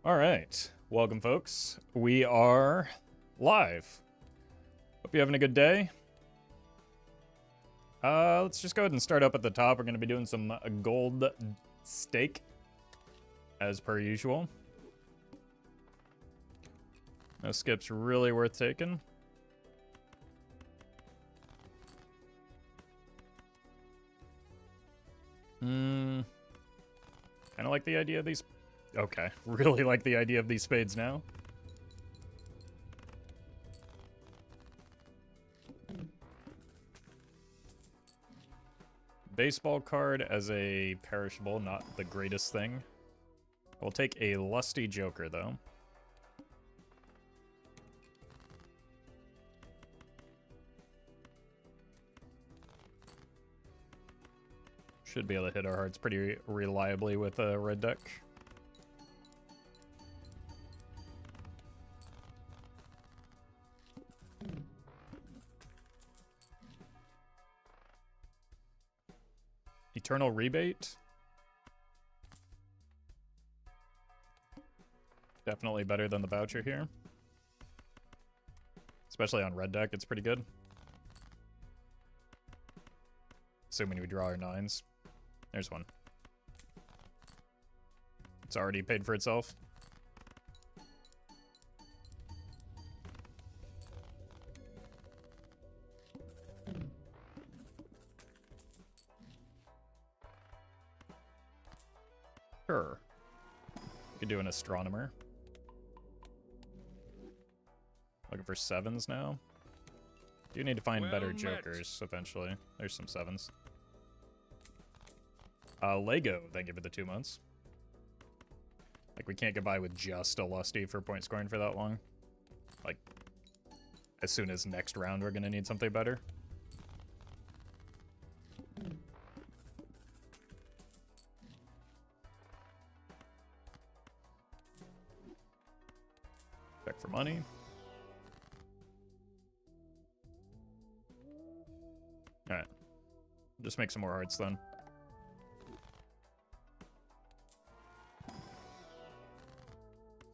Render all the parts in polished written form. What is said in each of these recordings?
All right, welcome folks. We are live. Hope you're having a good day. Let's just go ahead and start up at the top. We're going to be doing some gold stake, as per usual. No skips really worth taking. Kind of like the idea of these. Okay, really like the idea of these spades now. Baseball card as a perishable, not the greatest thing. We'll take a lusty joker, though. Should be able to hit our hearts pretty reliably with a red deck. Eternal Rebate. Definitely better than the voucher here. Especially on red deck, it's pretty good. Assuming we draw our nines. There's one. It's already paid for itself. Sure. We could do an astronomer. Looking for sevens now. Do need to find better jokers eventually. There's some sevens. Lego, thank you for the 2 months. Like, we can't get by with just a lusty for point scoring for that long. Like, as soon as next round, we're gonna need something better. Check for money. Alright. Just make some more hearts then.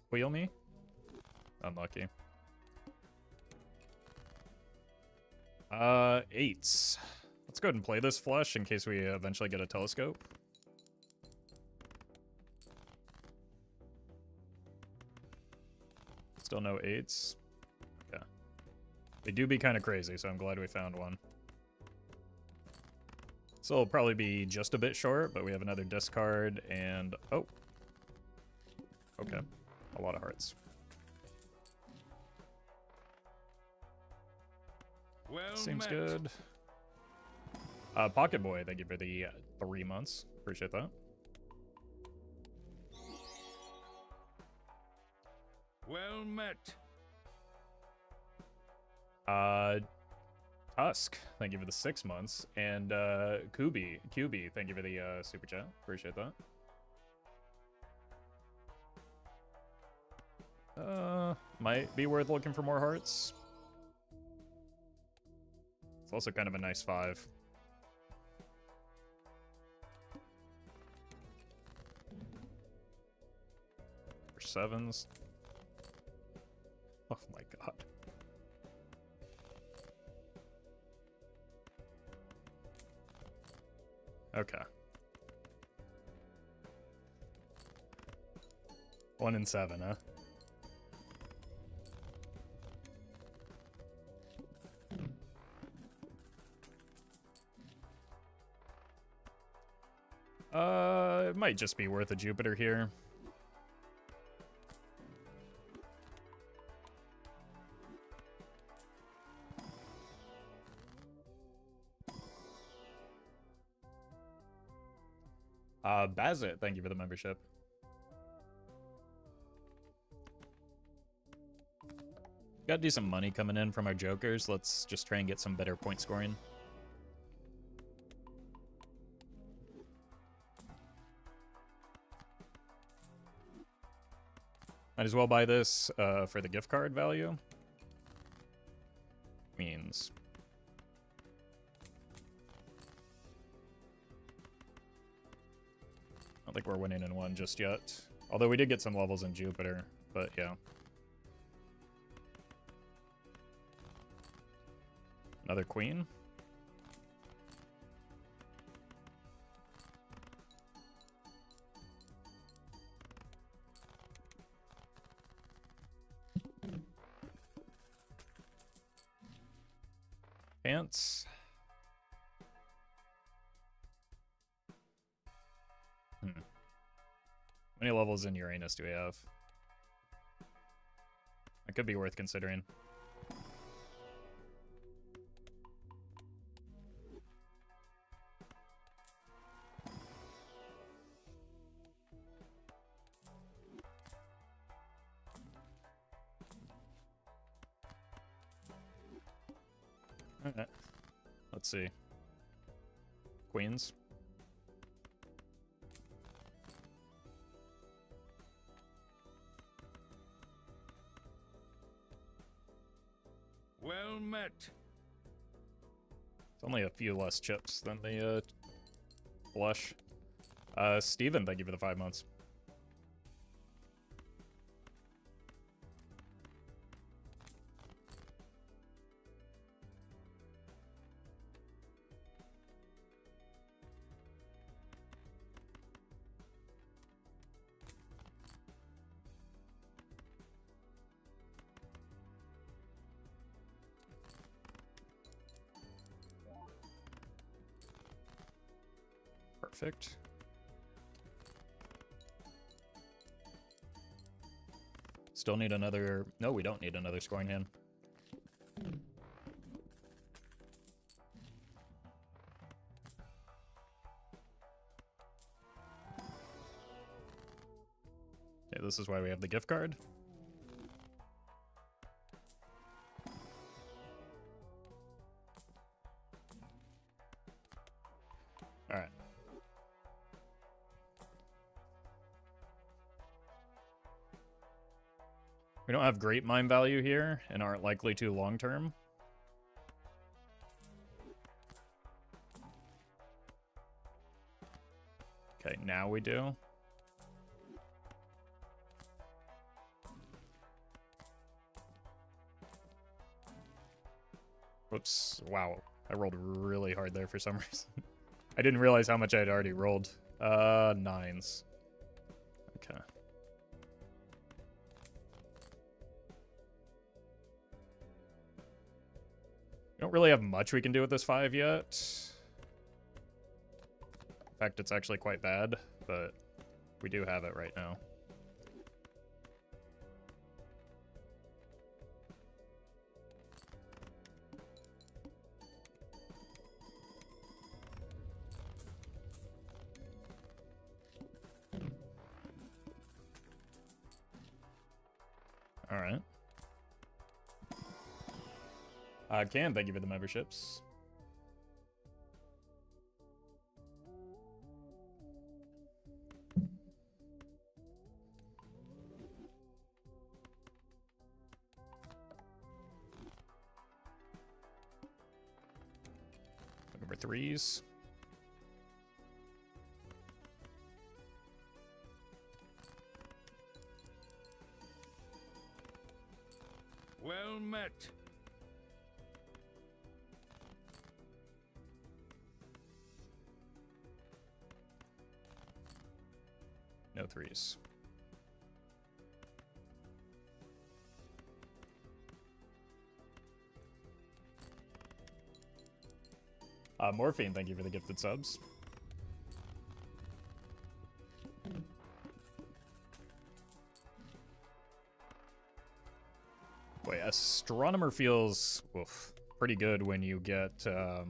Wheel me? Unlucky. Eights. Let's go ahead and play this flush in case we eventually get a telescope. Still no eights. Yeah. They do be kind of crazy, so I'm glad we found one. So it'll probably be just a bit short, but we have another discard and... Oh. Okay. A lot of hearts. Well Seems met. good. Pocket Boy, thank you for the 3 months. Appreciate that. Well met. Tusk, thank you for the 6 months. And QB, thank you for the super chat. Appreciate that. Might be worth looking for more hearts. It's also kind of a nice 5. For sevens. Oh my god. Okay. 1 and 7, huh? It might just be worth a Jupiter here. Bazit, thank you for the membership. Got decent money coming in from our jokers. Let's just try and get some better point scoring. Might as well buy this for the gift card value. Means I don't think we're winning in one just yet. Although we did get some levels in Jupiter, but yeah. Another queen. Pants. How many levels in Uranus do we have? That could be worth considering. Alright. Let's see. Queens. Well met. It's only a few less chips than the blush. Steven, thank you for the 5 months. Perfect. Still need another... No, we don't need another scoring hand. Okay, this is why we have the gift card. Alright. We don't have great mine value here and aren't likely to long term. Okay, now we do. Whoops. Wow. I rolled really hard there for some reason. I didn't realize how much I had already rolled. Nines. Okay. We don't really have much we can do with this 5 yet. In fact, it's actually quite bad, but we do have it right now. All right. Cam, thank you for the memberships. Looking for threes. Well met. No threes. Morphine, thank you for the gifted subs. Boy, Astronomer feels pretty good when you get the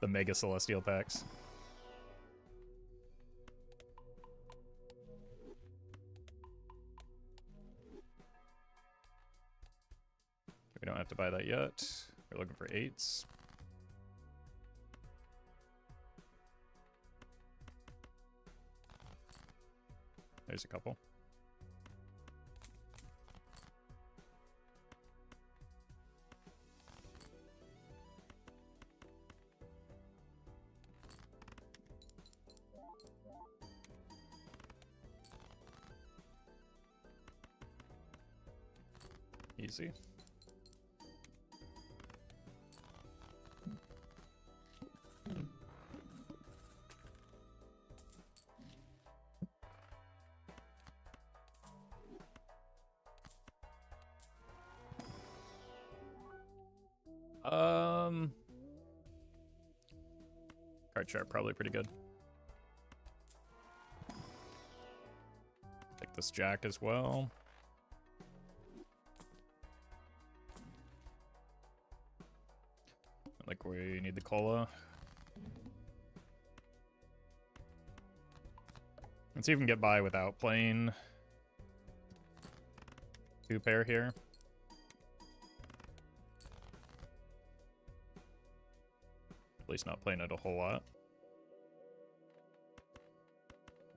Mega Celestial packs. We don't have to buy that yet. We're looking for 8s. There's a couple. Easy. Card sharp, probably pretty good. Take this jack as well. I think we need the cola. Let's see if we can get by without playing 2-pair here. At least not playing it a whole lot.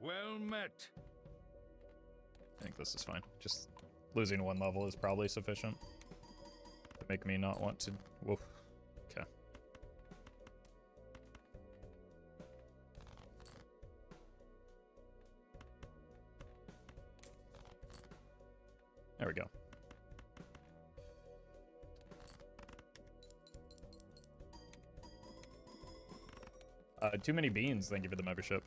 Well met. I think this is fine. Just losing 1 level is probably sufficient to make me not want to. Woof. Okay. There we go. Too many beans. Thank you for the membership.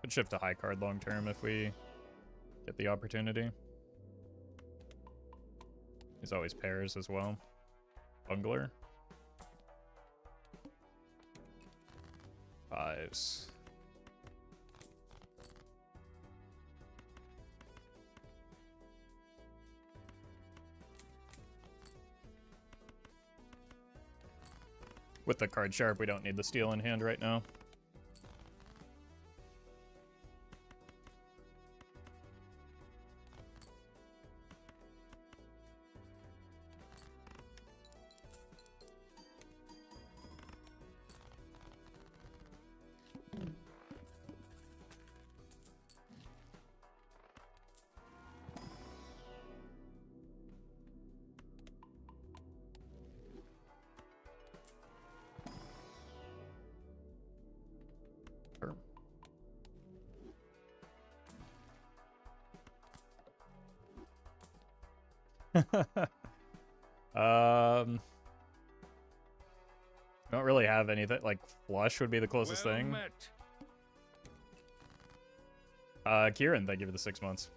Could shift to high card long term if we get the opportunity. There's always pairs as well. Bungler. 5s. With the card sharp, we don't need the steal in hand right now. Don't really have anything. Like flush would be the closest thing. Kieran, thank you for the 6 months.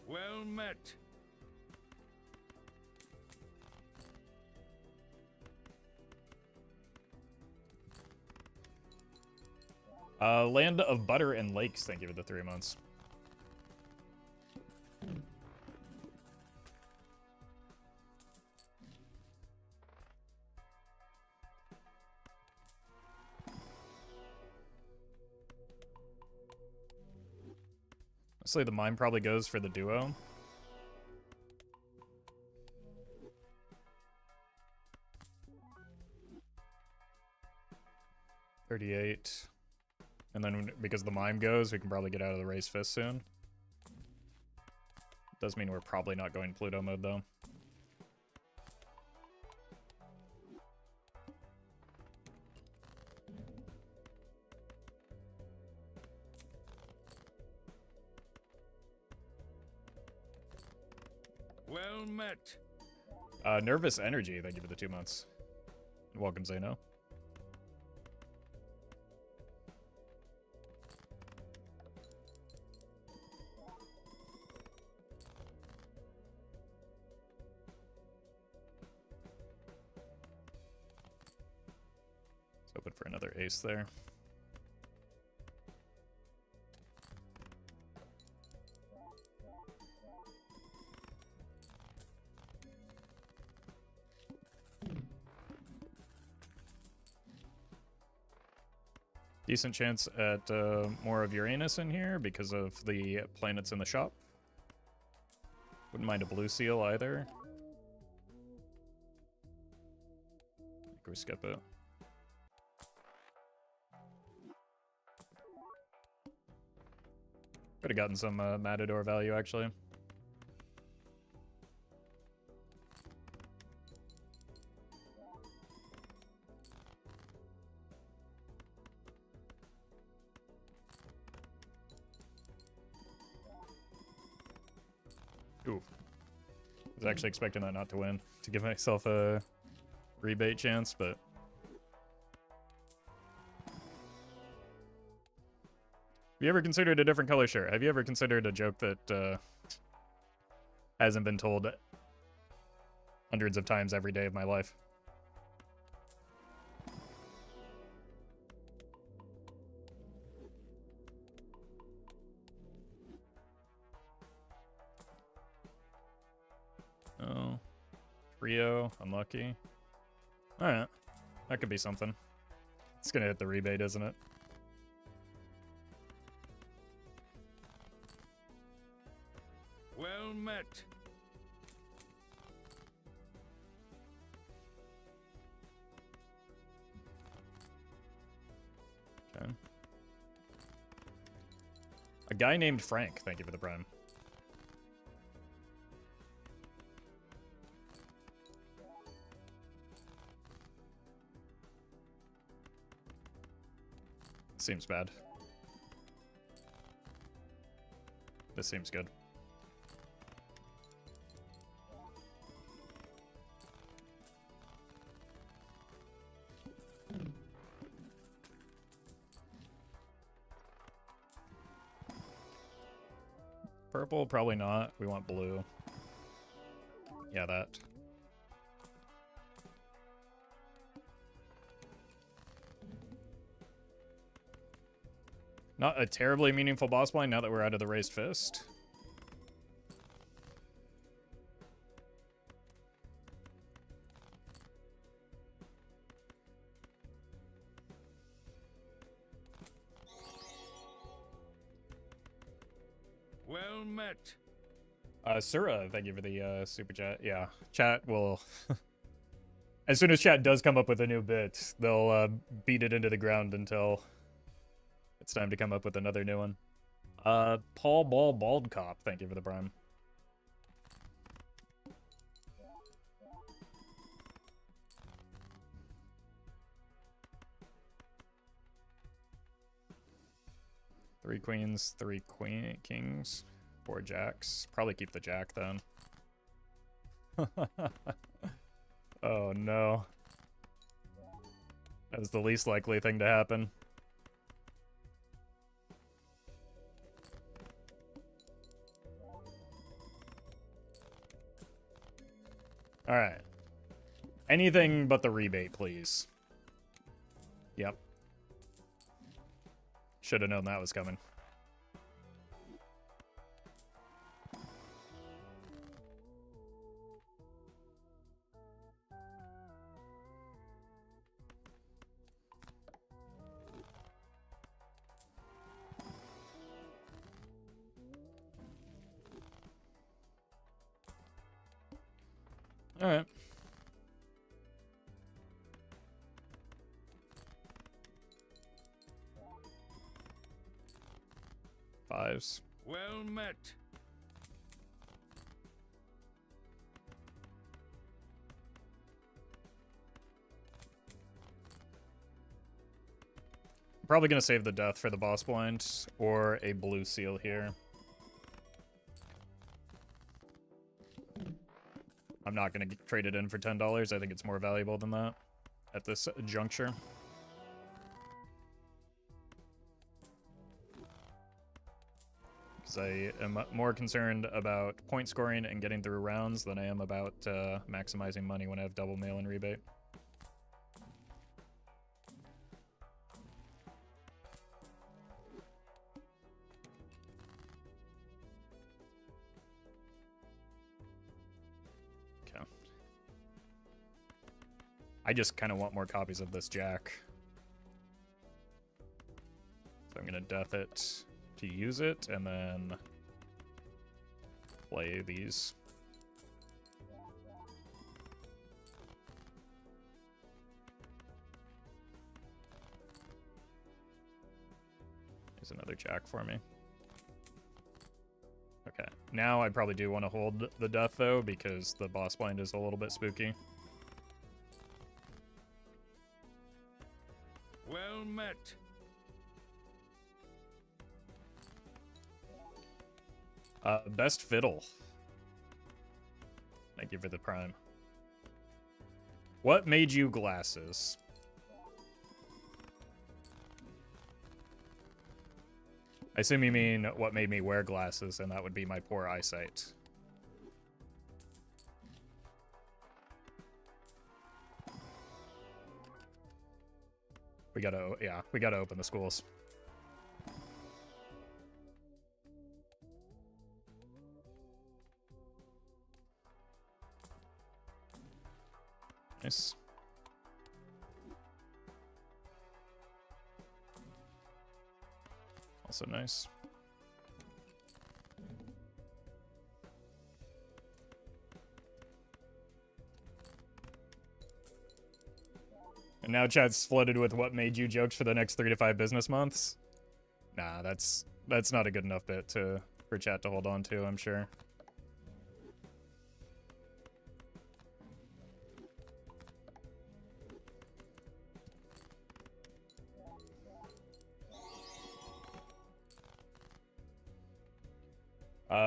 Well met. Land of Butter and Lakes, thank you for the 3 months. Honestly, the mime probably goes for the duo. $38. And then because the mime goes, we can probably get out of the raised fist soon. Does mean we're probably not going Pluto mode though. Well met. Nervous Energy, thank you for the 2 months. Welcome, Zeno. Open for another ace there. Decent chance at more of Uranus in here because of the planets in the shop. Wouldn't mind a blue seal either. I think we skip it. Could have gotten some Matador value, actually. Ooh. I was actually expecting that not to win, to give myself a rebate chance, but... Have you ever considered a different color shirt? Have you ever considered a joke that hasn't been told hundreds of times every day of my life? Oh. Trio, unlucky. Alright. That could be something. It's gonna hit the rebate, isn't it? Well met. Okay. A guy named Frank, thank you for the prime. Seems bad. This seems good. Purple, probably not. We want blue. Yeah, that. Not a terribly meaningful boss blind now that we're out of the raised fist. Well met. Sura, thank you for the super chat. Yeah, chat will... as soon as chat does come up with a new bit, they'll beat it into the ground until it's time to come up with another new one. Paul Ball Bald Cop, thank you for the prime. Three queens, three kings, four jacks. Probably keep the jack then. Oh no. That was the least likely thing to happen. Alright. Anything but the rebate, please. Yep. Should have known that was coming. All right. Fives. Well met. I'm probably going to save the death for the boss blind or a blue seal here. I'm not going to trade it in for $10. I think it's more valuable than that at this juncture. Because I am more concerned about point scoring and getting through rounds than I am about maximizing money when I have double mail-in rebate. I just kind of want more copies of this jack. So I'm going to death it to use it, and then play these. Here's another jack for me. Now I probably do want to hold the death, though, because the boss blind is a little bit spooky. Well met. Best fiddle. Thank you for the prime. What made you glasses? I assume you mean what made me wear glasses, and that would be my poor eyesight. We gotta open the schools. Nice. Also nice. And now chat's flooded with what made you jokes for the next 3 to 5 business months. Nah, that's not a good enough bit for chat to hold on to, I'm sure.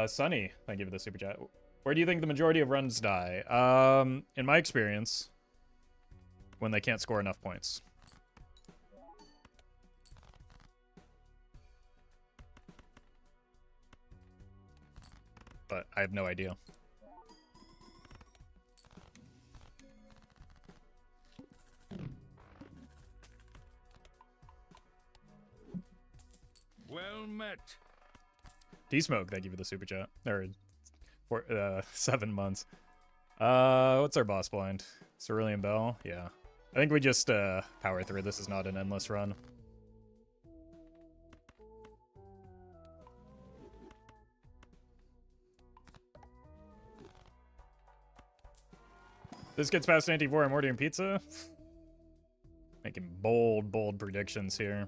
Sunny, thank you for the super chat. Where do you think the majority of runs die? In my experience, when they can't score enough points. But I have no idea. Well met. D-Smoke, thank you for the super chat. Or for 7 months. What's our boss blind? Cerulean Bell? Yeah. I think we just power through. This is not an endless run. This gets past Anti-Vor and Morty and Pizza. Making bold predictions here.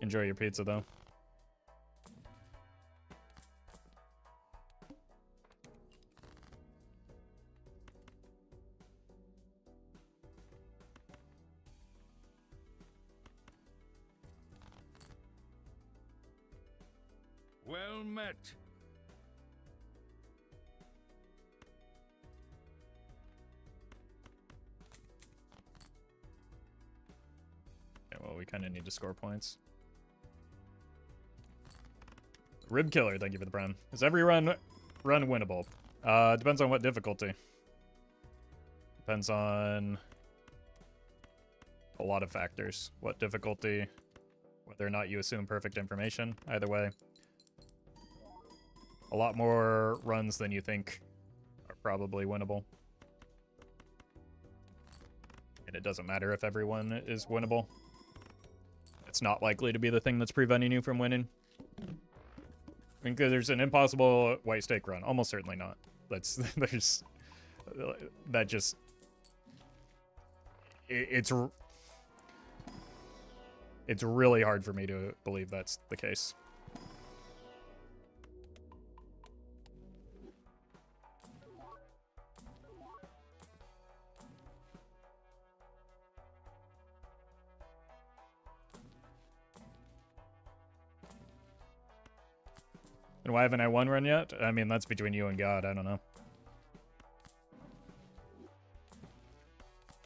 Enjoy your pizza, though. Well met. Okay, well, we kind of need to score points. Rib Killer, thank you for the prime. Is every run winnable? Depends on what difficulty. Depends on a lot of factors. What difficulty, whether or not you assume perfect information. Either way, a lot more runs than you think are probably winnable. And it doesn't matter if everyone is winnable. It's not likely to be the thing that's preventing you from winning. I think there's an impossible white stake run. Almost certainly not. It's really hard for me to believe that's the case. And why haven't I won run yet? I mean, that's between you and God. I don't know.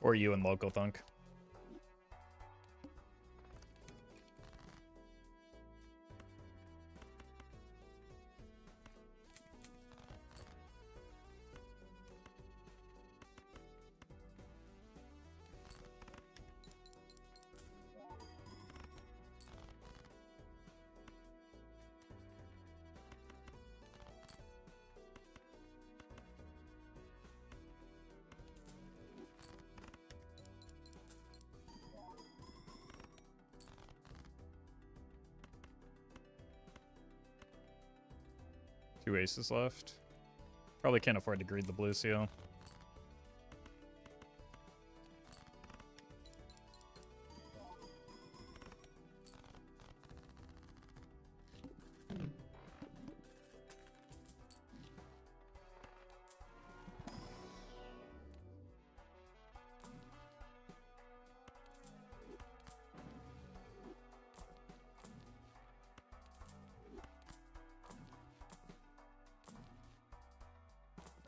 Or you and Local Thunk. Two aces left. Probably can't afford to greed the blue seal.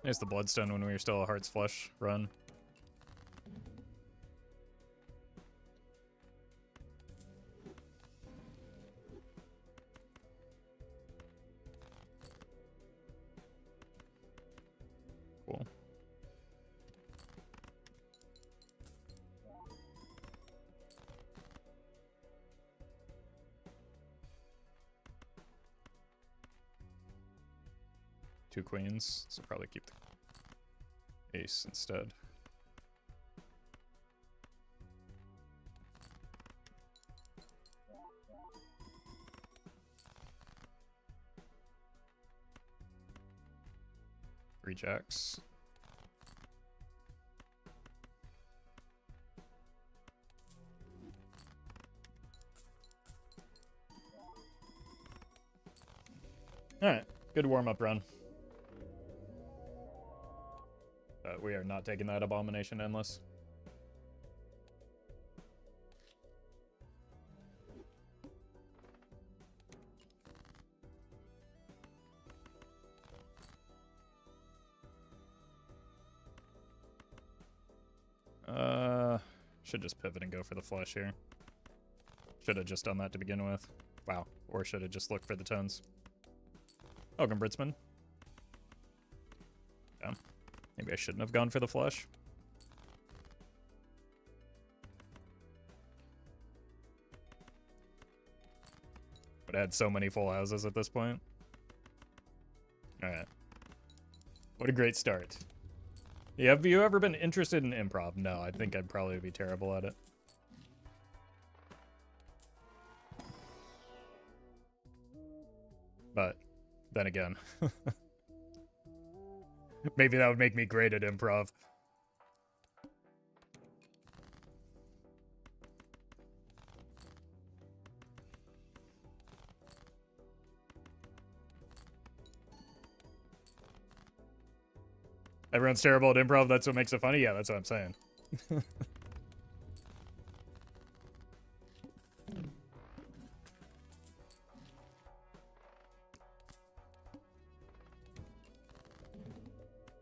There's the Bloodstone when we were still a Heart's Flush run. Cool. Two queens, so probably keep the ace instead. Three jacks. Alright, good warm-up run. We are not taking that Abomination Endless. Should just pivot and go for the flush here. Should have just done that to begin with. Wow. Or should have just looked for the tones. Welcome, Britzman. Yeah. Maybe I shouldn't have gone for the flush. But I had so many full houses at this point. Alright. What a great start. Yeah, have you ever been interested in improv? No, I think I'd probably be terrible at it. But then again, maybe that would make me great at improv. Everyone's terrible at improv, that's what makes it funny? Yeah, that's what I'm saying.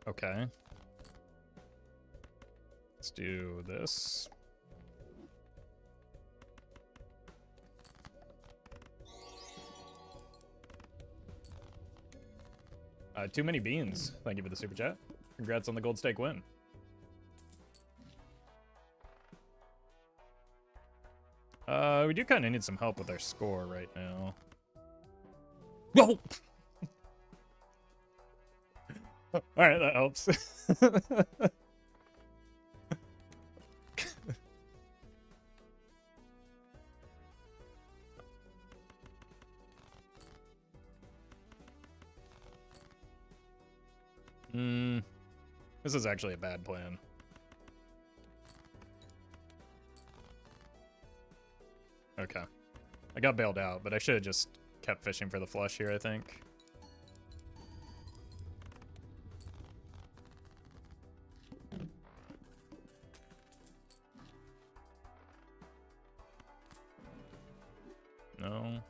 Okay. Let's do this. Too many beans. Thank you for the super chat. Congrats on the gold stake win. We do kind of need some help with our score right now. Whoa! Alright, that helps. This is actually a bad plan. Okay. I got bailed out, but I should have just kept fishing for the flush here, I think. No.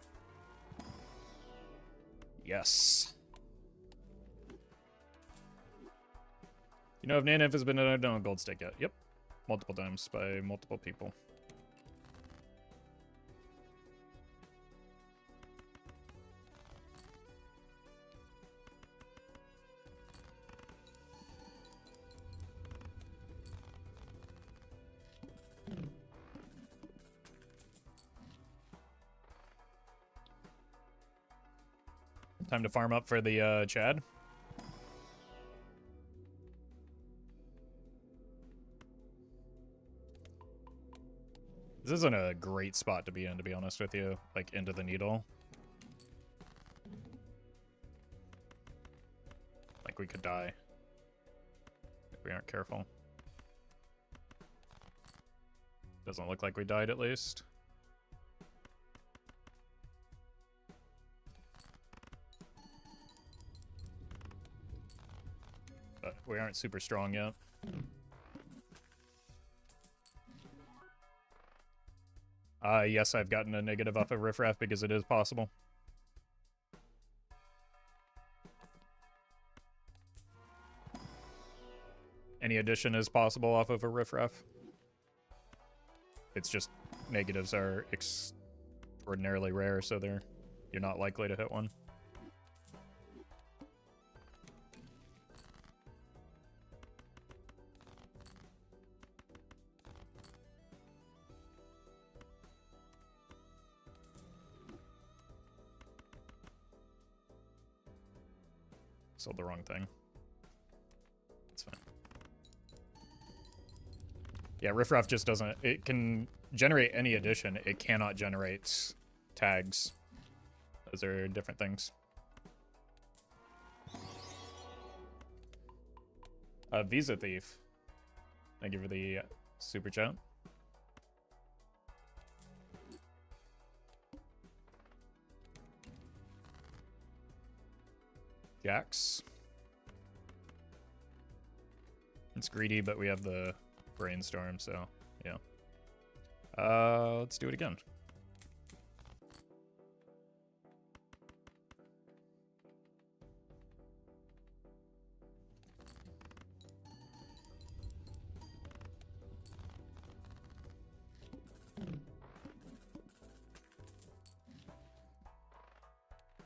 Yes. You know if Nanif has been done a gold stake yet? Yep. Multiple times by multiple people. Time to farm up for the Chad. This isn't a great spot to be in, to be honest with you. Like, into the needle. Like, we could die if we aren't careful. Doesn't look like we died, at least. But we aren't super strong yet. Yes, I've gotten a negative off of Riffraff because it is possible. any addition is possible off of a riffraff. It's just negatives are extraordinarily rare, so you're not likely to hit one. Sold the wrong thing. It's fine. Yeah, riffraff just doesn't... It can generate any addition. It cannot generate tags. Those are different things. Visa Thief. Thank you for the super chat. Jacks. It's greedy, but we have the brainstorm, so yeah. Let's do it again.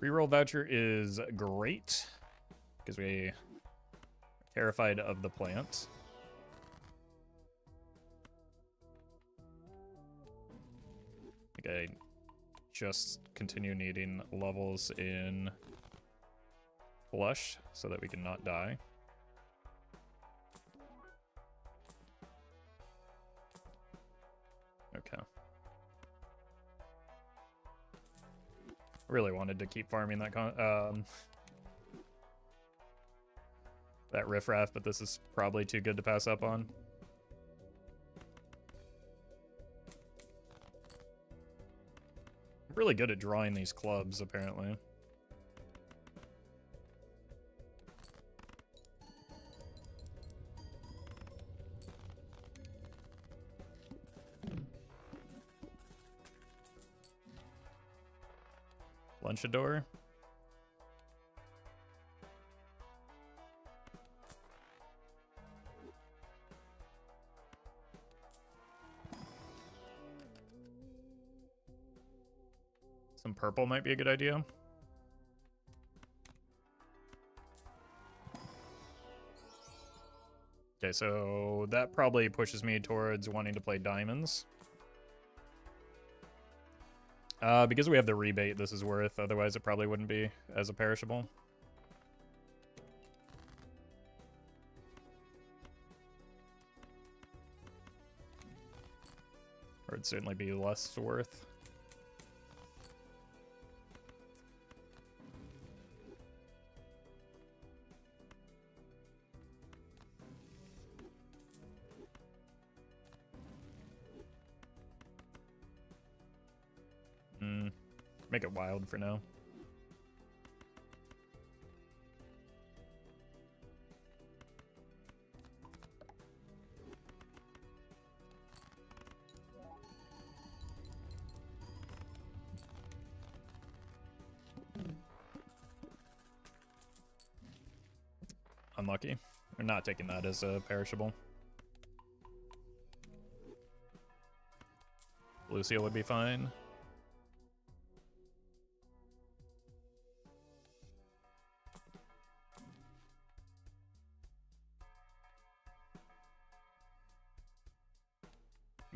Reroll voucher is great because we are terrified of the plant. I think I just continue needing levels in flush so that we can not die. Okay. Really wanted to keep farming that that riffraff, but this is probably too good to pass up on. I'm really good at drawing these clubs, apparently. Lunchador. Some purple might be a good idea. Okay, so that probably pushes me towards wanting to play diamonds. Because we have the rebate, this is worth. Otherwise, it probably wouldn't be as a perishable. Or it'd certainly be less worth. Make it wild for now. Unlucky. We're not taking that as a perishable. Lucio would be fine.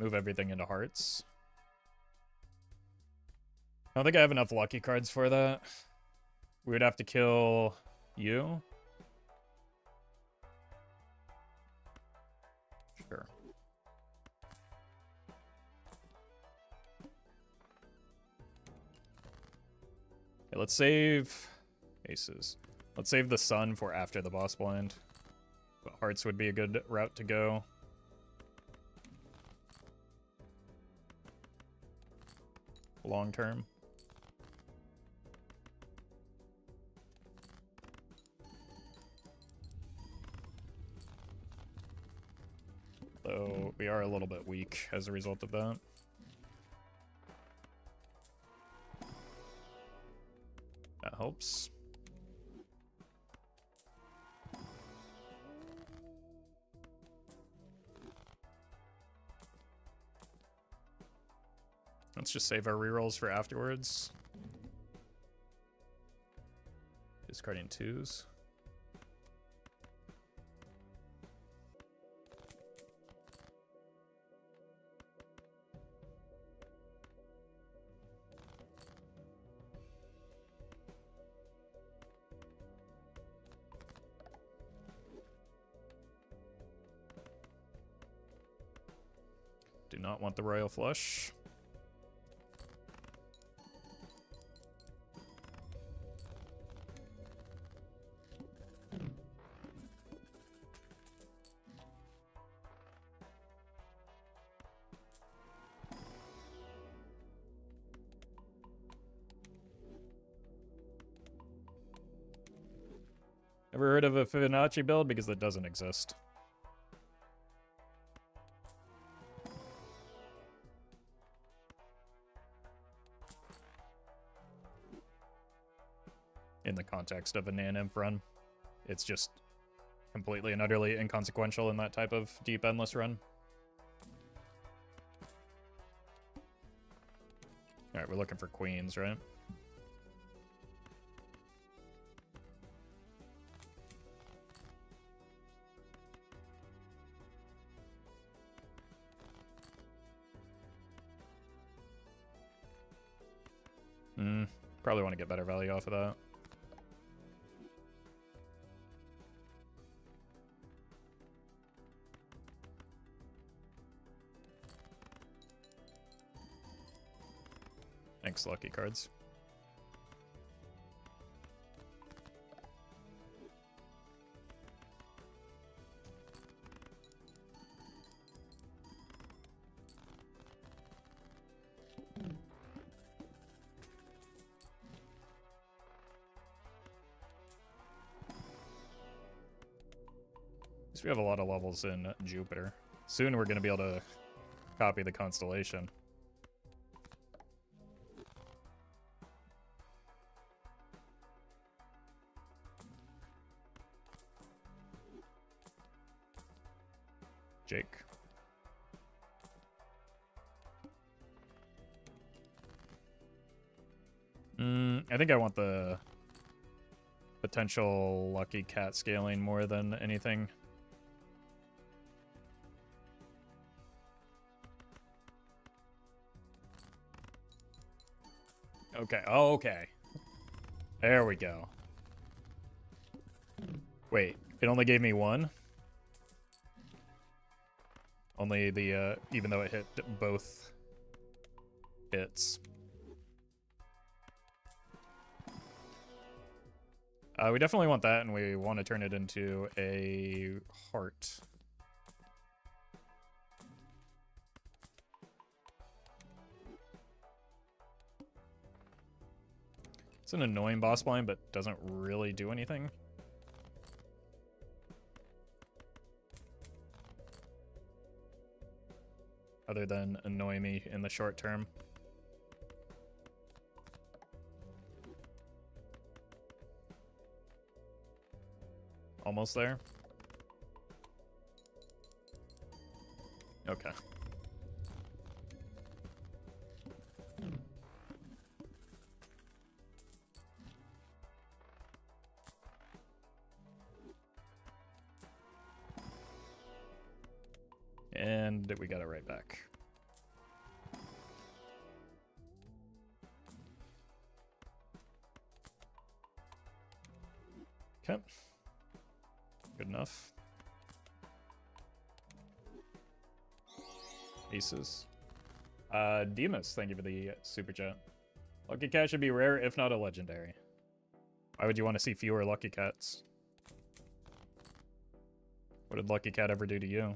Move everything into hearts. I don't think I have enough lucky cards for that. We would have to kill you. Sure. Okay, let's save aces. Let's save the sun for after the boss blind. But hearts would be a good route to go. Long term. Though we are a little bit weak as a result of that. That helps. Let's just save our rerolls for afterwards. Discarding 2s. Do not want the royal flush. Ever heard of a Fibonacci build? Because that doesn't exist. In the context of a Nan-Inf run. It's just completely and utterly inconsequential in that type of deep endless run. Alright, we're looking for queens, right? Probably want to get better value off of that. Thanks, lucky cards. We have a lot of levels in Jupiter. Soon we're going to be able to copy the constellation. Jake. I think I want the potential lucky cat scaling more than anything. Okay, oh, okay. There we go. Wait, it only gave me one? Only the, even though it hit both hits. We definitely want that, and we want to turn it into a heart. It's an annoying boss blind, but doesn't really do anything. Other than annoy me in the short term. Almost there. Okay. And we got it right back. Okay. Good enough. Aces. Demas, thank you for the super chat. Lucky cat should be rare, if not a legendary. Why would you want to see fewer lucky cats? What did lucky cat ever do to you?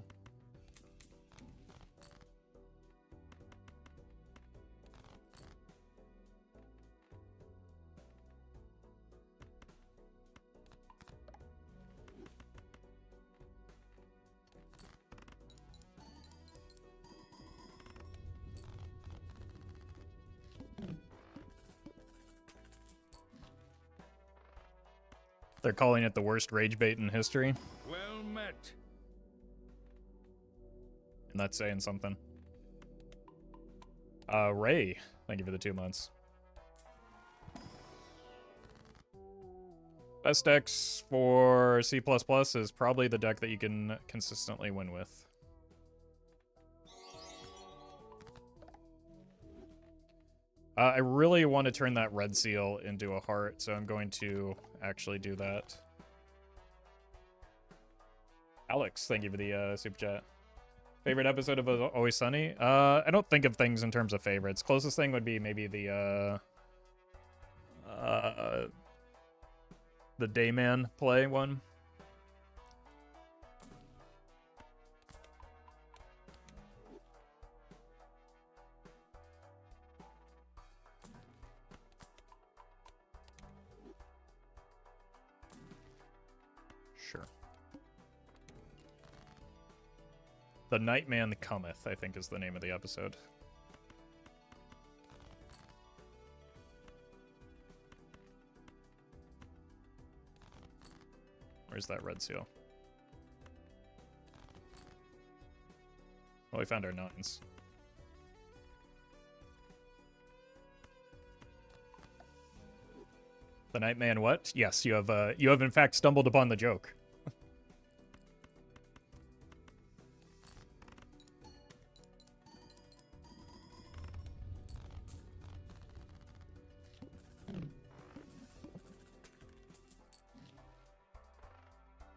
They're calling it the worst rage bait in history. Well met. And that's saying something. Ray, thank you for the 2 months. Best decks for C++ is probably the deck that you can consistently win with. I really want to turn that red seal into a heart, so I'm going to actually do that. Alex, thank you for the super chat. Favorite episode of Always Sunny? I don't think of things in terms of favorites. Closest thing would be maybe the Dayman play one. Sure. The Nightman Cometh, I think is the name of the episode. Where's that red seal? Well, we found our 9s. The Nightman what? Yes, you have in fact stumbled upon the joke.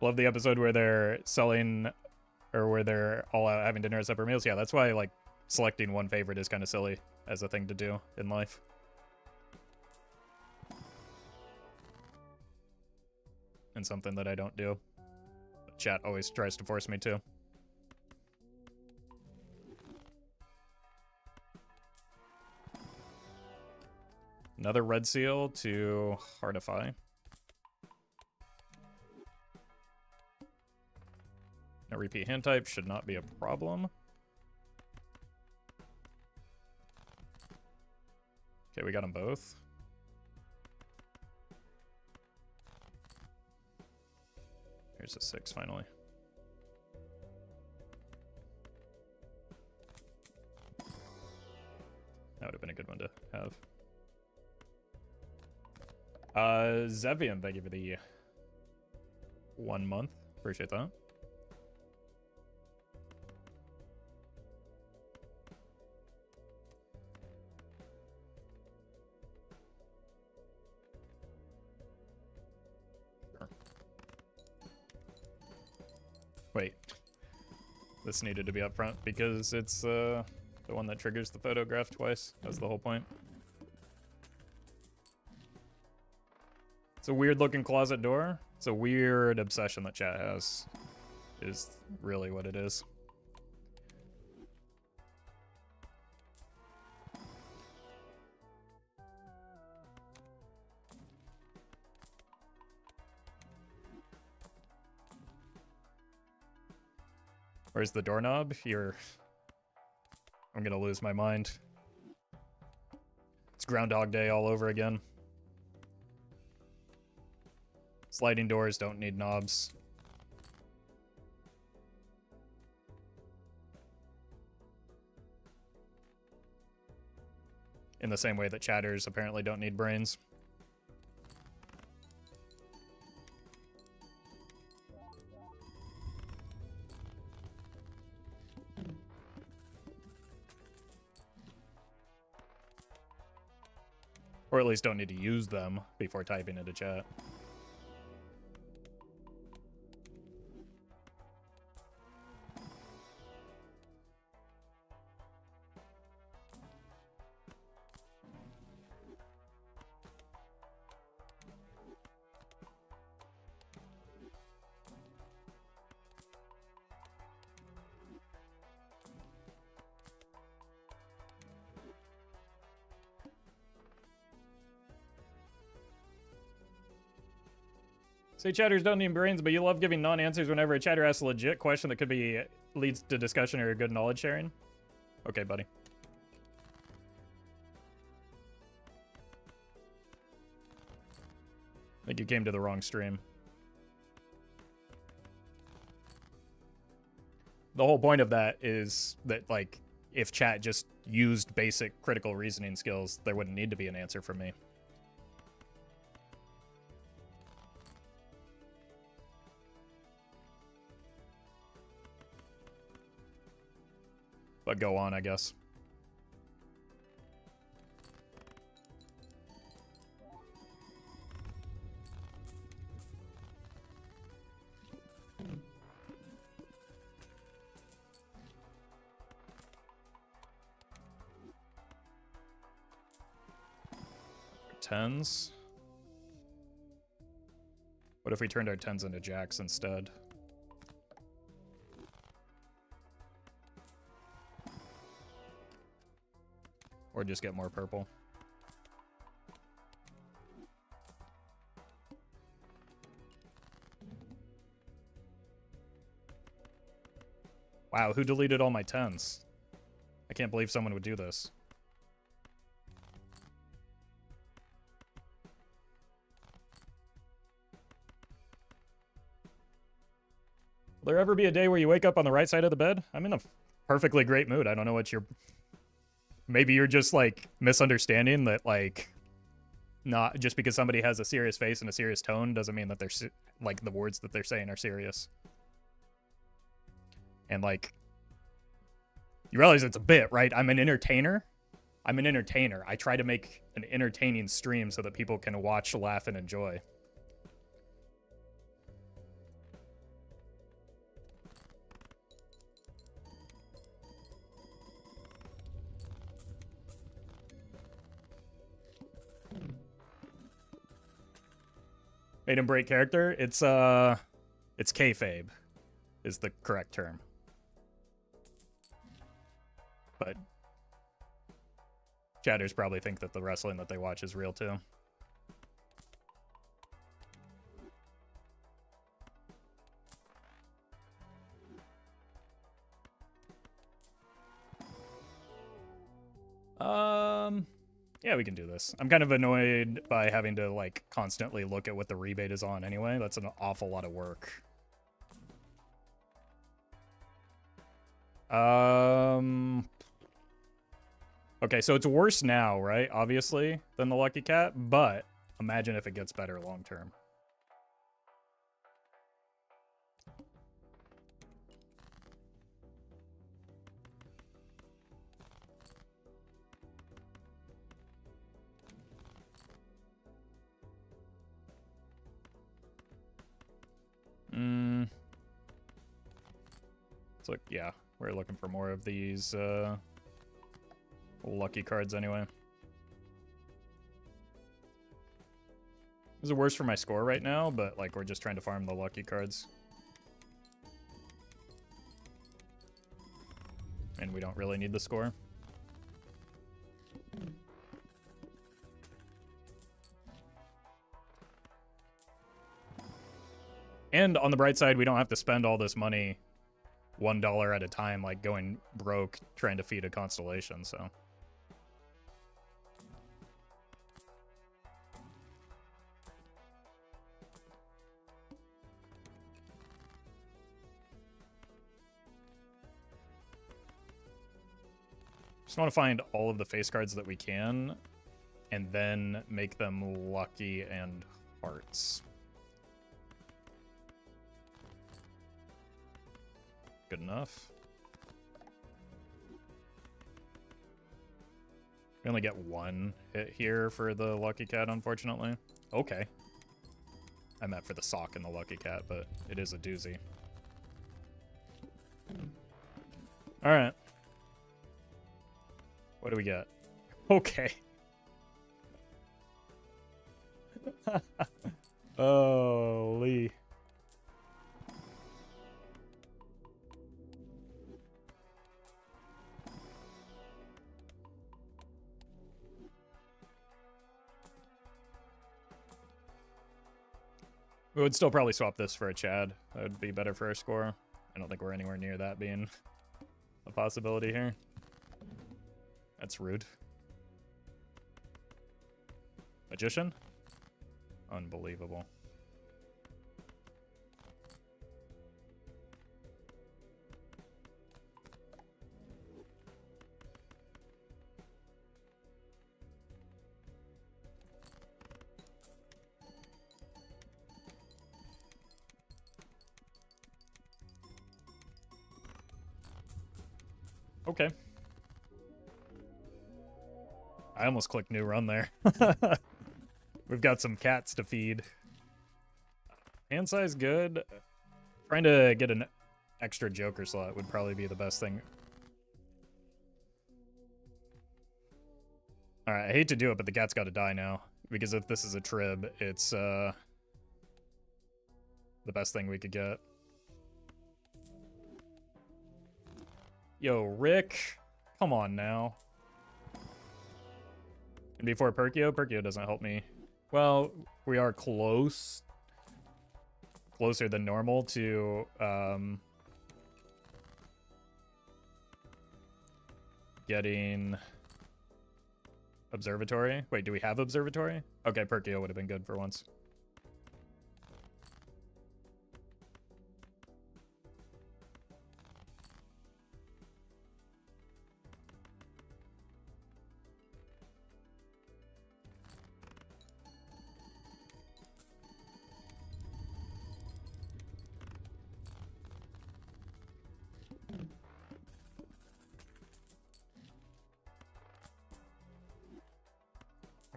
Love the episode where they're selling, or where they're all out having dinner at separate meals. Yeah, that's why, like, selecting one favorite is kind of silly as a thing to do in life. And something that I don't do. But chat always tries to force me to. Another red seal to Heartify. No repeat hand type should not be a problem. Okay, we got them both. Here's a 6 finally. That would have been a good one to have. Zevian, thank you for the 1 month. Appreciate that. Wait, this needed to be up front because it's the one that triggers the photograph twice. That's the whole point. It's a weird looking closet door. It's a weird obsession that chat has, is really what it is. Where's the doorknob? I'm gonna lose my mind. It's Groundhog Day all over again. Sliding doors don't need knobs. In the same way that chatters apparently don't need brains. Or at least don't need to use them before typing into chat. Say chatters don't need brains, but you love giving non-answers whenever a chatter asks a legit question that could be leads to discussion or good knowledge sharing. Okay, buddy. I think you came to the wrong stream. The whole point of that is that, like, if chat just used basic critical reasoning skills, there wouldn't need to be an answer from me. But go on, I guess. Tens. What if we turned our tens into jacks instead? Or just get more purple. Wow, who deleted all my tens? I can't believe someone would do this. Will there ever be a day where you wake up on the right side of the bed? I'm in a perfectly great mood. I don't know what you're... Maybe you're just, like, misunderstanding that, like, not just because somebody has a serious face and a serious tone doesn't mean that they're, like, the words that they're saying are serious. And, like, you realize it's a bit, right? I'm an entertainer. I'm an entertainer. I try to make an entertaining stream so that people can watch, laugh, and enjoy. Made him break character? It's kayfabe is the correct term. But chatters probably think that the wrestling that they watch is real too. Yeah, we can do this. I'm kind of annoyed by having to, like, constantly look at what the rebate is on anyway. That's an awful lot of work. Okay, so it's worse now, right? Obviously, than the Lucky Cat, but imagine if it gets better long term. So, yeah, we're looking for more of these lucky cards anyway. This is worse for my score right now, but, like, we're just trying to farm the lucky cards. And we don't really need the score. And on the bright side, we don't have to spend all this money $1 at a time, like going broke trying to feed a constellation, so. Just want to find all of the face cards that we can, and then make them lucky and hearts. Good enough. We only get one hit here for the Lucky Cat, unfortunately. Okay. I meant for the sock and the Lucky Cat, but it is a doozy. Alright. What do we get? Okay. Holy. We would still probably swap this for a Chad. That would be better for our score. I don't think we're anywhere near that being a possibility here. That's rude. Magician? Unbelievable. Okay. I almost clicked new run there. We've got some cats to feed. Hand size good. Trying to get an extra Joker slot would probably be the best thing. Alright, I hate to do it, but the cat's got to die now. Because if this is a trib, it's the best thing we could get. Yo, Rick. Come on now. And before Perkio? Perkio doesn't help me. Well, we are close. Closer than normal to getting observatory. Wait, do we have observatory? Okay, Perkio would have been good for once.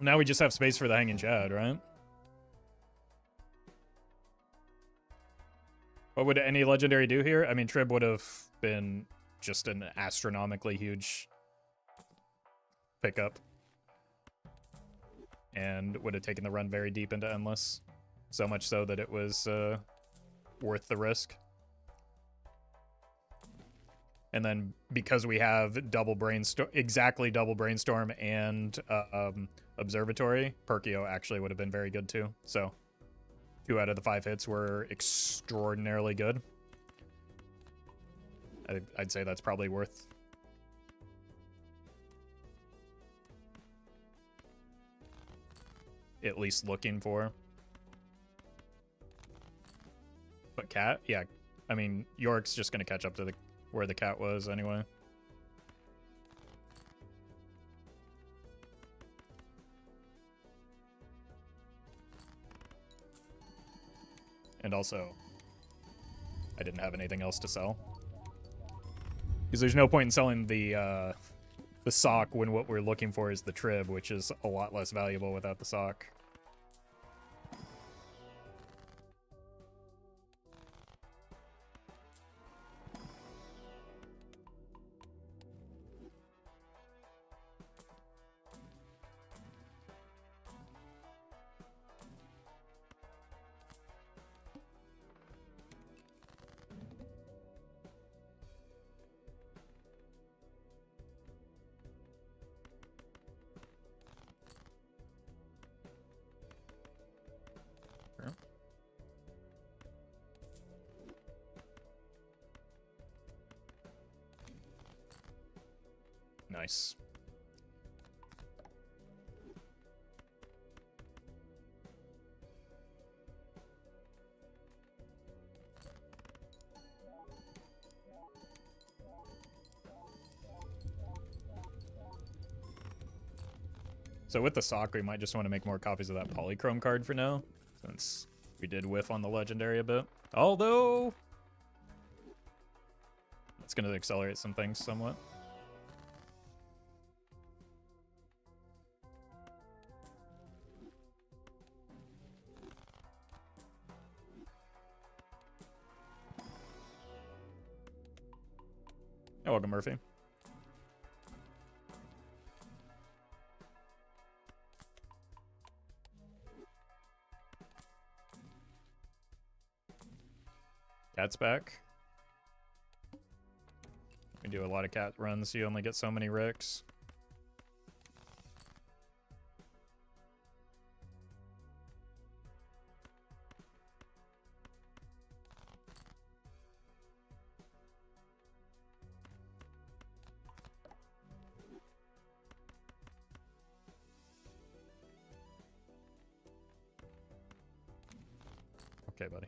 Now we just have space for the Hanging Chad, right? What would any legendary do here? I mean, Trib would have been just an astronomically huge pickup. And would have taken the run very deep into Endless. So much so that it was worth the risk. And then because we have double brainstorm, exactly double brainstorm and observatory, Perkio actually would have been very good too. So 2 out of the 5 hits were extraordinarily good. I'd say that's probably worth at least looking for. But cat, yeah. I mean, York's just gonna catch up to where the cat was anyway. And also, I didn't have anything else to sell. Because there's no point in selling the sock when what we're looking for is the trib, which is a lot less valuable without the sock. Nice. So with the sock, we might just want to make more copies of that polychrome card for now, since we did whiff on the legendary a bit. Although, it's going to accelerate some things somewhat. You're welcome, Murphy. Cat's back. We do a lot of cat runs, so you only get so many Ricks. Okay, buddy.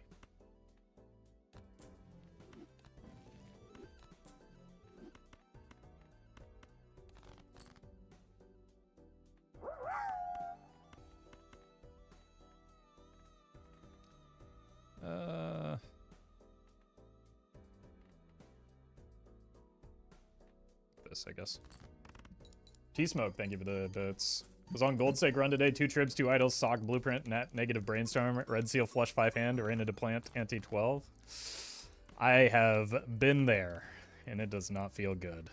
this, I guess. T-Smoke, thank you for the bits. Was on Gold Stake run today. 2 trips, 2 idols, sock, blueprint, net, negative brainstorm, red seal, flush 5 hand, ran into plant, anti 12. I have been there, and it does not feel good.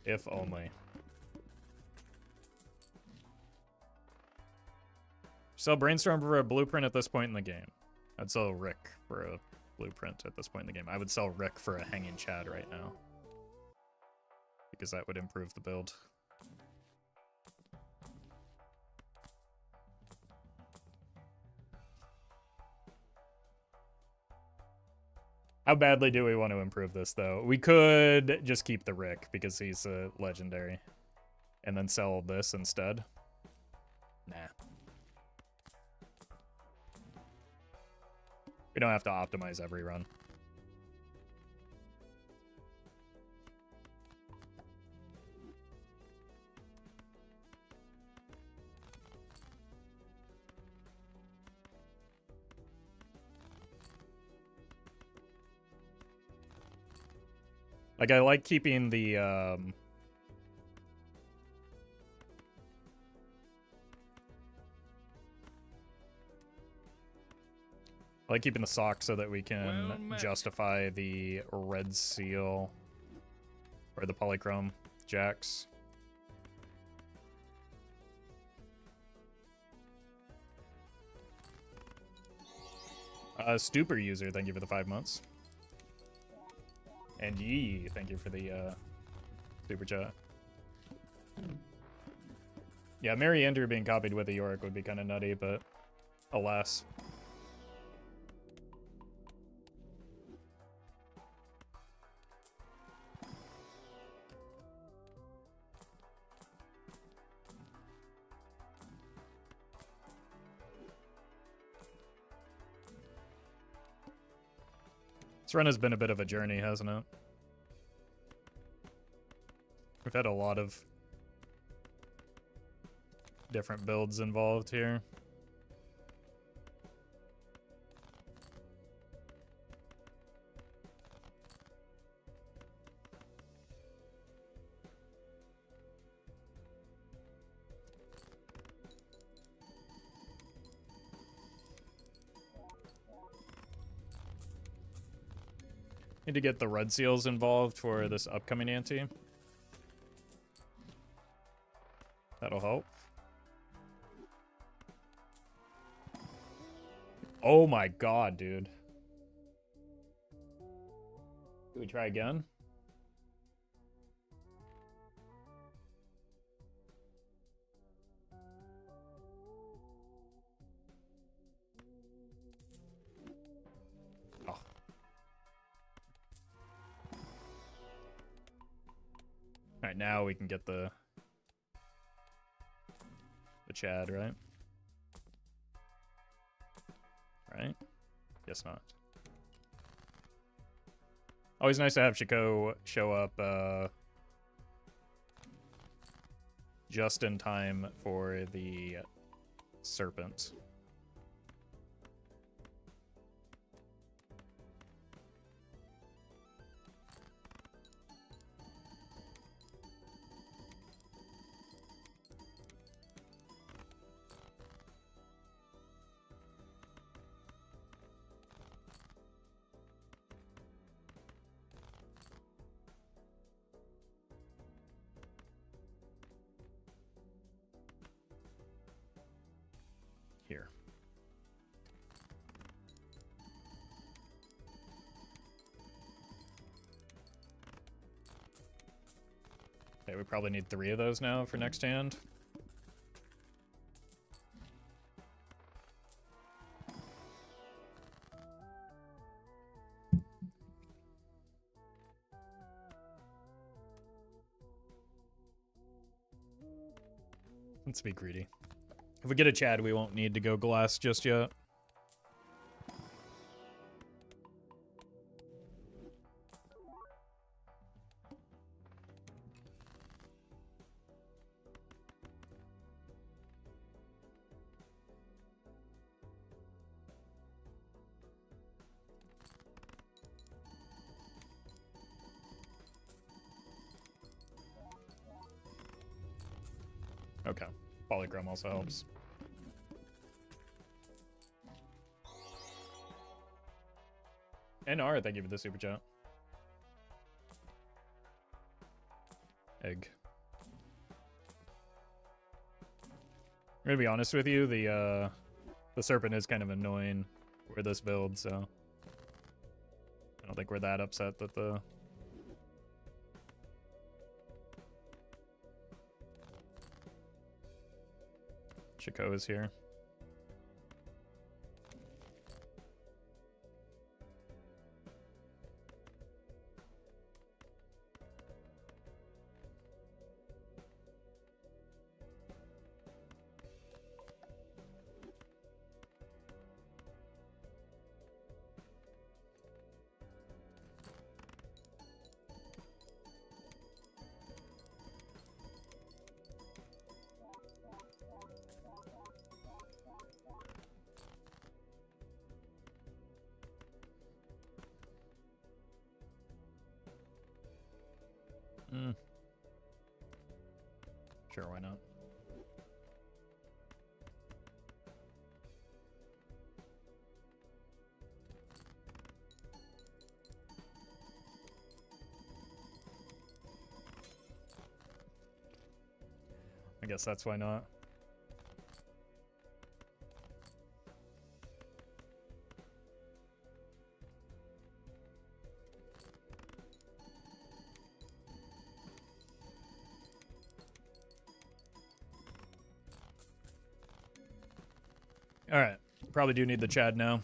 If only. Sell brainstorm for a blueprint at this point in the game. I'd sell Rick for a blueprint at this point in the game. I would sell Rick for a hanging Chad right now, because that would improve the build. How badly do we want to improve this, though? We could just keep the Rick, because he's a legendary, and then sell this instead. Nah. We don't have to optimize every run. Like, I like keeping the, I like keeping the sock so that we can justify the red seal or the polychrome jacks. Stupor user, thank you for the 5 months. And Yee, thank you for the super chat. Yeah, Mary Andrew being copied with a Yorick would be kind of nutty, but alas. This run has been a bit of a journey, hasn't it? We've had a lot of different builds involved here. Need to get the red seals involved for this upcoming ante. That'll help. Oh my god, dude. Do we try again? Oh. Alright, now we can get the Chad, right? Right? Guess not. Always nice to have Shiko show up just in time for the serpent. Here. Okay, we probably need 3 of those now for next hand. Let's be greedy. If we get a Chad, we won't need to go glass just yet. Okay. Polychrome also helps. NR, thank you for the super chat. Egg. I'm gonna be honest with you, the serpent is kind of annoying for this build, so I don't think we're that upset that the Chico is here. Sure, why not? I guess that's why not. All right, probably do need the Chad now.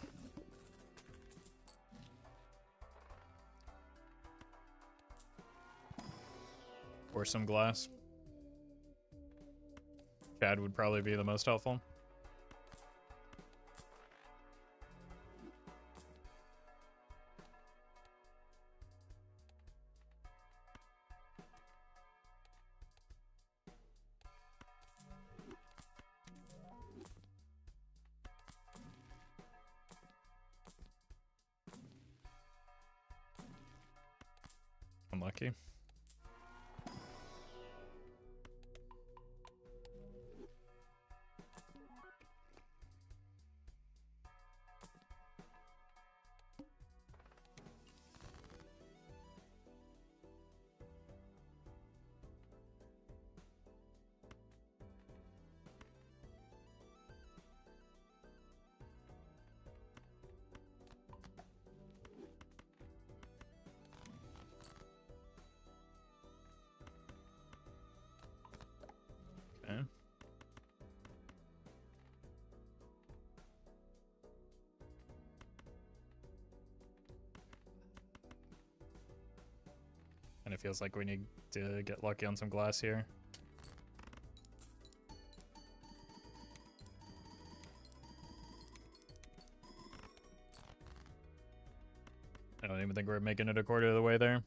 Or some glass. Chad would probably be the most helpful. Unlucky. Okay. And it feels like we need to get lucky on some glass here. I don't even think we're making it a quarter of the way there.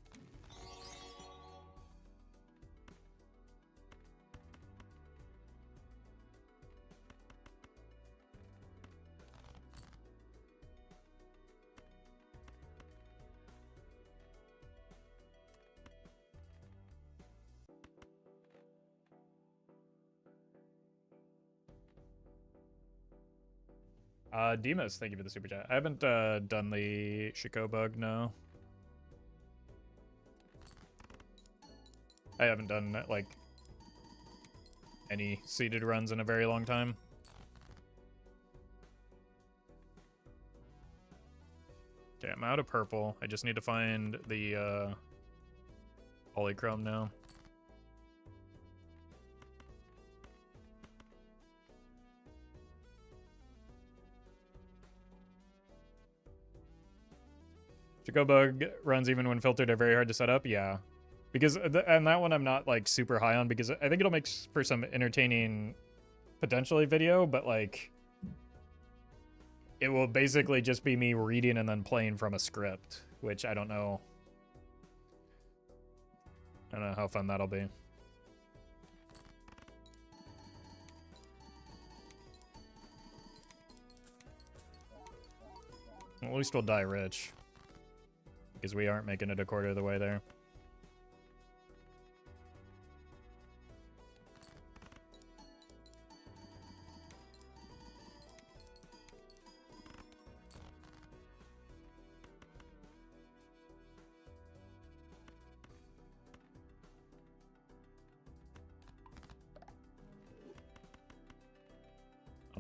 Demas, thank you for the super chat. I haven't done the Chico bug, no. I haven't done like any seeded runs in a very long time. Okay, I'm out of purple. I just need to find the polychrome now. Chico bug runs even when filtered are very hard to set up. Yeah, because and that one I'm not like super high on because I think it'll make for some entertaining potentially video, but like it will basically just be me reading and then playing from a script, which I don't know. I don't know how fun that'll be. Well, at least we'll die rich. Because we aren't making it a quarter of the way there.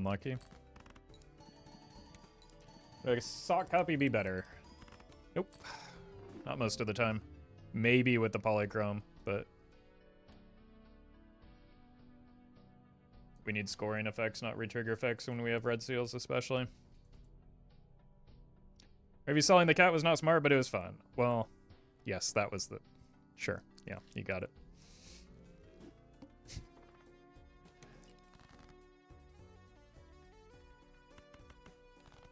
Unlucky. Would a sock copy be better? Nope. Not most of the time. Maybe with the polychrome, but we need scoring effects, not retrigger effects when we have red seals, especially. Maybe selling the cat was not smart, but it was fun. Well, yes, that was the... Sure. Yeah, you got it.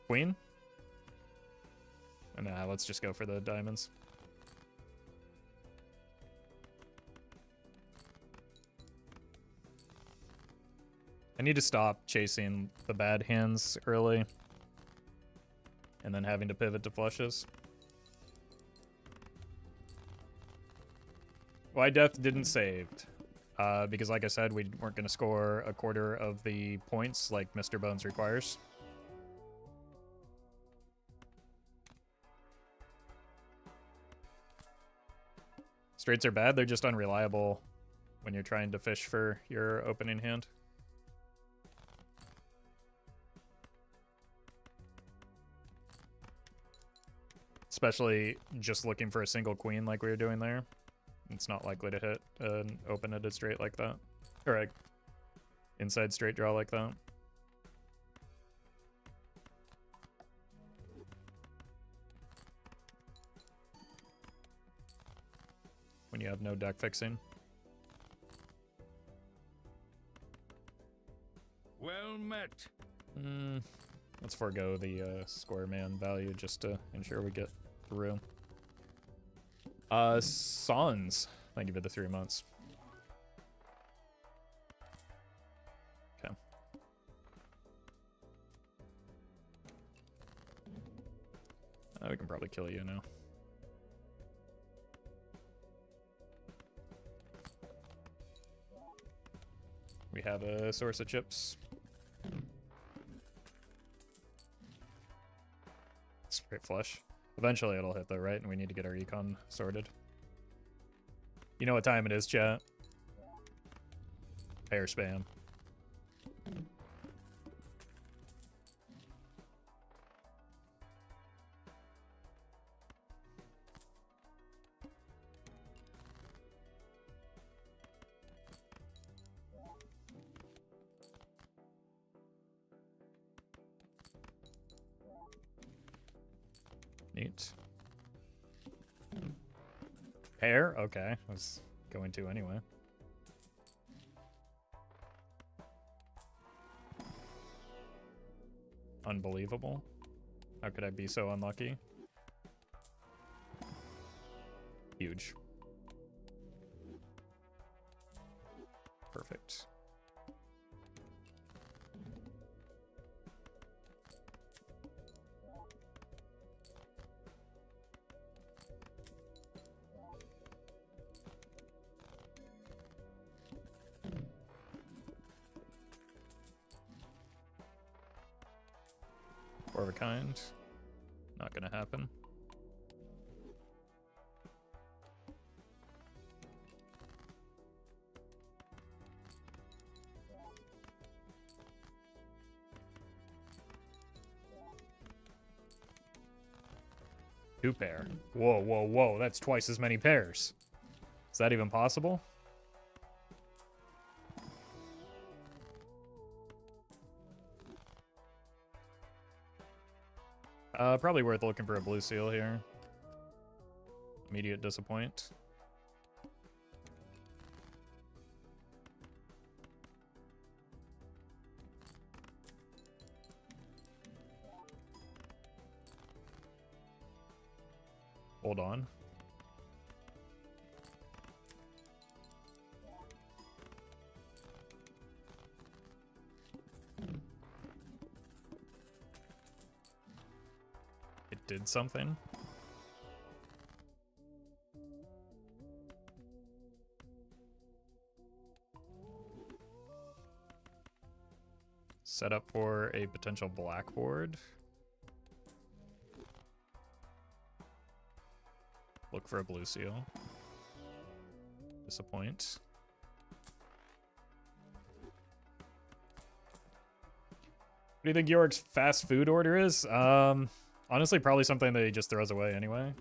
Queen? Nah, let's just go for the diamonds. I need to stop chasing the bad hands early and then having to pivot to flushes. Why death didn't saved? Because like I said, we weren't going to score a quarter of the points like Mr. Bones requires. Straights are bad, they're just unreliable when you're trying to fish for your opening hand. Especially just looking for a single queen like we were doing there. It's not likely to hit an open-ended straight like that. Or a inside straight draw like that. When you have no deck fixing. Well met. Let's forego the square man value just to ensure we get through. Sans. Thank you for the 3 months. Okay. We can probably kill you now. We have a source of chips. Straight flush. Eventually it'll hit though, right? And we need to get our econ sorted. You know what time it is, chat? Pair spam. Neat. Pair? Okay. I was going to anyway. Unbelievable. How could I be so unlucky? Huge. Perfect. Four of a kind. Not gonna happen. Two pair. Whoa, whoa, whoa. That's twice as many pairs. Is that even possible? Probably worth looking for a blue seal here. Immediate disappoint. Hold on. It did something. Set up for a potential blackboard. Look for a blue seal. Disappoint. do you think York's fast food order is? Honestly, probably something that he just throws away anyway.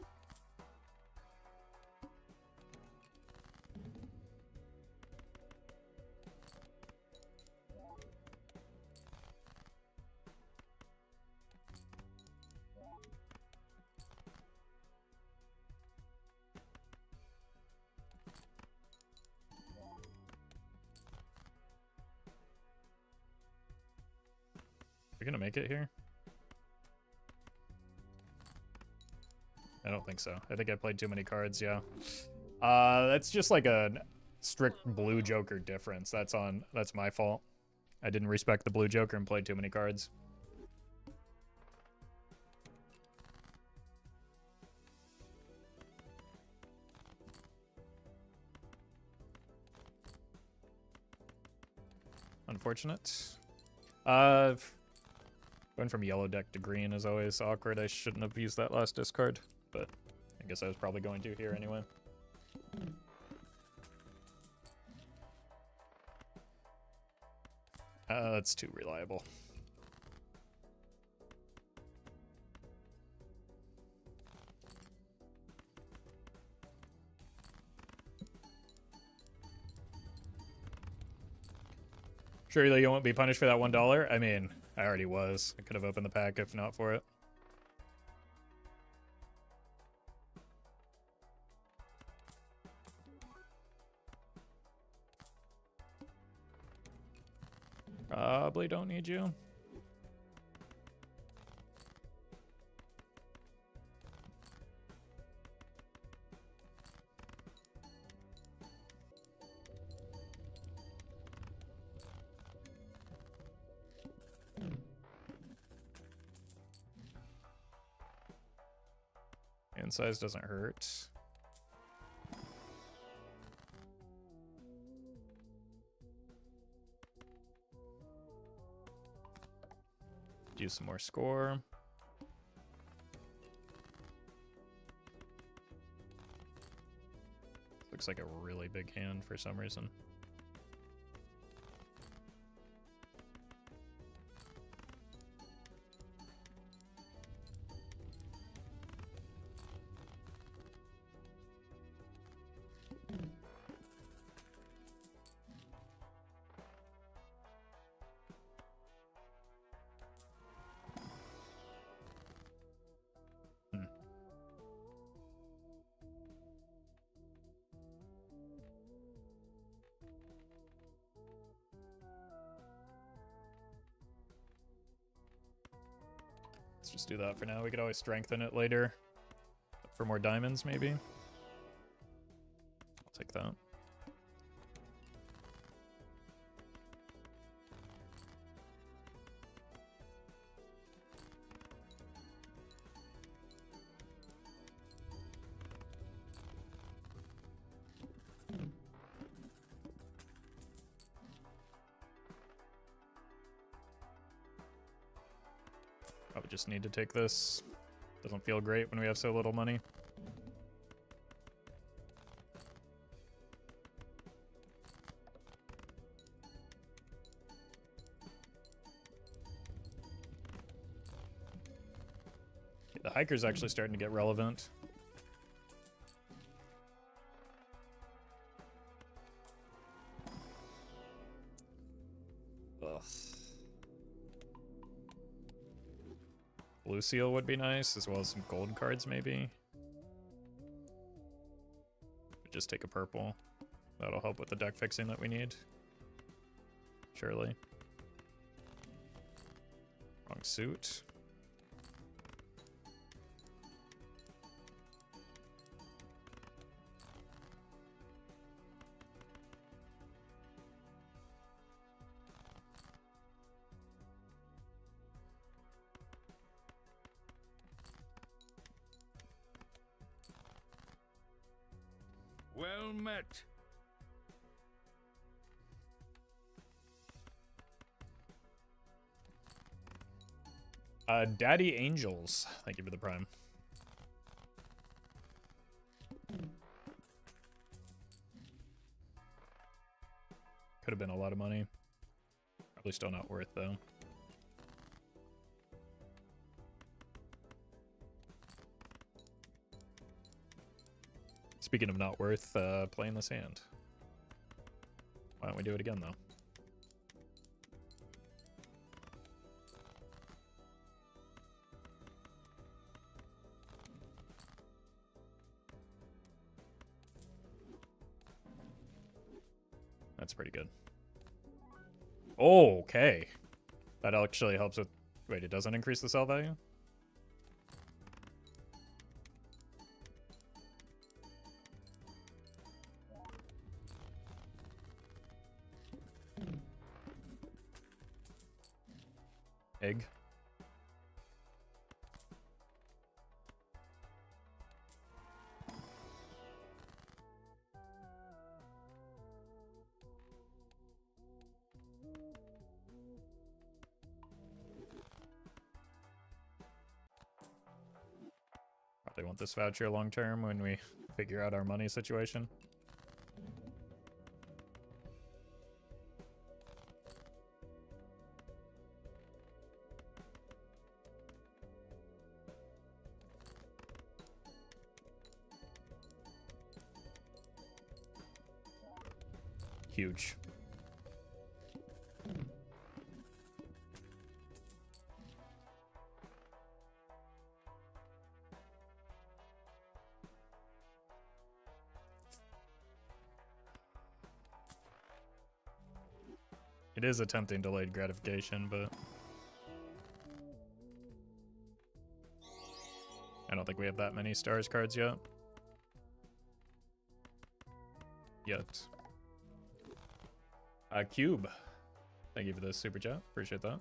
We're gonna make it here? I don't think so. I think I played too many cards, yeah. That's just like a strict blue joker difference. That's my fault. I didn't respect the blue joker and played too many cards. Unfortunate. Going from yellow deck to green is always awkward. I shouldn't have used that last discard, but I guess I was probably going to here anyway. That's too reliable. Surely you won't be punished for that $1? I mean, I already was. I could have opened the pack if not for it. Probably don't need you. Hand size doesn't hurt. Do some more score. Looks like a really big hand for some reason. Let's just do that for now. We could always strengthen it later for more diamonds, maybe. I'll take that. Probably just need to take this. Doesn't feel great when we have so little money. Okay, the hiker's actually starting to get relevant. Ugh. Blue seal would be nice, as well as some gold cards, maybe. Just take a purple. That'll help with the deck fixing that we need. Surely. Wrong suit. Well met. Daddy Angels. Thank you for the prime. Could have been a lot of money. Probably still not worth, though. Speaking of not worth playing this hand. Why don't we do it again, though? That's pretty good. Oh, okay. That actually helps with... Wait, it doesn't increase the sell value? Egg. Probably want this voucher long term when we figure out our money situation. Huge. It is attempting delayed gratification, but I don't think we have that many stars cards yet. Cube. Thank you for the super chat. Appreciate that.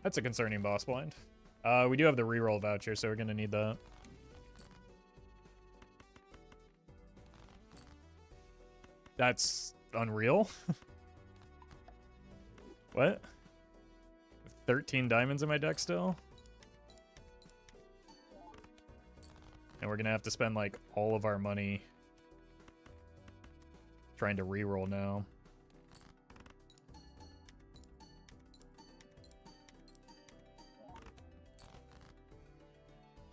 That's a concerning boss blind. We do have the reroll voucher, so we're gonna need that. That's unreal. What? 13 diamonds in my deck still? And we're gonna have to spend like all of our money trying to reroll now.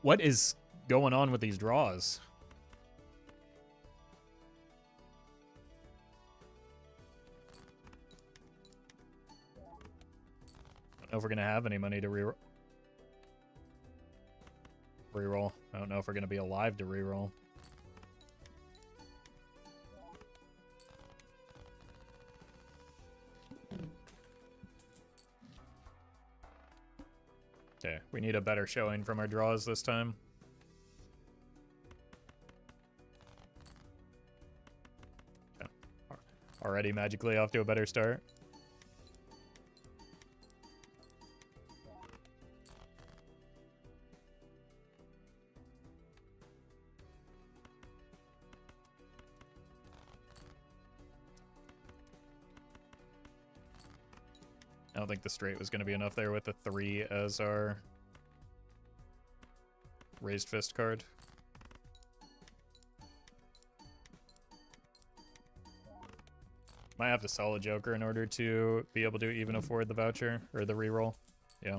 What is going on with these draws? I don't know if we're gonna have any money to reroll. I don't know if we're gonna be alive to reroll. Okay, we need a better showing from our draws this time. Okay. Already magically off to a better start. I don't think the straight was going to be enough there with the 3 as our raised fist card. Might have to sell a joker in order to be able to even afford the voucher or the reroll. Yeah.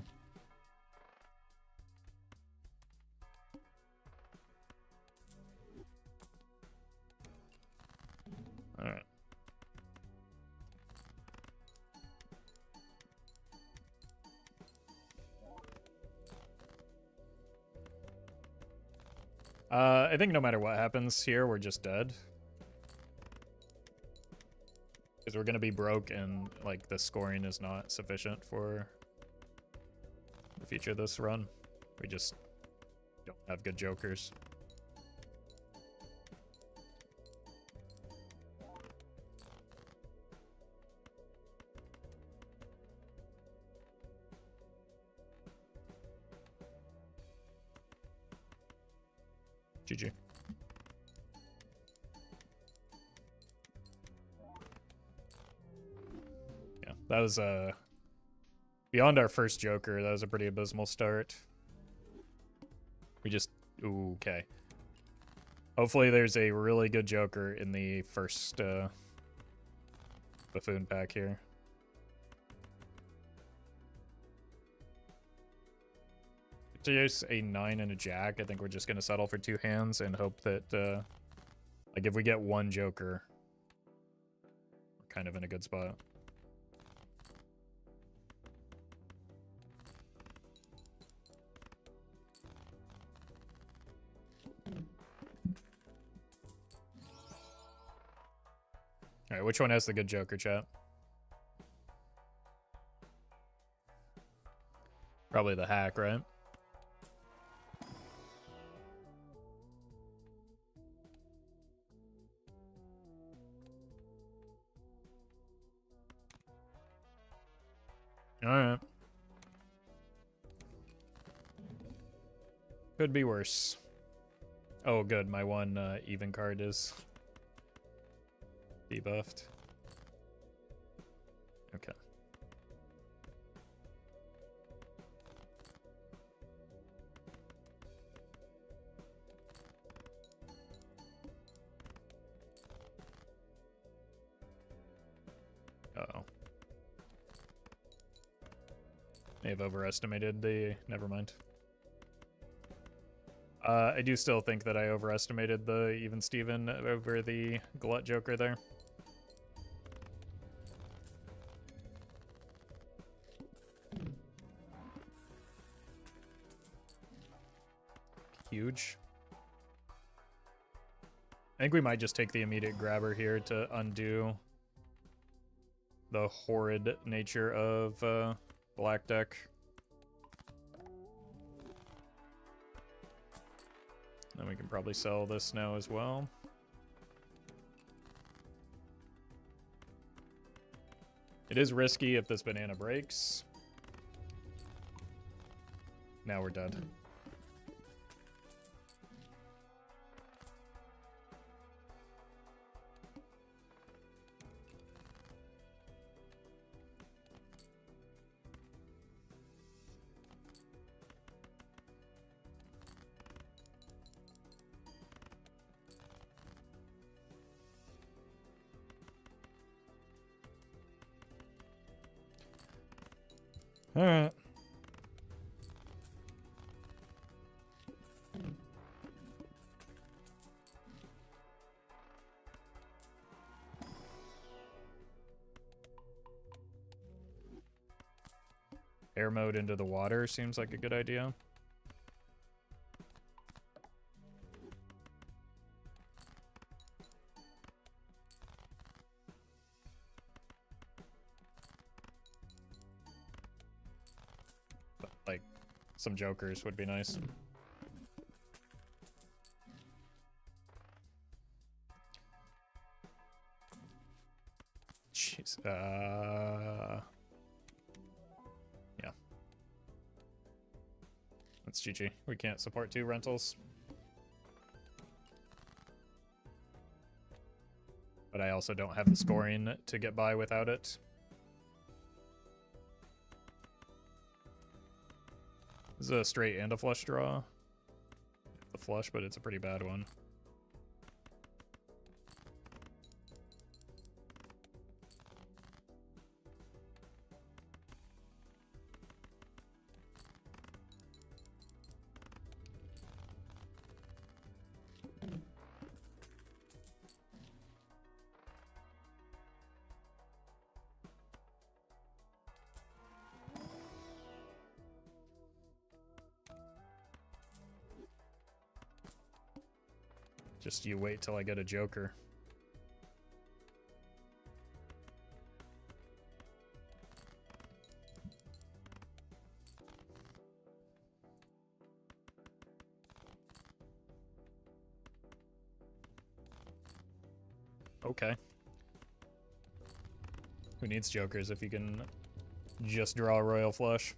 All right. I think no matter what happens here, we're just dead. Because we're going to be broke and, like, the scoring is not sufficient for the future of this run. We just don't have good jokers. GG. Yeah, that was beyond our first joker. That was a pretty abysmal start. We just ooh, okay. Hopefully there's a really good joker in the first buffoon pack here. Just a 9 and a jack. I think we're just gonna settle for 2 hands and hope that, like, if we get 1 joker, we're kind of in a good spot. Alright, which one has the good joker, chat? Probably the hack, right? Alright. Could be worse. Oh, good. My one even card is debuffed. Okay. Uh-oh. May have overestimated the... Never mind. I do still think that I overestimated the even Steven over the Glut Joker there. Huge. I think we might just take the immediate grabber here to undo the horrid nature of Black Deck. Then we can probably sell this now as well. It is risky if this banana breaks. Now we're dead. All right. Air mode into the water seems like a good idea. Like, some jokers would be nice. Jeez. Yeah. That's GG. We can't support 2 rentals. But I also don't have the scoring to get by without it. This is a straight and a flush draw. The flush, but it's a pretty bad one. Just you wait till I get a joker. Okay. Who needs jokers if you can just draw a royal flush?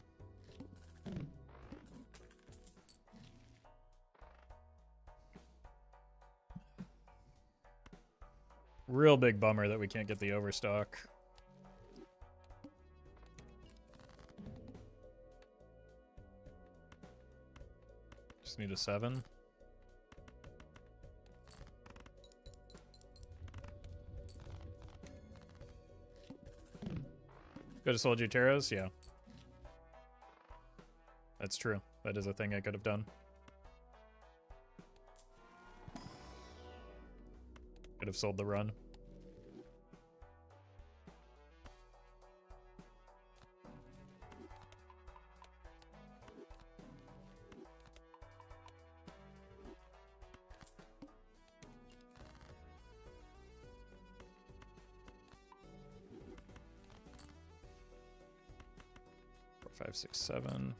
Real big bummer that we can't get the overstock. Just need a 7. Go to Soldier Taros? Yeah. That's true. That is a thing I could have done. Could have sold the run. Four, 5, 6, 7.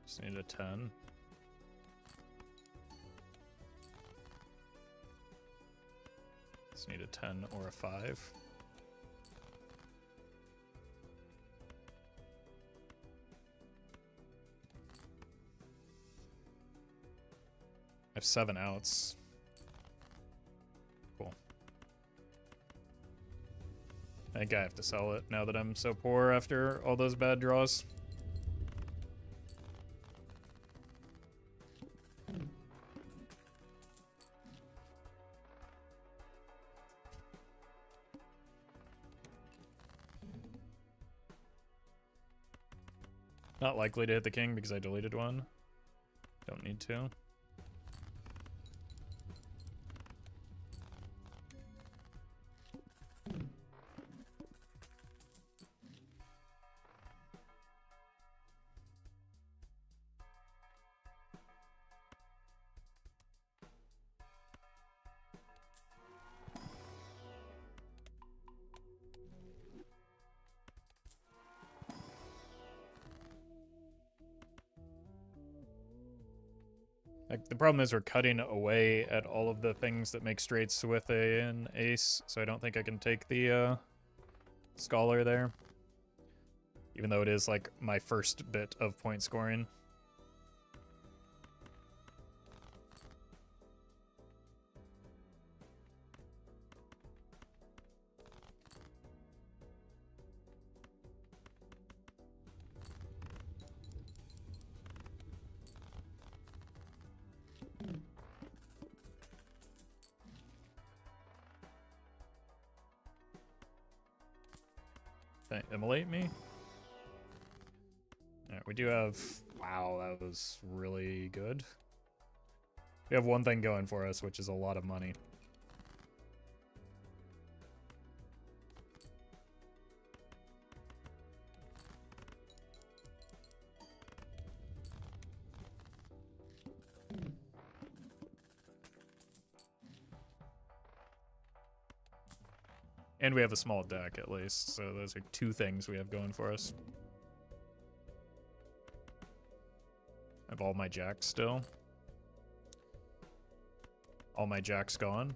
Just need a 10. Just need a 10 or a 5. I have 7 outs. Cool. I think I have to sell it now that I'm so poor after all those bad draws. Not likely to hit the king because I deleted one. Don't need to. Like, the problem is we're cutting away at all of the things that make straights with an ace, so I don't think I can take the scholar there. Even though it is like my first bit of point scoring. Can I immolate me? Alright, we do have... Wow, that was really good. We have one thing going for us, which is a lot of money. And we have a small deck, at least, so those are 2 things we have going for us. I have all my jacks still. All my jacks gone.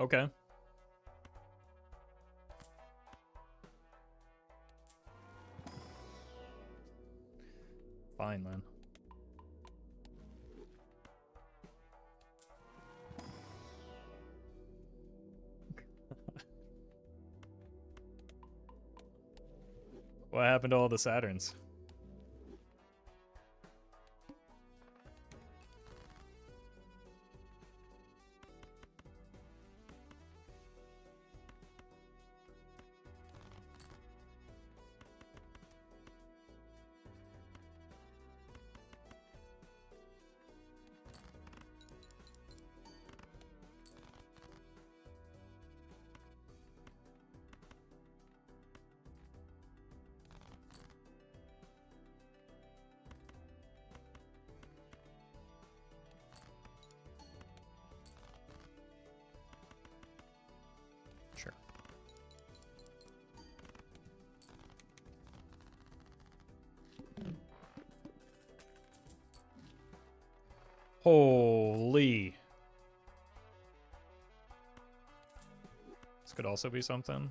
Okay. Fine, then. What happened to all the Saturns? Holy. This could also be something.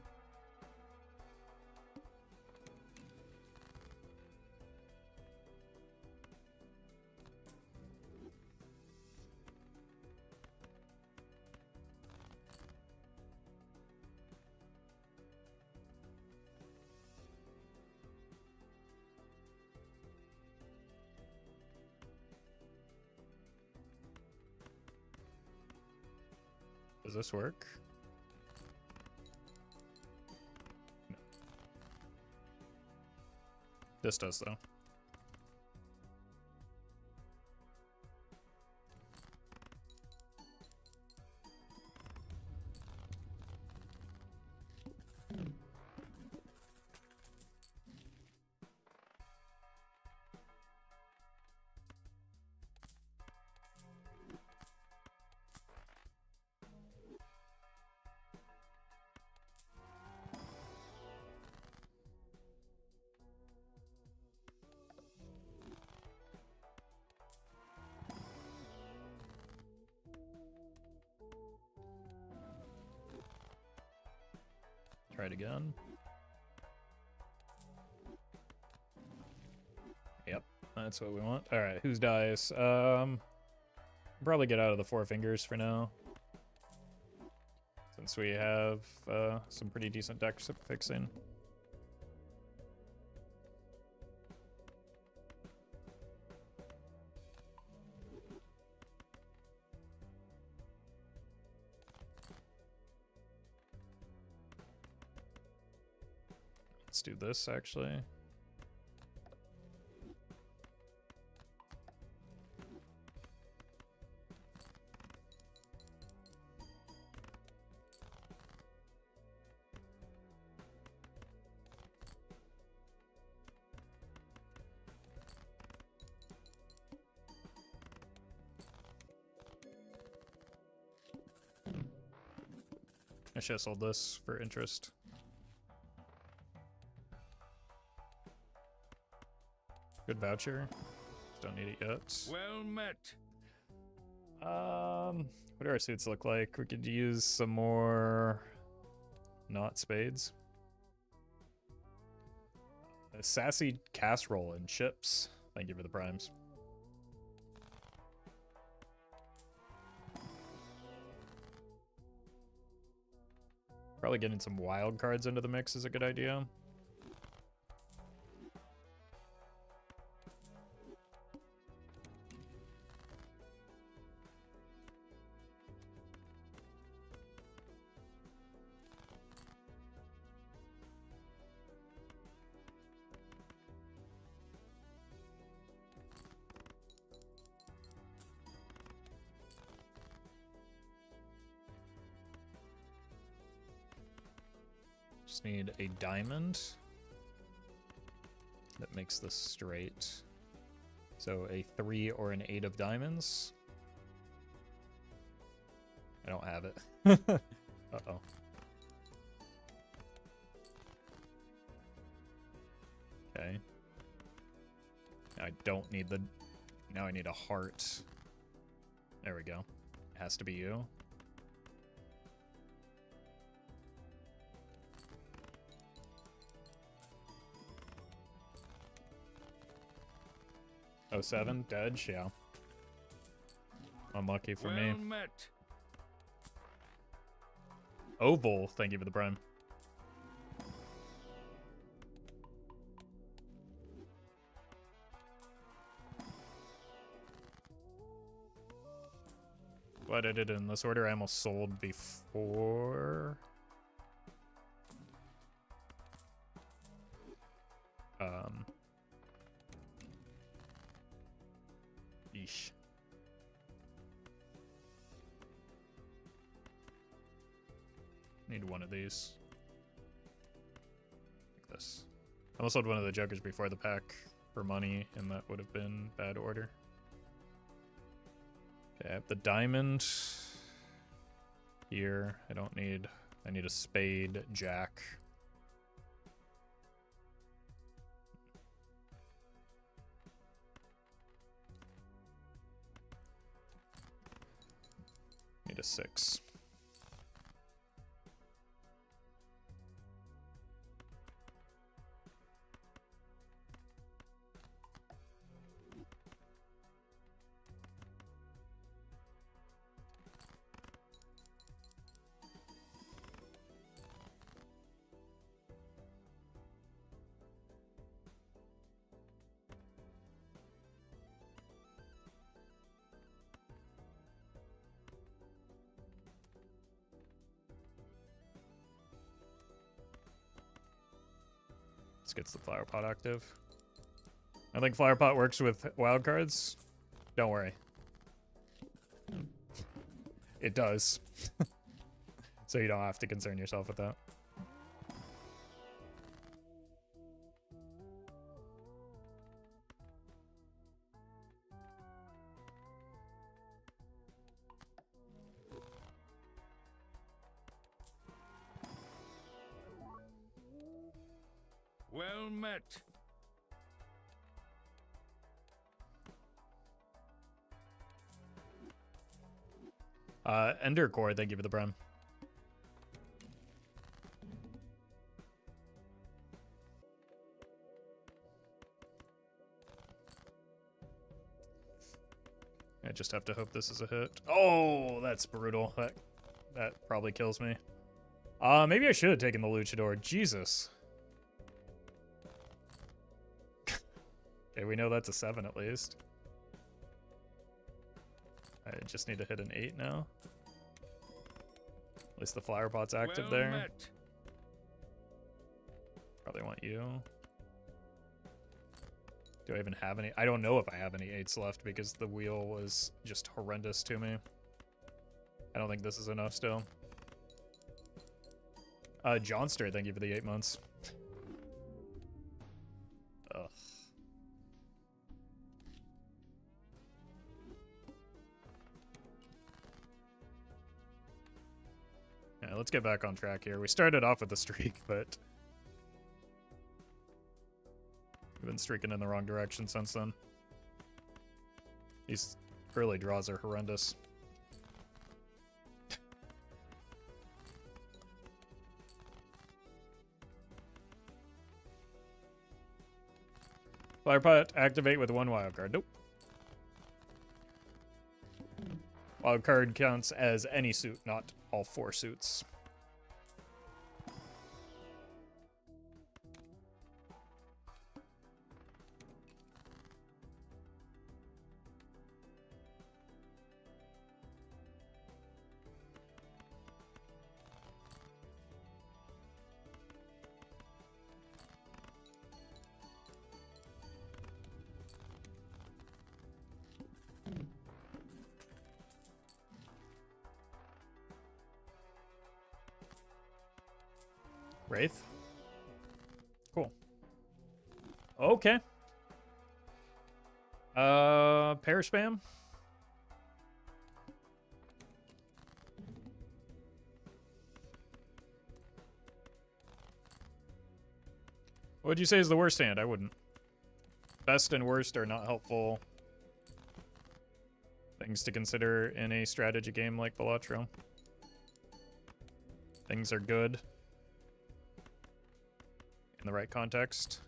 Does this work? No. This does, though. Try it again. Yep, that's what we want. All right, whose dice? Probably get out of the Four Fingers for now, since we have some pretty decent deck fixing. Let's do this, actually. I should have sold this for interest. Good voucher. Don't need it yet. Well met. What do our suits look like? We could use some more not spades. A sassy casserole and chips. Thank you for the primes. Probably getting some wild cards into the mix is a good idea. Just need a diamond that makes this straight. So a 3 or an 8 of diamonds. I don't have it. Uh-oh. Okay. I don't need the... Now I need a heart. There we go. It has to be you. Oh, 07, Dedge, yeah. Unlucky for me. Met. Oval, thank you for the prime. Glad I did it in this order. I almost sold before. Yeesh. Need one of these. Like this. I almost sold one of the jokers before the pack for money, and that would have been bad order. Okay, I have the diamond here. I need a spade, jack. Need a 6. Gets the flower pot active. I think flower pot works with wild cards. Don't worry. It does. So you don't have to concern yourself with that. Well met. Ender Core, thank you for the prime. I just have to hope this is a hit. Oh, that's brutal. That probably kills me. Maybe I should have taken the Luchador. Jesus. Okay, we know that's a 7 at least. I just need to hit an 8 now. At least the flower pot's active well there. Met. Probably want you. Do I even have any? I don't know if I have any 8s left because the wheel was just horrendous to me. I don't think this is enough still. Johnster, thank you for the 8 months. Ugh. Yeah, let's get back on track here. We started off with a streak, but we've been streaking in the wrong direction since then. These early draws are horrendous. Flower pot activate with 1 wild card. Nope. Wild card counts as any suit, not all 4 suits. Wraith? Cool. Okay. Pair spam? What'd you say is the worst hand? I wouldn't. Best and worst are not helpful things to consider in a strategy game like Balatro. Things are good in the right context,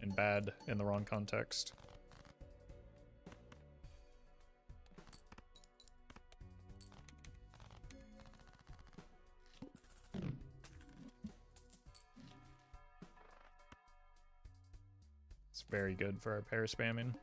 and bad in the wrong context. It's very good for our pair spamming.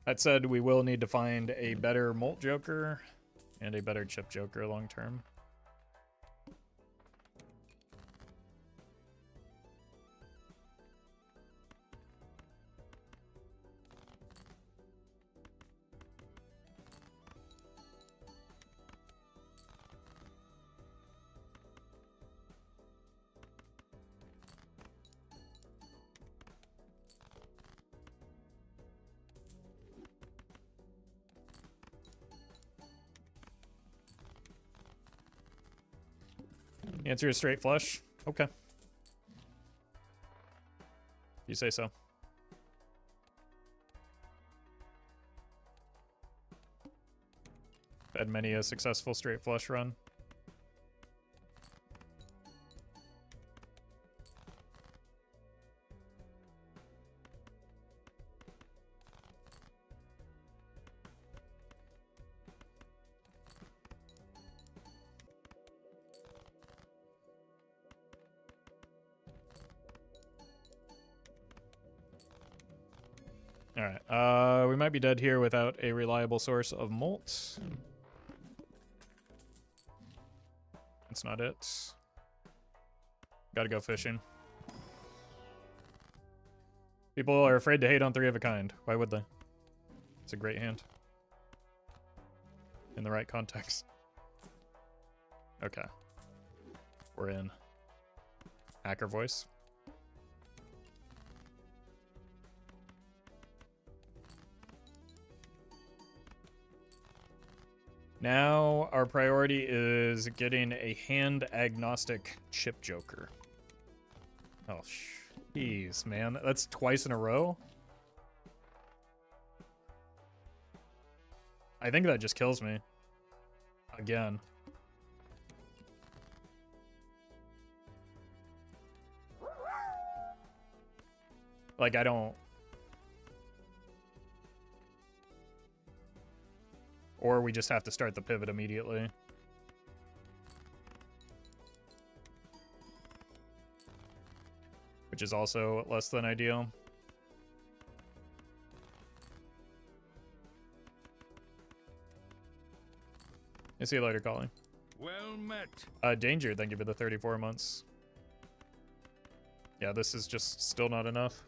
That said, we will need to find a better Molt Joker and a better Chip Joker long term. The answer is straight flush. Okay. You say so. Had many a successful straight flush run. Alright, we might be dead here without a reliable source of molt. That's not it. Gotta go fishing. People are afraid to hate on 3 of a kind. Why would they? It's a great hand. In the right context. Okay. We're in. Hacker voice. Now, our priority is getting a hand-agnostic chip joker. Oh, jeez, man. That's twice in a row? I think that just kills me. Again. Like, I don't... Or we just have to start the pivot immediately. Which is also less than ideal. I see you later, calling. Well met. Danger, thank you for the 34 months. Yeah, this is just still not enough.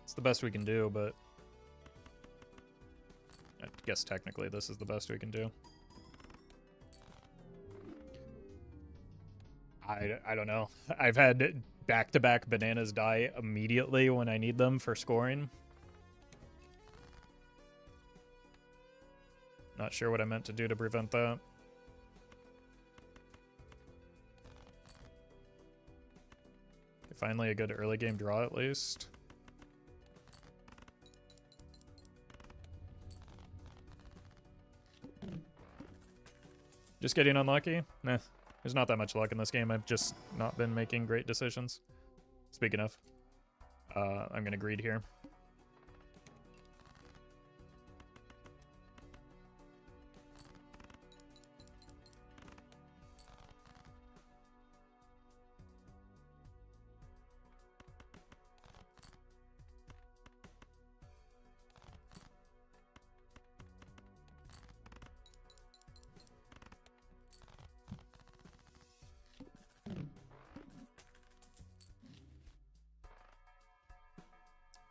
It's the best we can do, but I guess technically this is the best we can do. I don't know. I've had back-to-back bananas die immediately when I need them for scoring. Not sure what I meant to do to prevent that. Finally a good early game draw at least. Just getting unlucky? Nah, there's not that much luck in this game. I've just not been making great decisions. Speaking of, I'm gonna greed here.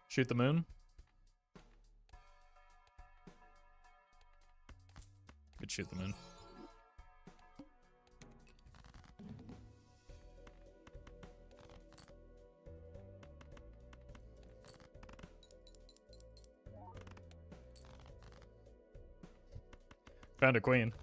Shoot the moon. Could shoot the moon. Found a queen.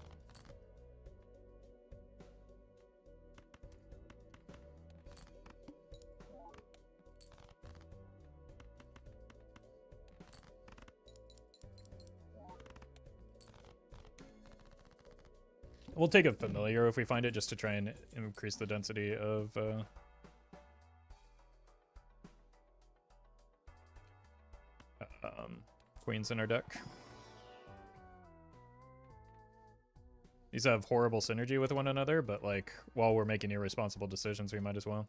We'll take a familiar if we find it, just to try and increase the density of queens in our deck. These have horrible synergy with one another, but like while we're making irresponsible decisions, we might as well.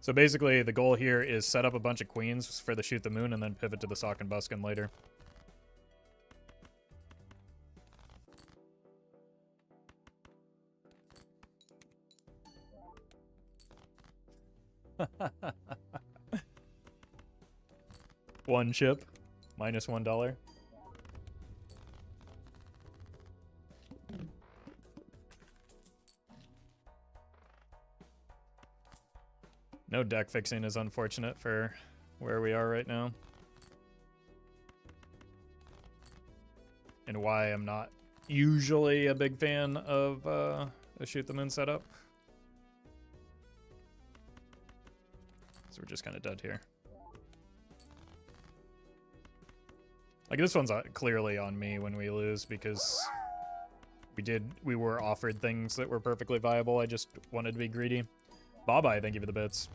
So basically, the goal here is set up a bunch of queens for the shoot the moon and then pivot to the sock and buskin later. One chip, minus $1. No deck fixing is unfortunate for where we are right now. And why I'm not usually a big fan of a shoot them in setup. So we're just kind of dead here. Like, this one's clearly on me when we lose because we were offered things that were perfectly viable. I just wanted to be greedy. Bye-bye, thank you for the bits.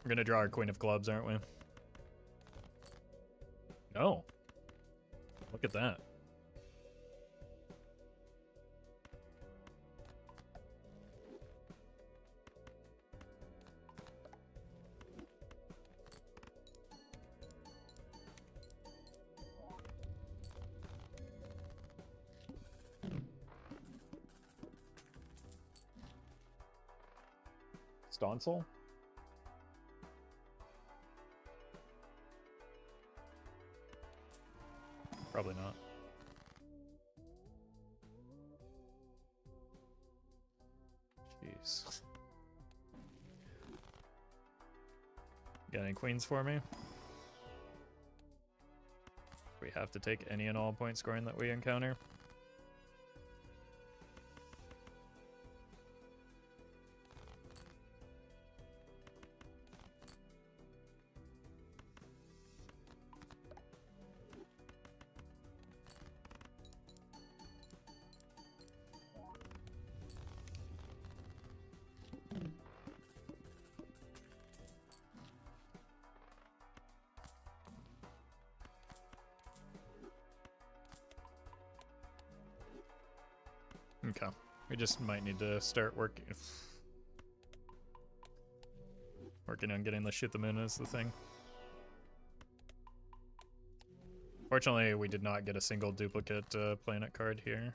We're gonna draw our Queen of Clubs, aren't we? No. Look at that. Stencil? Probably not. Jeez. Got any queens for me? We have to take any and all point scoring that we encounter. Okay, we just might need to start working on getting the shoot them in is the thing. Fortunately, we did not get a single duplicate planet card here.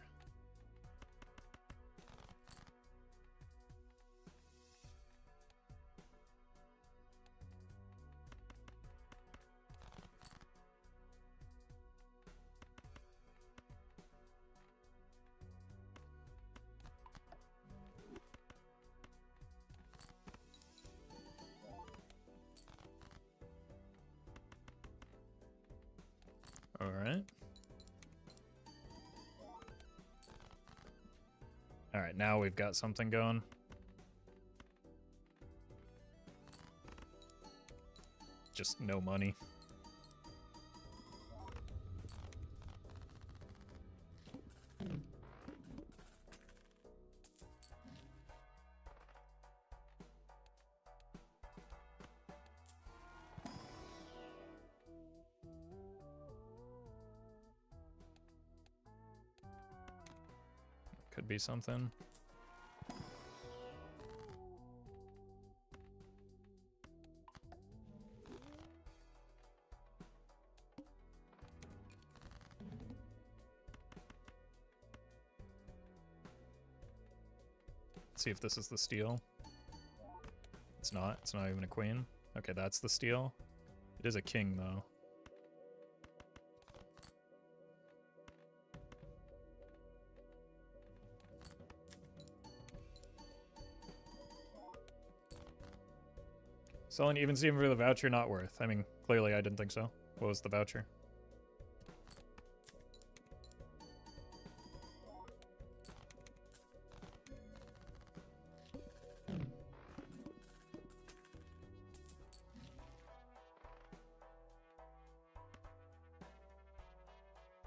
Alright. Alright, now we've got something going. Just no money. Could be something. Let's see if this is the steal. It's not. It's not even a queen. Okay, that's the steal. It is a king, though. Selling even Steven for the voucher, not worth. I mean, clearly I didn't think so. What was the voucher?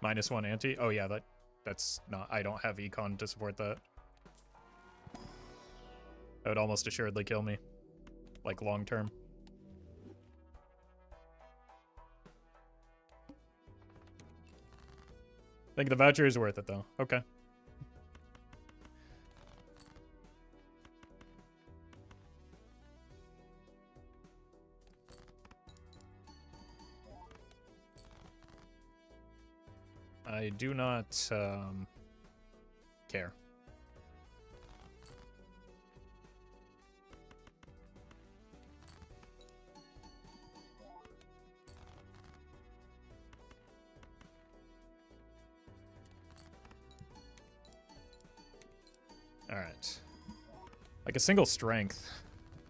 -1 anti? Oh yeah, that's not, I don't have econ to support that. That would almost assuredly kill me. Like, long term. I think the voucher is worth it, though. Okay. I do not care. Alright. Like a single strength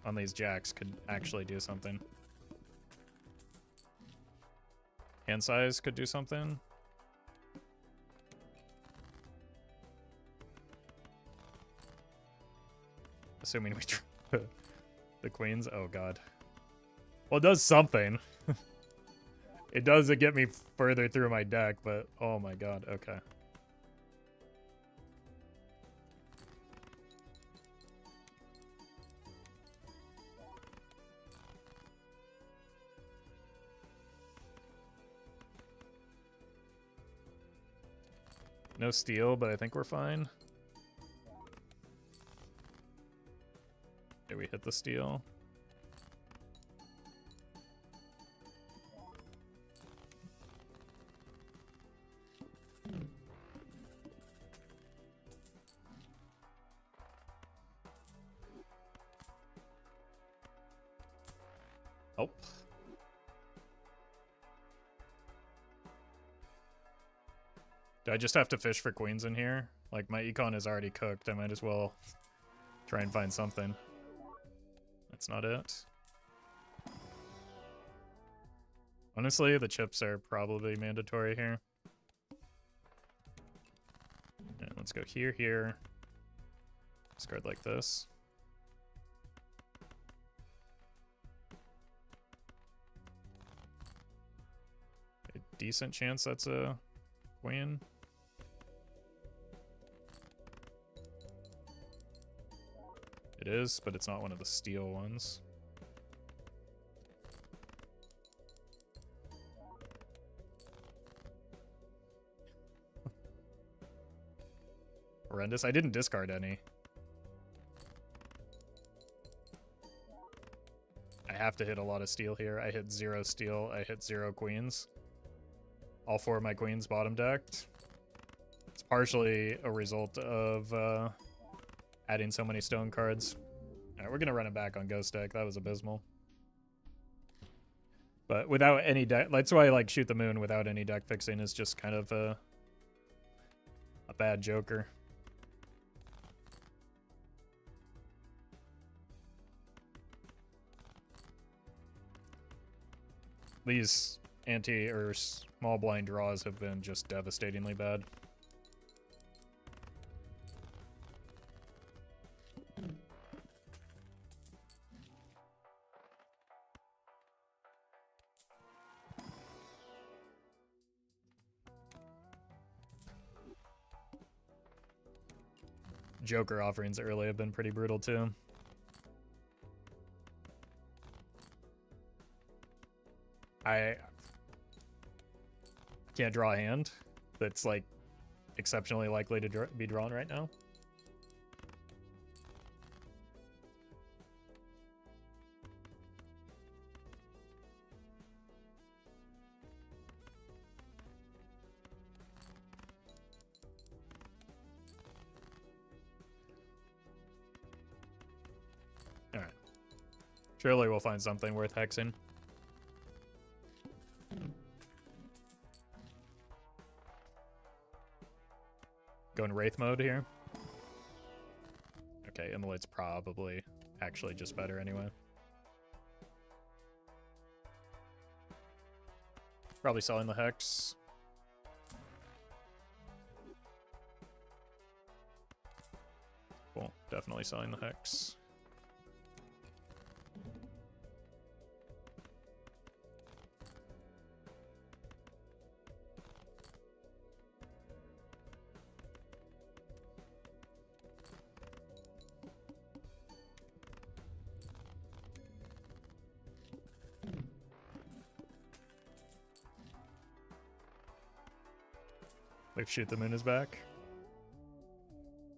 on these jacks could actually do something. Hand size could do something. Assuming we try the queens. Oh god. Well, it does something. It does get me further through my deck, but oh my god, okay. No steal, but I think we're fine. Okay, we hit the steal. Oh. Do I just have to fish for queens in here? Like, my econ is already cooked. I might as well try and find something. That's not it. Honestly, the chips are probably mandatory here. Yeah, let's go here, here. Discard like this. A decent chance that's a queen. It is, but it's not one of the steel ones. Horrendous. I didn't discard any. I have to hit a lot of steel here. I hit 0 steel. I hit 0 queens. All 4 of my queens bottom decked. It's partially a result of adding so many stone cards. Alright, we're gonna run it back on Ghost deck. That was abysmal. But without any deck, that's why I like Shoot the Moon without any deck fixing is just kind of a bad joker. These anti or small blind draws have been just devastatingly bad. Joker offerings early have been pretty brutal too. I can't draw a hand that's like exceptionally likely to be drawn right now. Alright. Surely we'll find something worth hexing. Going Wraith mode here. Okay, Immolate's probably actually just better anyway. Probably selling the Hex. Cool, definitely selling the Hex. Like Shoot the Moon is back.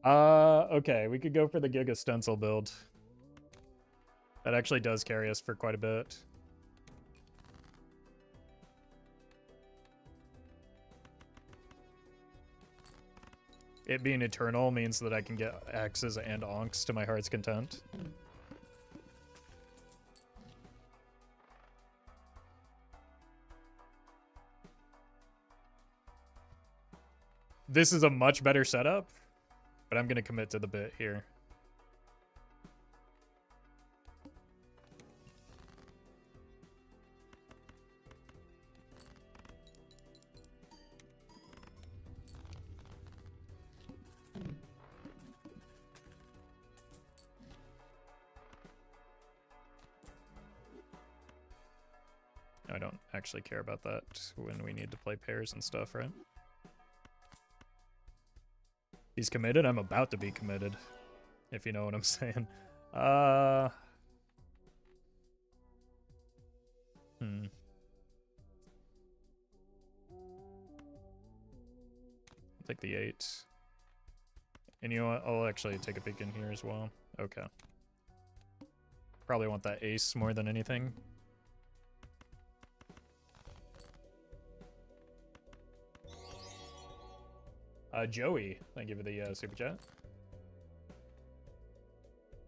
Okay, we could go for the Giga Stencil build. That actually does carry us for quite a bit. It being eternal means that I can get X's and Onks to my heart's content. This is a much better setup. But I'm going to commit to the bit here. I don't actually care about that when we need to play pairs and stuff, right? He's committed? I'm about to be committed, if you know what I'm saying. Take the 8. And you know what? I'll actually take a peek in here as well. Okay. Probably want that ace more than anything. Joey, thank you for the super chat.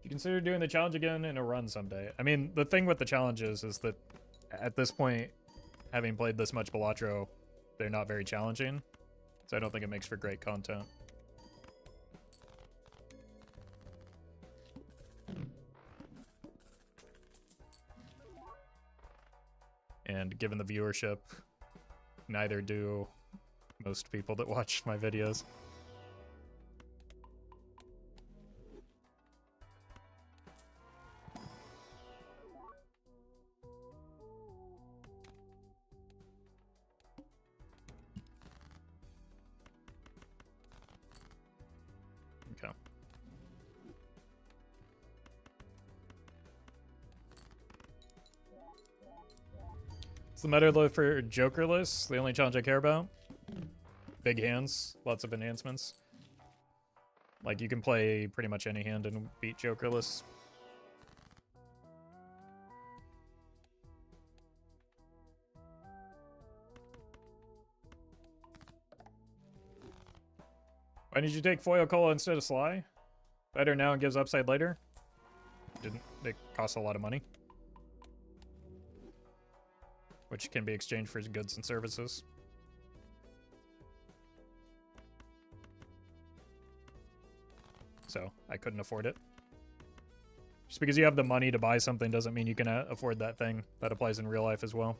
You consider doing the challenge again in a run someday? I mean, the thing with the challenges is that at this point, having played this much Balatro, they're not very challenging. So I don't think it makes for great content. And given the viewership, neither do most people that watch my videos. Okay. It's the meta for Jokerless, the only challenge I care about. Big hands, lots of enhancements. Like, you can play pretty much any hand and beat Jokerless. Why did you take Foil Cola instead of Sly? Better now and gives upside later? Didn't it cost a lot of money? Which can be exchanged for goods and services. So I couldn't afford it. Just because you have the money to buy something doesn't mean you can afford that thing. That applies in real life as well.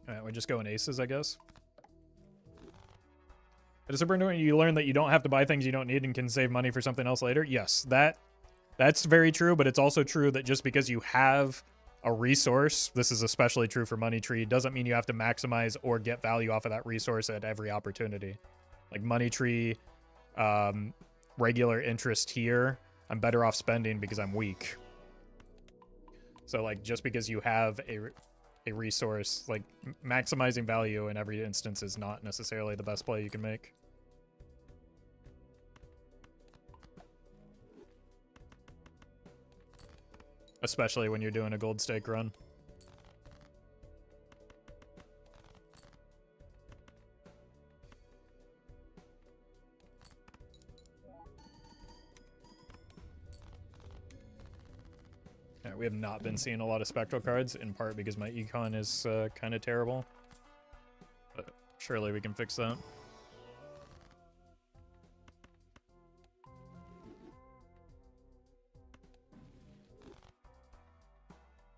Alright, we're just going aces, I guess. At a Super Nintendo, you learn that you don't have to buy things you don't need and can save money for something else later. Yes, that's very true, but it's also true that just because you have a resource, this is especially true for Money Tree, doesn't mean you have to maximize or get value off of that resource at every opportunity. Like Money Tree, regular interest here, I'm better off spending because I'm weak. So like just because you have a resource, like maximizing value in every instance is not necessarily the best play you can make. Especially when you're doing a gold stake run. Yeah, we have not been seeing a lot of spectral cards, in part because my econ is kind of terrible. But surely we can fix that.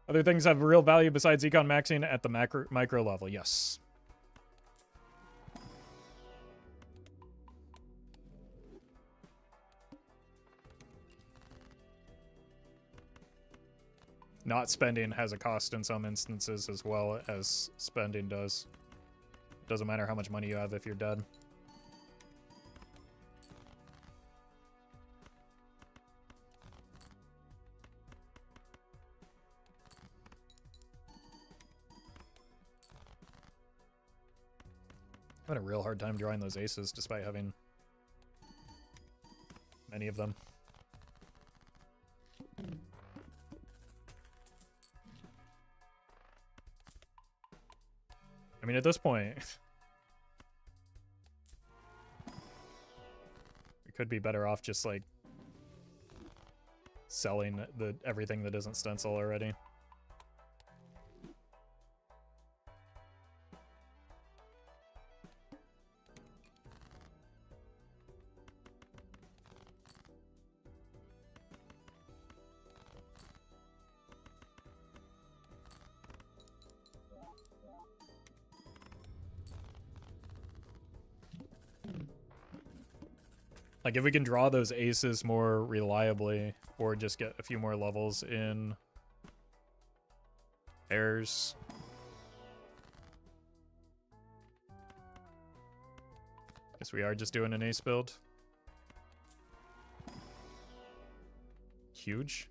Other things have real value besides econ maxing at the micro level, yes. Not spending has a cost in some instances as well as spending does. It doesn't matter how much money you have if you're dead. I'm having a real hard time drawing those aces despite having many of them. I mean, at this point, we could be better off just like selling everything that isn't stencil already. Like, if we can draw those aces more reliably, or just get a few more levels in pairs. Guess we are just doing an ace build. Huge.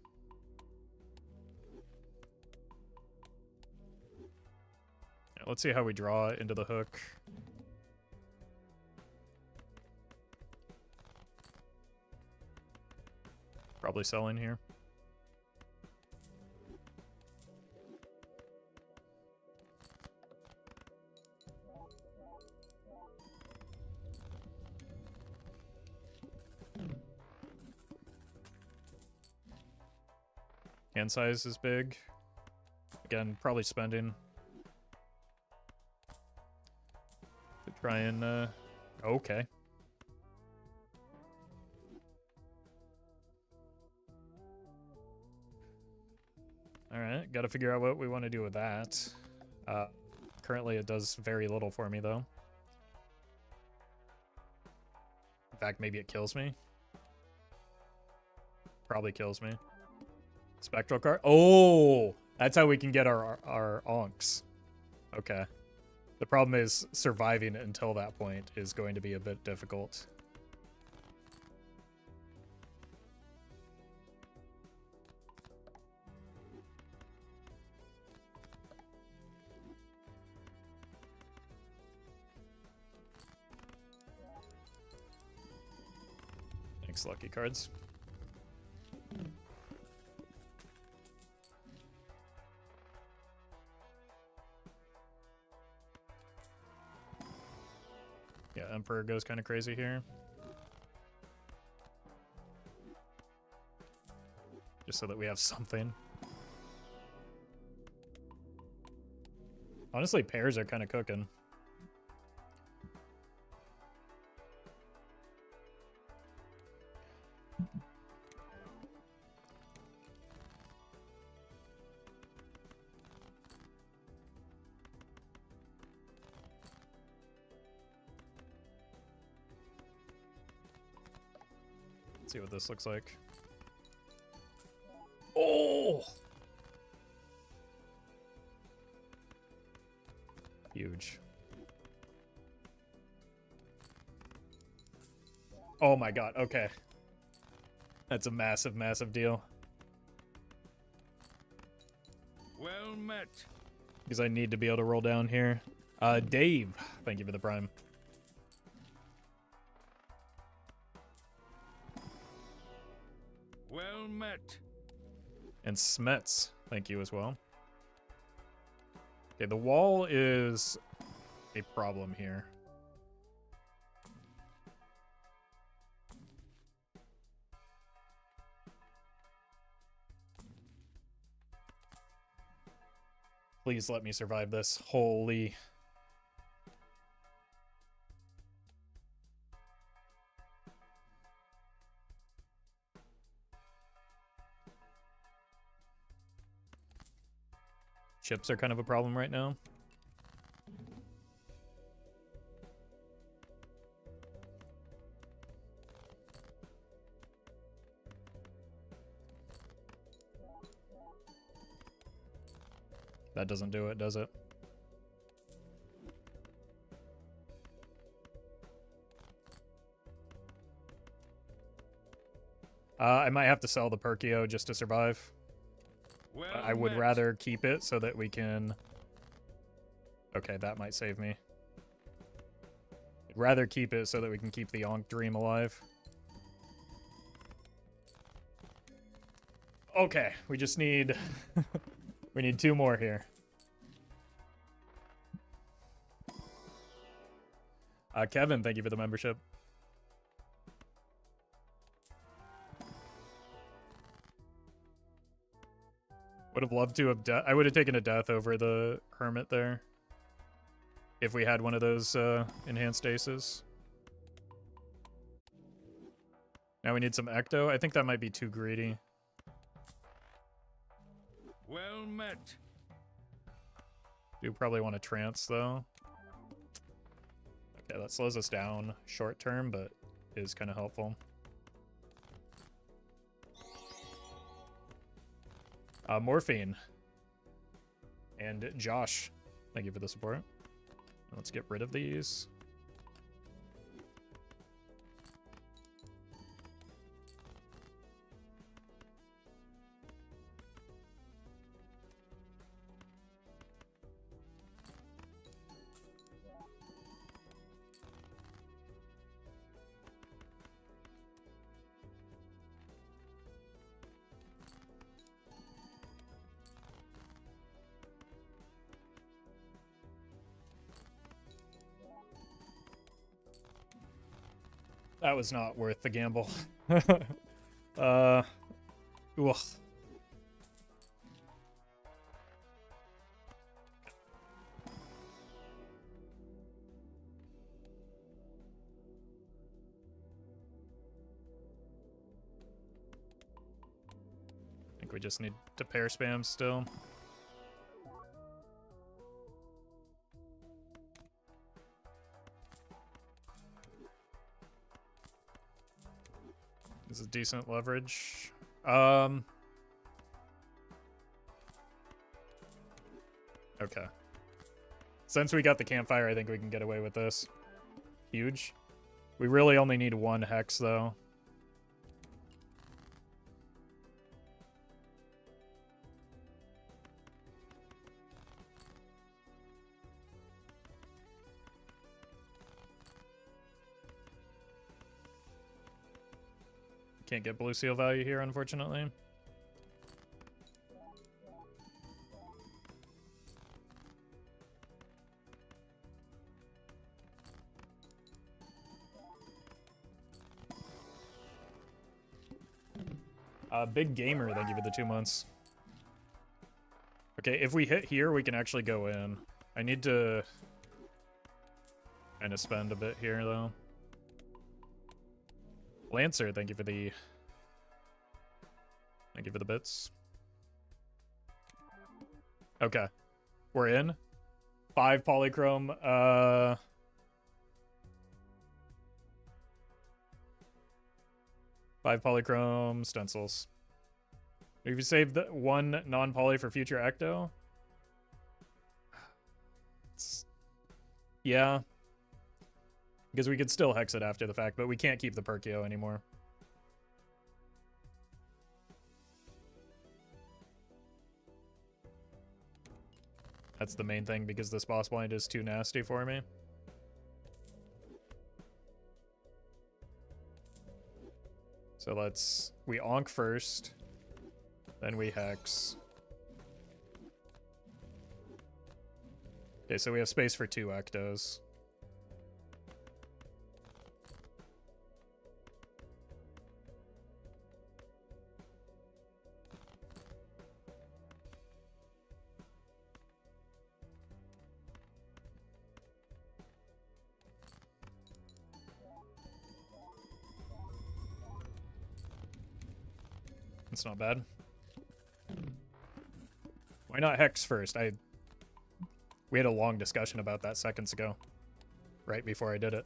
Yeah, let's see how we draw into the hook. Probably selling here. Hand size is big. Again, probably spending to try and okay. Alright, gotta figure out what we want to do with that. Currently it does very little for me, though. In fact, maybe it kills me. Probably kills me. Spectral card? Oh! That's how we can get our onks. Okay. The problem is surviving until that point is going to be a bit difficult. Thanks, lucky cards. Yeah, Emperor goes kind of crazy here. Just so that we have something. Honestly, pairs are kind of cooking. See what this looks like. Oh! Huge. Oh my god, okay. That's a massive, massive deal. Well met. Because I need to be able to roll down here. Dave, thank you for the prime. Well met. And Smets, thank you as well. Okay, the wall is a problem here. Please let me survive this. Holy. Chips are kind of a problem right now. That doesn't do it, does it? I might have to sell the Perkio just to survive. Well I would met. rather keep it so that we can... Okay, that might save me. I'd rather keep it so that we can keep the Ankh Dream alive. Okay, we just need... we need 2 more here. Kevin, thank you for the membership. Would have loved to have I would have taken a death over the hermit there. If we had one of those enhanced aces. Now we need some ecto. I think that might be too greedy. Well met. Do probably want to trance though. Okay, that slows us down short term, but is kind of helpful. Morphine. And Josh, thank you for the support. Let's get rid of these. That was not worth the gamble. Ugh. I think we just need to pair spam still. This is decent leverage. Okay. Since we got the campfire, I think we can get away with this. Huge. We really only need one hex, though. Can't get blue seal value here, unfortunately. Big gamer, thank you for the 2 months. Okay, if we hit here, we can actually go in. I need to kind of spend a bit here, though. Lancer, thank you for the bits. Okay. We're in. 5 polychrome. 5 polychrome stencils. If you save the 1 non-poly for future ecto. Yeah. Because we could still hex it after the fact, but we can't keep the Perkio anymore. That's the main thing, because this boss blind is too nasty for me. So we onk first, then we hex. Okay, so we have space for 2 ectos. It's not bad. Why not hex first? We had a long discussion about that seconds ago. Right before I did it.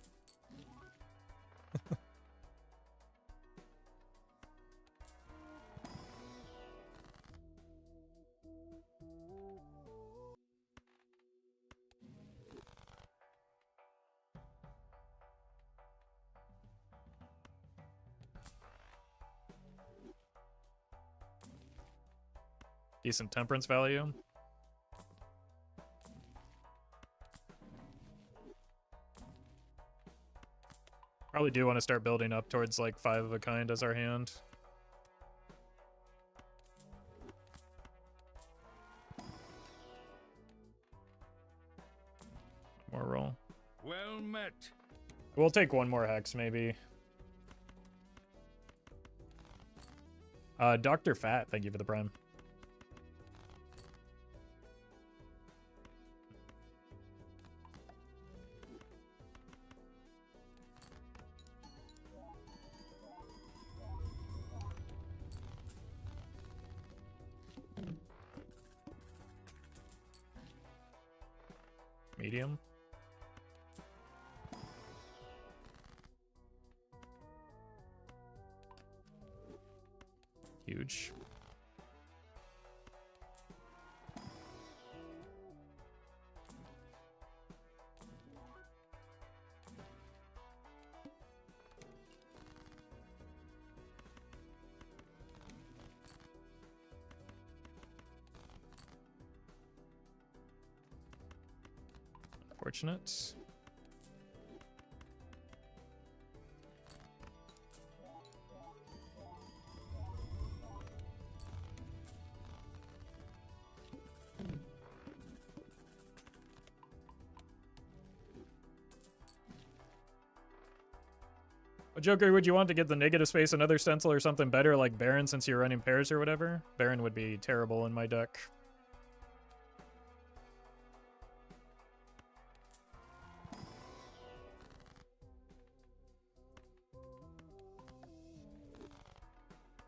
Decent temperance value. Probably do want to start building up towards like 5 of a kind as our hand. More roll. Well met. We'll take 1 more hex maybe. Dr. Fat, thank you for the prime. medium. Huge. Fortunate. What Joker would you want to get the negative space, another Stencil or something better like Baron since you're running pairs or whatever? Baron would be terrible in my deck.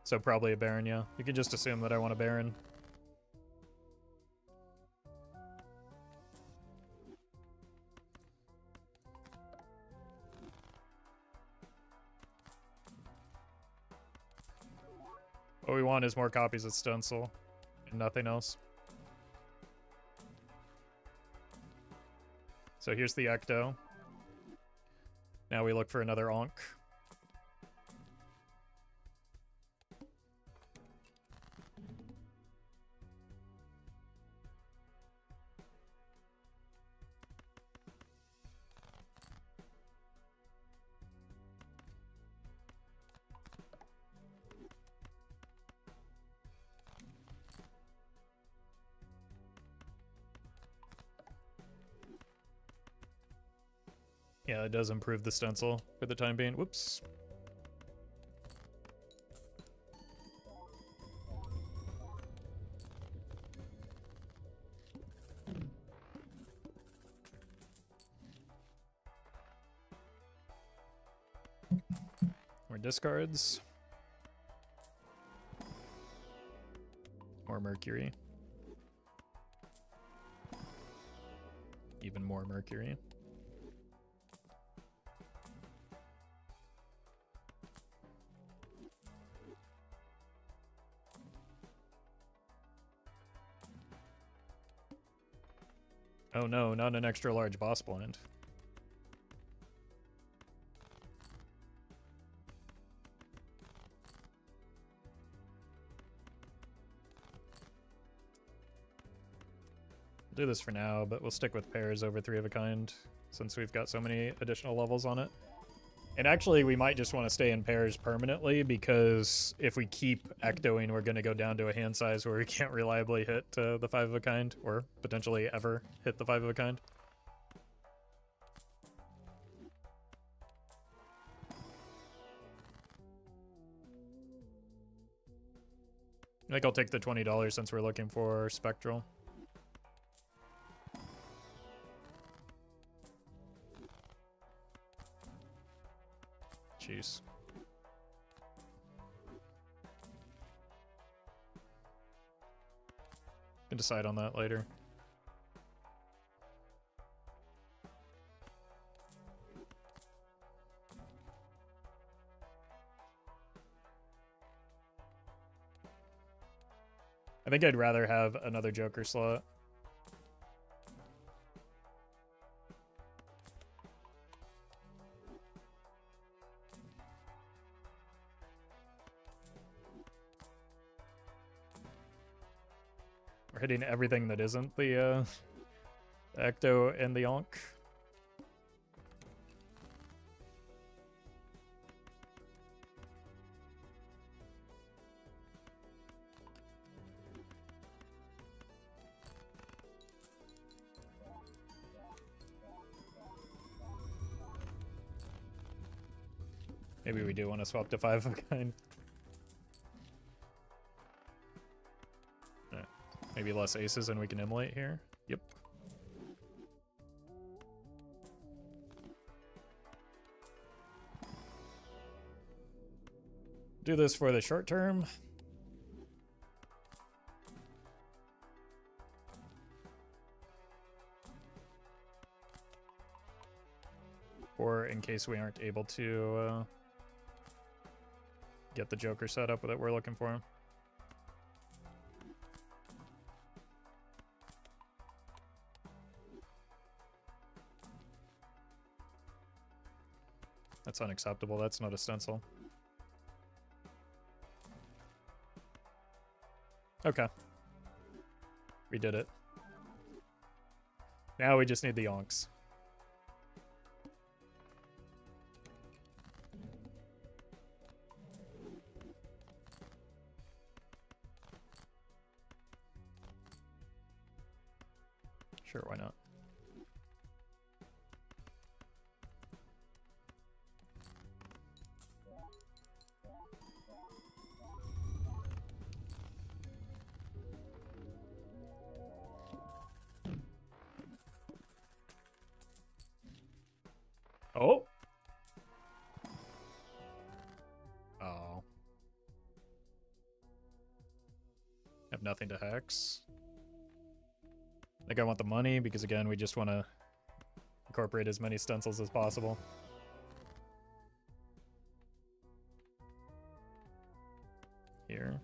So probably a Baron, yeah. You can just assume that I want a Baron. What we want is more copies of Stencil and nothing else. So here's the Ecto. Now we look for another Ankh. Yeah, it does improve the Stencil for the time being. Whoops. More discards. More Mercury. Even more Mercury. Oh no, not an extra large boss blind. We'll do this for now, but we'll stick with pairs over 3 of a kind since we've got so many additional levels on it. And actually, we might just want to stay in pairs permanently because if we keep ectoing, we're going to go down to a hand size where we can't reliably hit the 5 of a kind, or potentially ever hit the 5 of a kind. I think I'll take the $20 since we're looking for Spectral. Jeez. Can decide on that later. I think I'd rather have another Joker slot. We're hitting everything that isn't the Ecto and the Ankh. Maybe we do want to swap to 5 of a kind. Maybe less aces and we can immolate here. Yep. Do this for the short term. or in case we aren't able to get the Joker set up that we're looking for. That's unacceptable. That's not a stencil. Okay. We did it. Now we just need the yonks. Sure, why not? Oh. Oh. Have nothing to hex. I think I want the money because, again, we just want to incorporate as many stencils as possible. Here.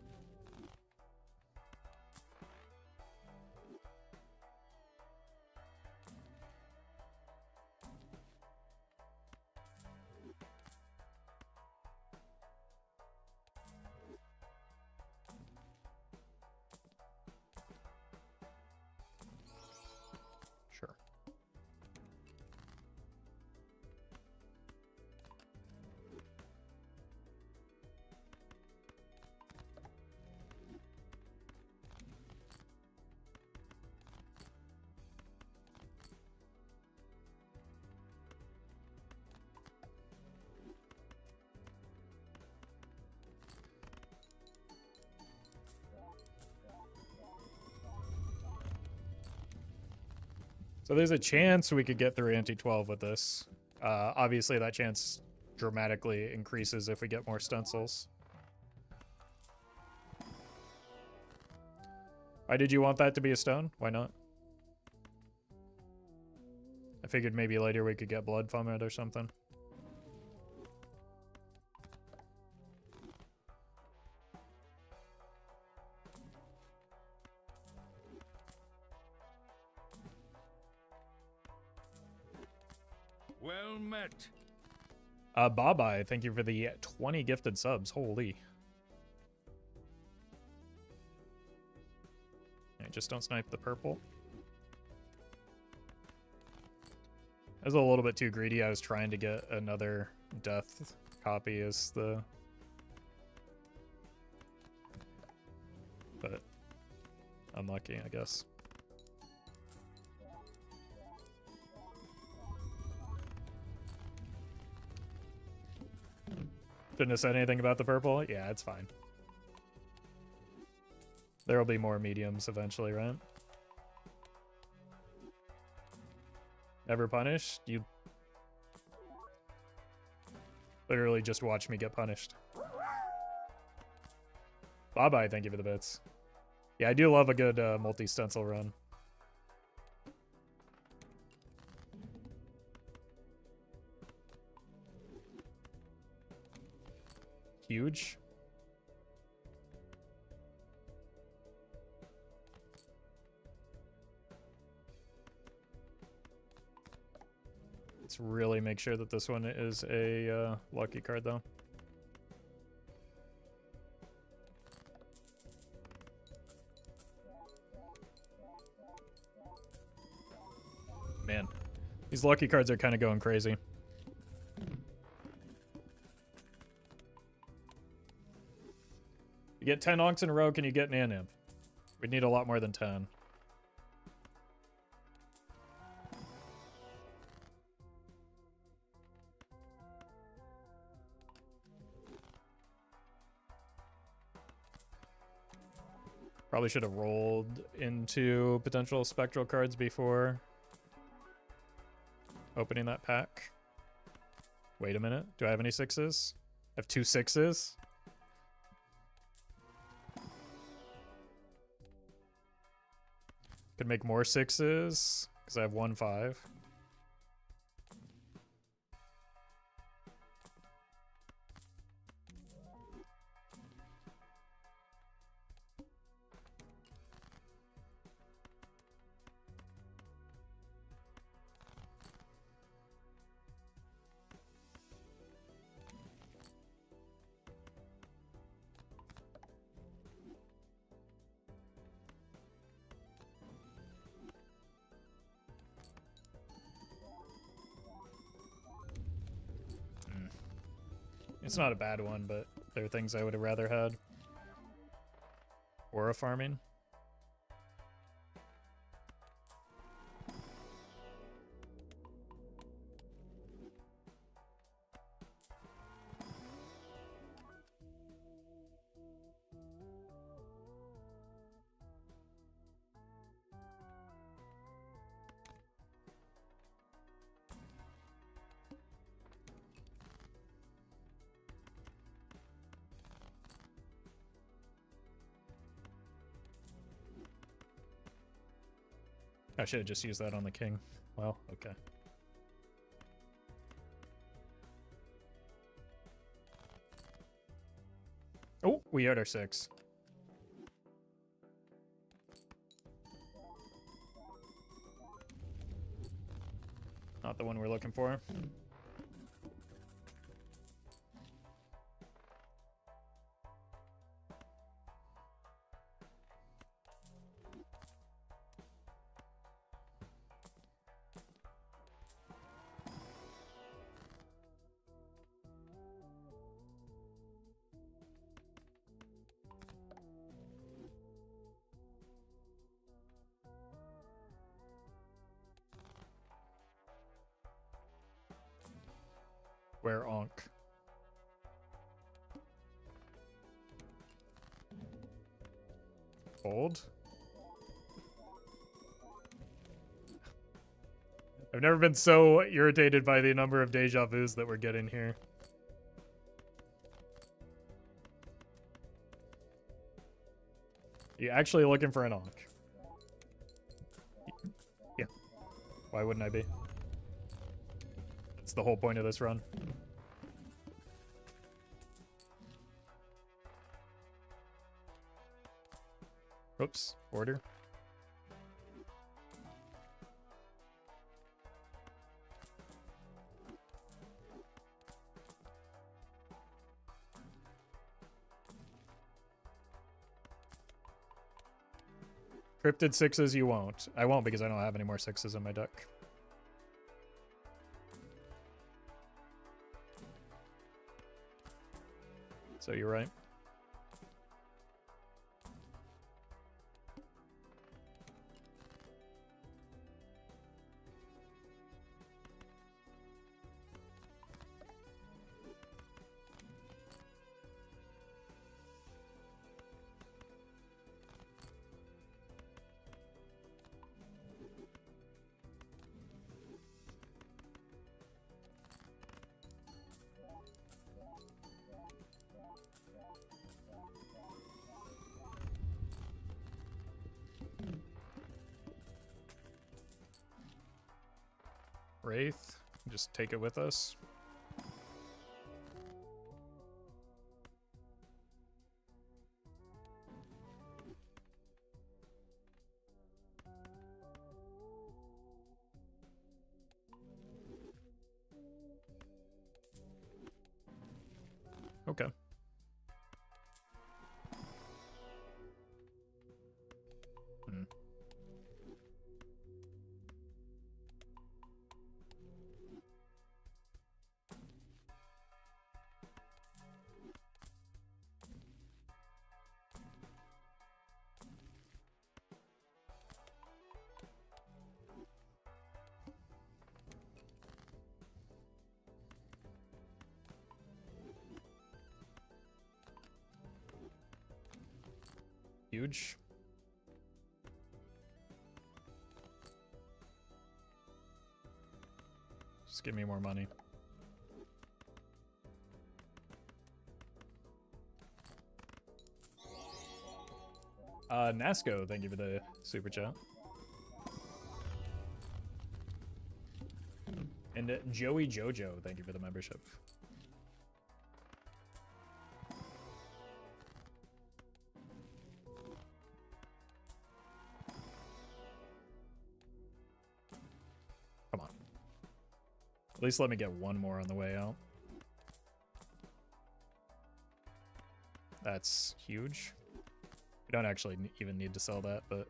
Sure. So there's a chance we could get through anti-12 with this. Obviously, that chance dramatically increases if we get more stencils. Why did you want that to be a stone? Why not? I figured maybe later we could get blood from it or something. Well met. Bye-bye, thank you for the 20 gifted subs. Holy. Yeah, just don't snipe the purple. I was a little bit too greedy. I was trying to get another death copy as the... But unlucky, I guess. Shouldn't have said anything about the purple? Yeah, it's fine. There will be more mediums eventually, right? Never punished? You literally just watched me get punished. Bye-bye, thank you for the bits. Yeah, I do love a good multi-stencil run. Huge. Let's really make sure that this one is a lucky card, though. Man, these lucky cards are kind of going crazy. You get 10 onks in a row, can you get an Animp? We'd need a lot more than 10. Probably should have rolled into potential spectral cards before opening that pack. Wait a minute. Do I have any sixes? I have 2 6s. Could make more 6s because I have 1 5. It's not a bad one, but there are things I would have rather had. Aura farming. I should have just used that on the king. Well, okay. Oh, we had our 6. Not the one we're looking for. Where Onk? Hold? I've never been so irritated by the number of deja vus that we're getting here. You actually looking for an Onk? Yeah. Why wouldn't I be? That's the whole point of this run. Oops, order. Cryptid 6s you won't. I won't because I don't have any more 6s in my deck. So you're right. Wraith, just take it with us. Okay. Huge. Just give me more money. Nasco, thank you for the super chat. And Joey Jojo, thank you for the membership. Come on. At least let me get one more on the way out. That's huge. We don't actually even need to sell that, but...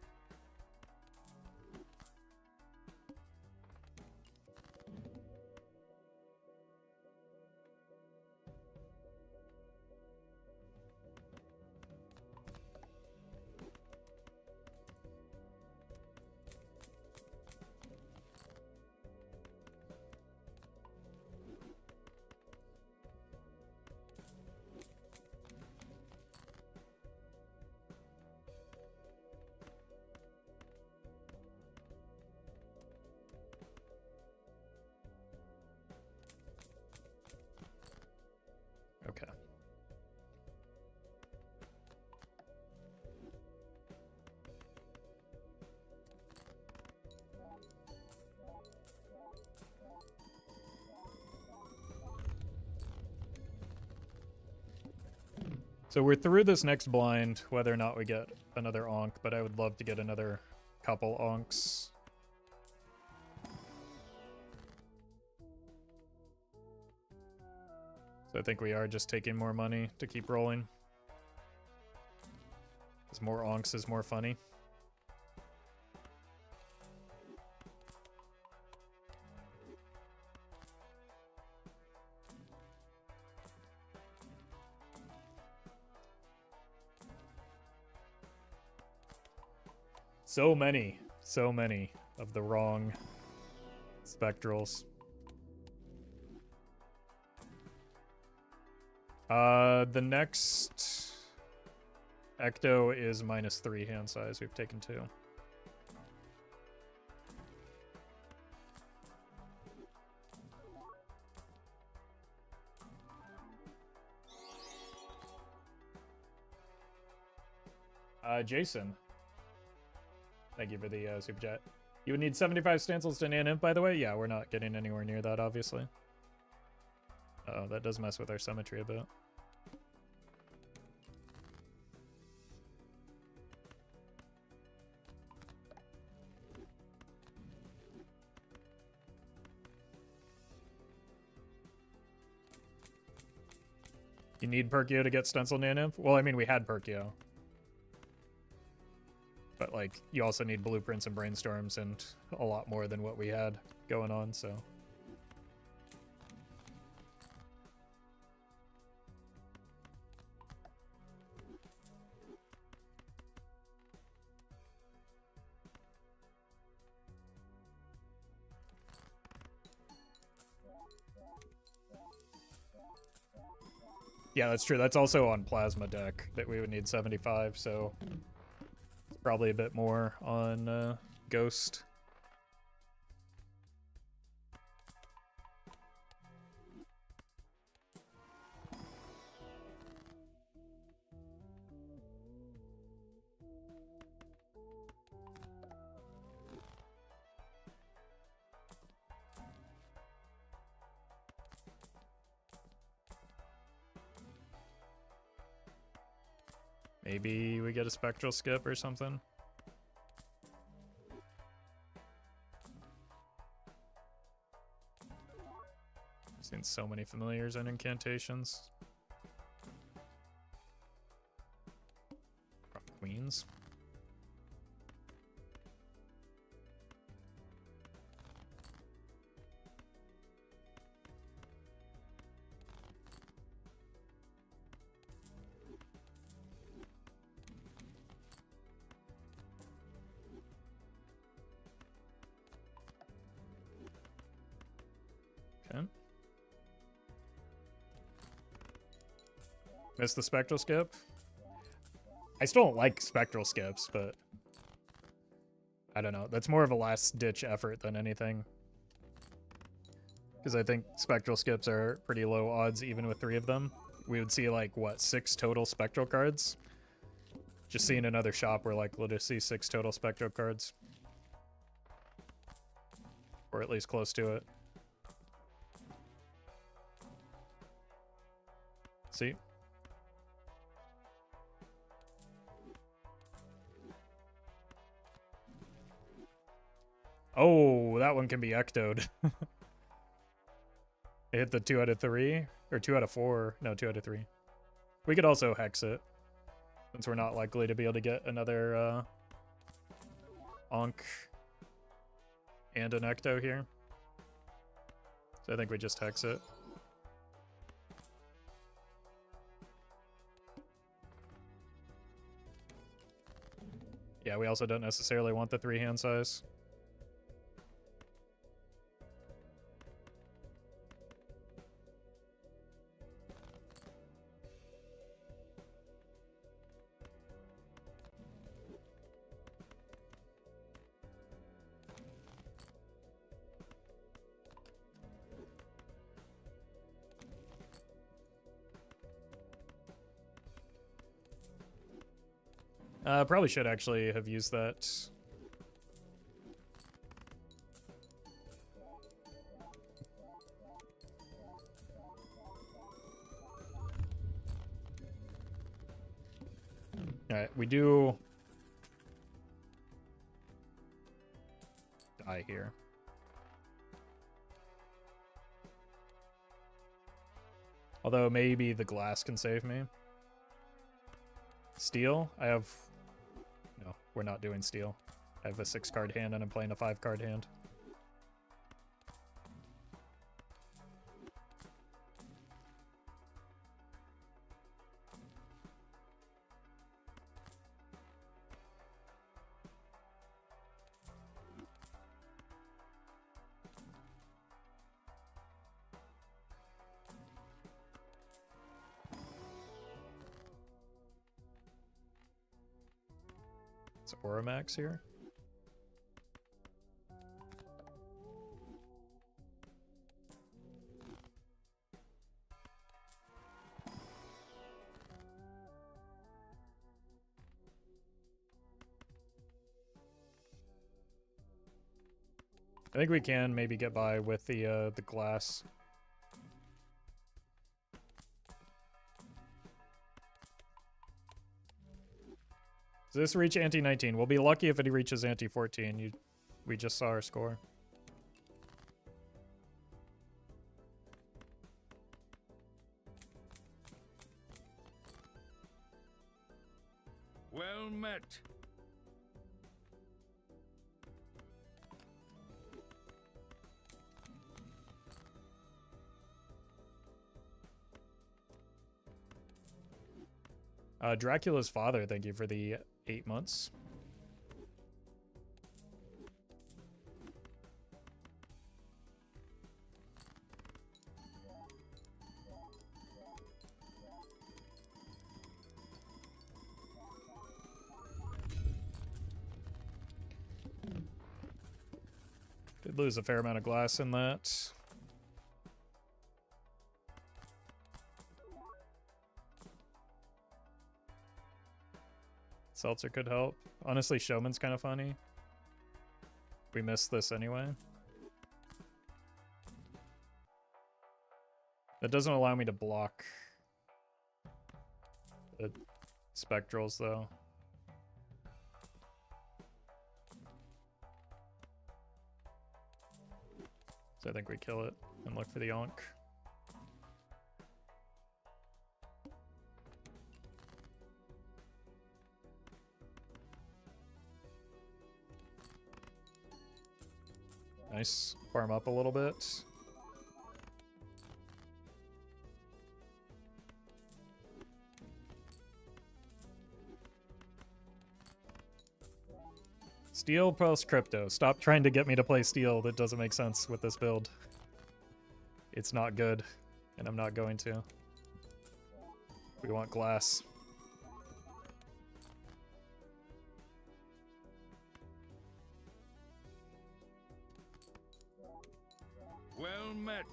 So we're through this next blind, whether or not we get another onk, but I would love to get another couple onks. So I think we are just taking more money to keep rolling. Because more onks is more funny. So many of the wrong spectrals. The next Ecto is -3 hand size. We've taken 2. Jason. Thank you for the super chat. You would need 75 Stencils to nan imp, by the way? Yeah, we're not getting anywhere near that, obviously. Oh, that does mess with our symmetry a bit. You need Perkio to get Stencil nan imp? Well, I mean, we had Perkio. But, like, you also need blueprints and brainstorms and a lot more than what we had going on, so. Yeah, that's true. That's also on Plasma deck that we would need 75, so probably a bit more on Ghost. Maybe we get a Spectral Skip or something. Seen so many familiars and incantations. Queens. Okay. Missed the Spectral Skip. I still don't like Spectral Skips, but I don't know. That's more of a last-ditch effort than anything. Because I think Spectral Skips are pretty low odds even with 3 of them. We would see, like, what, 6 total Spectral cards? Just seeing another shop where, like, we'll just see 6 total Spectral cards. Or at least close to it. See? Oh, that one can be ectoed. It hit the 2 out of 3, or 2 out of 4. No, 2 out of 3. We could also hex it, since we're not likely to be able to get another Onk and an ecto here. So I think we just hex it. Yeah, we also don't necessarily want the 3 hand size. Probably should actually have used that. Alright, we do die here. Although maybe the glass can save me. Steel? I have... No, we're not doing steel. I have a 6-card hand and I'm playing a 5-card hand. It's Auramax here. I think we can maybe get by with the glass. Does this reach ante 19? We'll be lucky if it reaches ante 14. We just saw our score. Well met. Dracula's father, thank you for the 8 months. Did lose a fair amount of glass in that. Seltzer could help. Honestly, Showman's kind of funny. We missed this anyway. That doesn't allow me to block the spectrals, though. So I think we kill it and look for the Ankh. Nice. Farm up a little bit. Steel plus crypto. Stop trying to get me to play steel. That doesn't make sense with this build. It's not good, and I'm not going to. We want glass. Well met.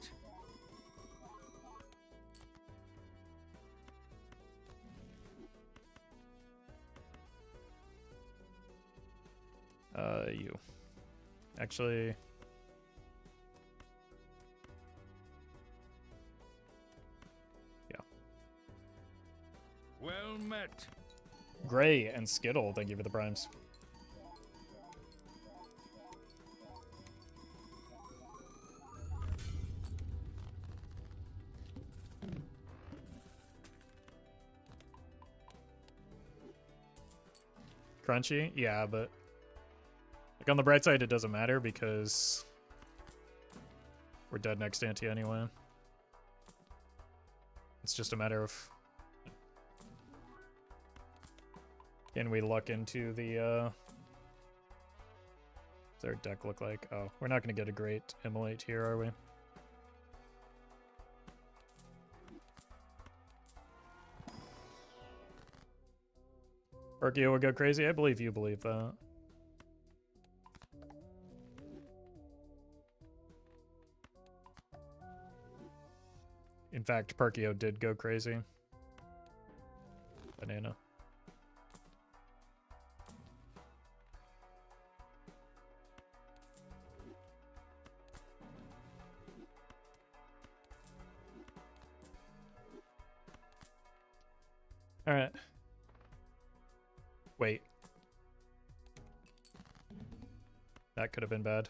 You. Actually... Yeah. Well met. Gray and Skittle, thank you for the primes. Crunchy? Yeah, but... Like, on the bright side, it doesn't matter because... We're dead next ante anyway. It's just a matter of... Can we luck into the, What's our deck look like? Oh, we're not going to get a great immolate here, are we? Perkio will go crazy? I believe you believe that. In fact, Perkio did go crazy. Banana. All right. Wait. That could have been bad.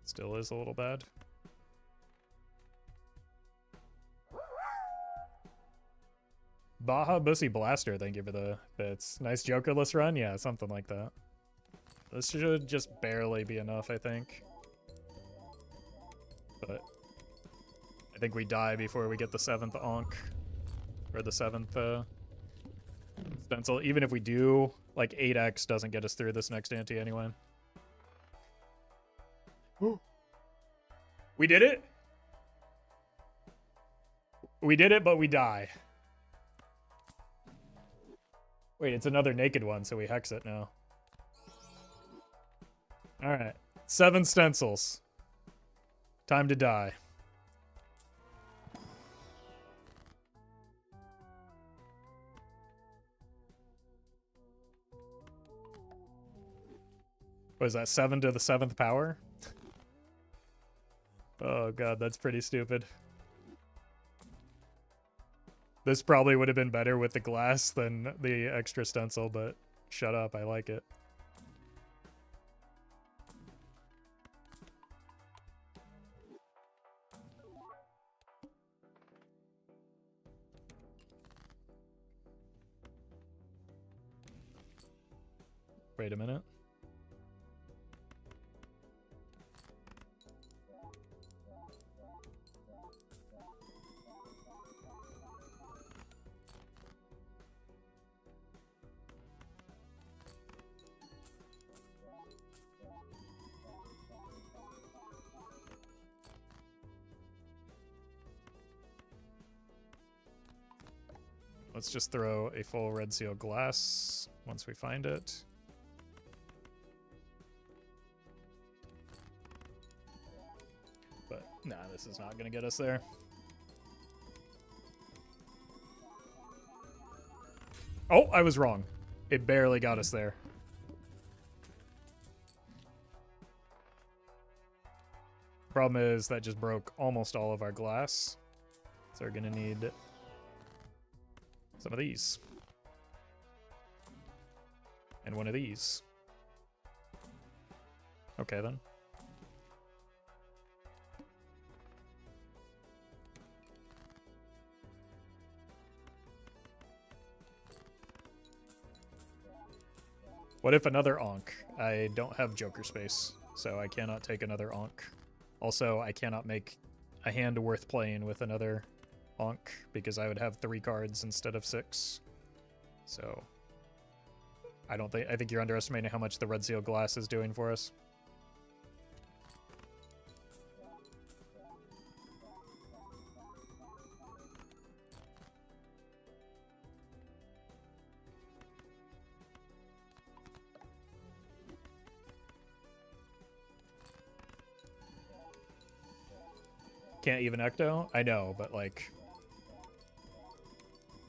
Still is a little bad. Baja Bussy Blaster, thank you for the bits. Nice Jokerless run? Yeah, something like that. This should just barely be enough, I think. But I think we die before we get the 7th Ankh. Or the 7th Stencil. Even if we do, like 8x doesn't get us through this next ante anyway. We did it? We did it, but we die. Wait, it's another naked one, so we hex it now. Alright. 7 stencils. Time to die. What is that, 7 to the 7th power? Oh god, that's pretty stupid. This probably would have been better with the glass than the extra stencil, but shut up, I like it. Wait a minute. Let's just throw a full red seal glass once we find it. But nah, this is not gonna get us there. Oh, I was wrong. It barely got us there. Problem is that just broke almost all of our glass. So we're gonna need some of these. And one of these. Okay, then. What if another Ankh? I don't have Joker space, so I cannot take another Ankh. Also, I cannot make a hand worth playing with another Ankh because I would have 3 cards instead of 6. So I think you're underestimating how much the red seal glass is doing for us. Can't even Ecto? I know, but like,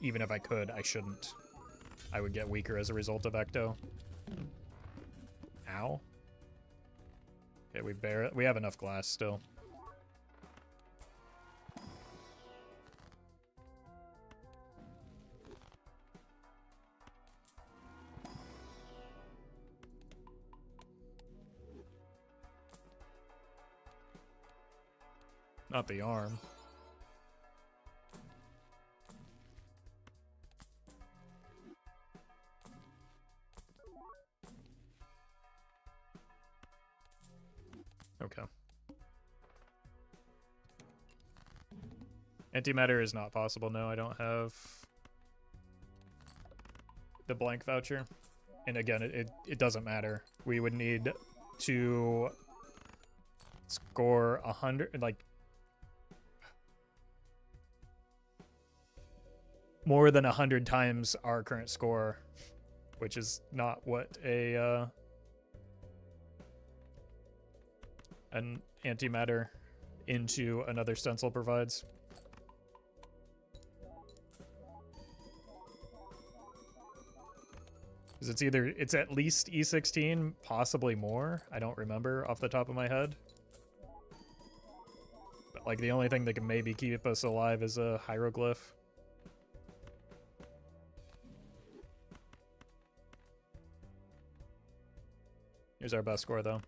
even if I could, I shouldn't. I would get weaker as a result of Ecto. Ow. Okay, we have enough glass still. Not the arm. Okay. Antimatter is not possible. No, I don't have the blank voucher. And again, it doesn't matter. We would need to score 100, like, more than 100 times our current score, which is not what an antimatter into another stencil provides. Because it's at least E16, possibly more. I don't remember off the top of my head. Like, the only thing that can maybe keep us alive is a hieroglyph. Here's our best score, though.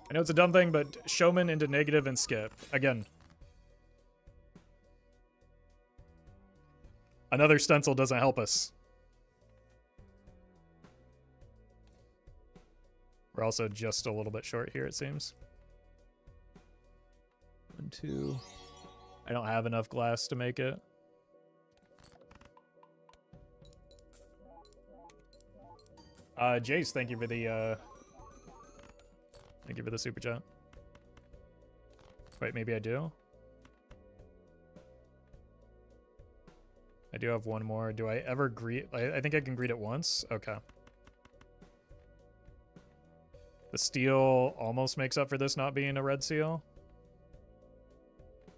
I know it's a dumb thing, but showman into negative and skip. Again. Another stencil doesn't help us. We're also just a little bit short here, it seems. 1, 2. I don't have enough glass to make it. Jace, thank you for the super chat. Wait, maybe I do? I do have one more. Do I ever greet? I think I can greet it once. Okay. The steel almost makes up for this not being a red seal.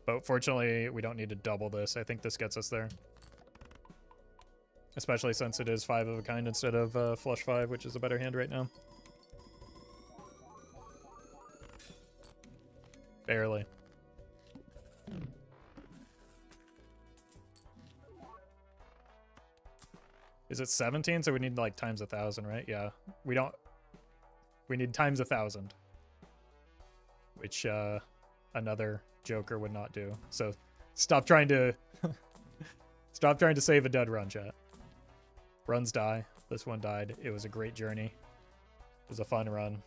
But fortunately, we don't need to double this. I think this gets us there. Especially since it is 5 of a kind instead of flush 5, which is a better hand right now. Barely. Is it 17? So we need like times 1,000, right? Yeah. We need times 1,000. Which another Joker would not do. So stop trying to stop trying to save a dead run, chat. Runs die. This one died. It was a great journey. It was a fun run.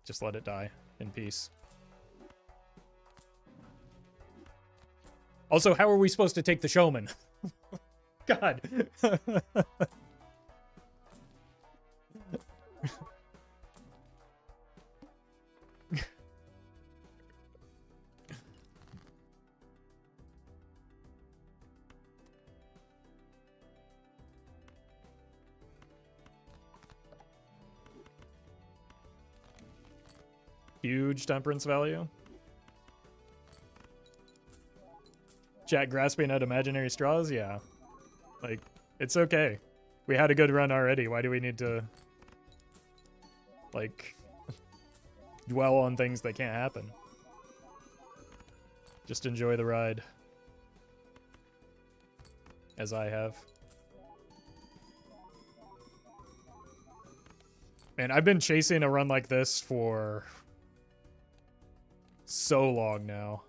Just let it die in peace. Also, how are we supposed to take the showman? God. Huge temperance value. Chat grasping at imaginary straws? Yeah. Like, it's okay. We had a good run already. Why do we need to, like, dwell on things that can't happen? Just enjoy the ride. As I have. Man, I've been chasing a run like this for so long now.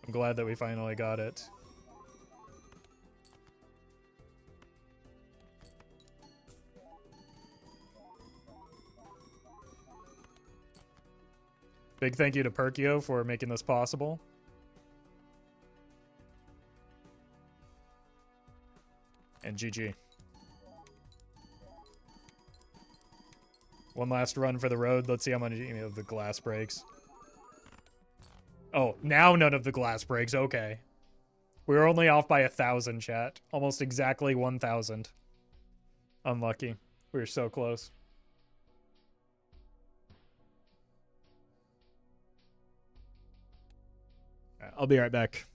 I'm glad that we finally got it. Big thank you to Perkio for making this possible. And GG. One last run for the road. Let's see how many of the glass breaks. Oh, now none of the glass breaks. Okay. We were only off by 1,000, chat. Almost exactly 1,000. Unlucky. We were so close. I'll be right back.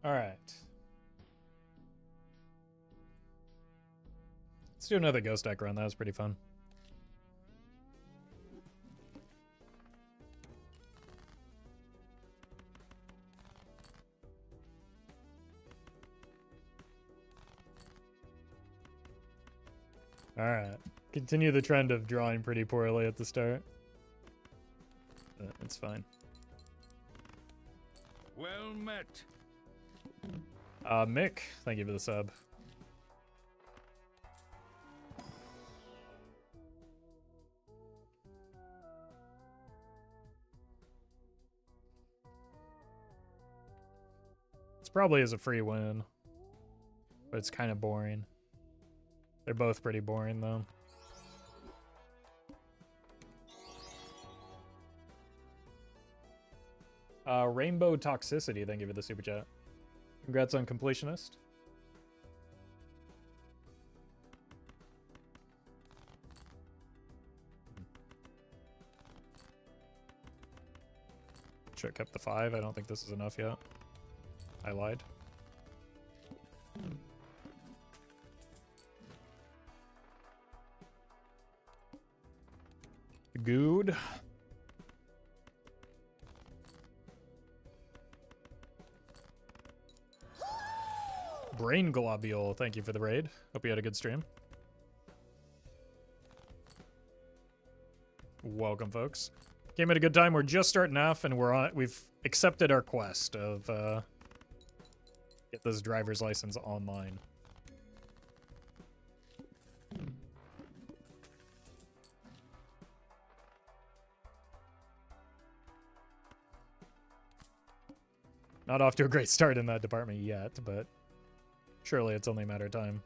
All right. Let's do another ghost deck run. That was pretty fun. All right. Continue the trend of drawing pretty poorly at the start. It's fine. Well met. Mick, thank you for the sub. This probably is a free win, but it's kind of boring. They're both pretty boring, though. Rainbow Toxicity, thank you for the super chat. Congrats on completionist. Should have kept the 5. I don't think this is enough yet. I lied. Good. Brain Globule, thank you for the raid. Hope you had a good stream. Welcome, folks. Came at a good time. We're just starting off, and we've accepted our quest of get this driver's license online. Not off to a great start in that department yet, but surely it's only a matter of time.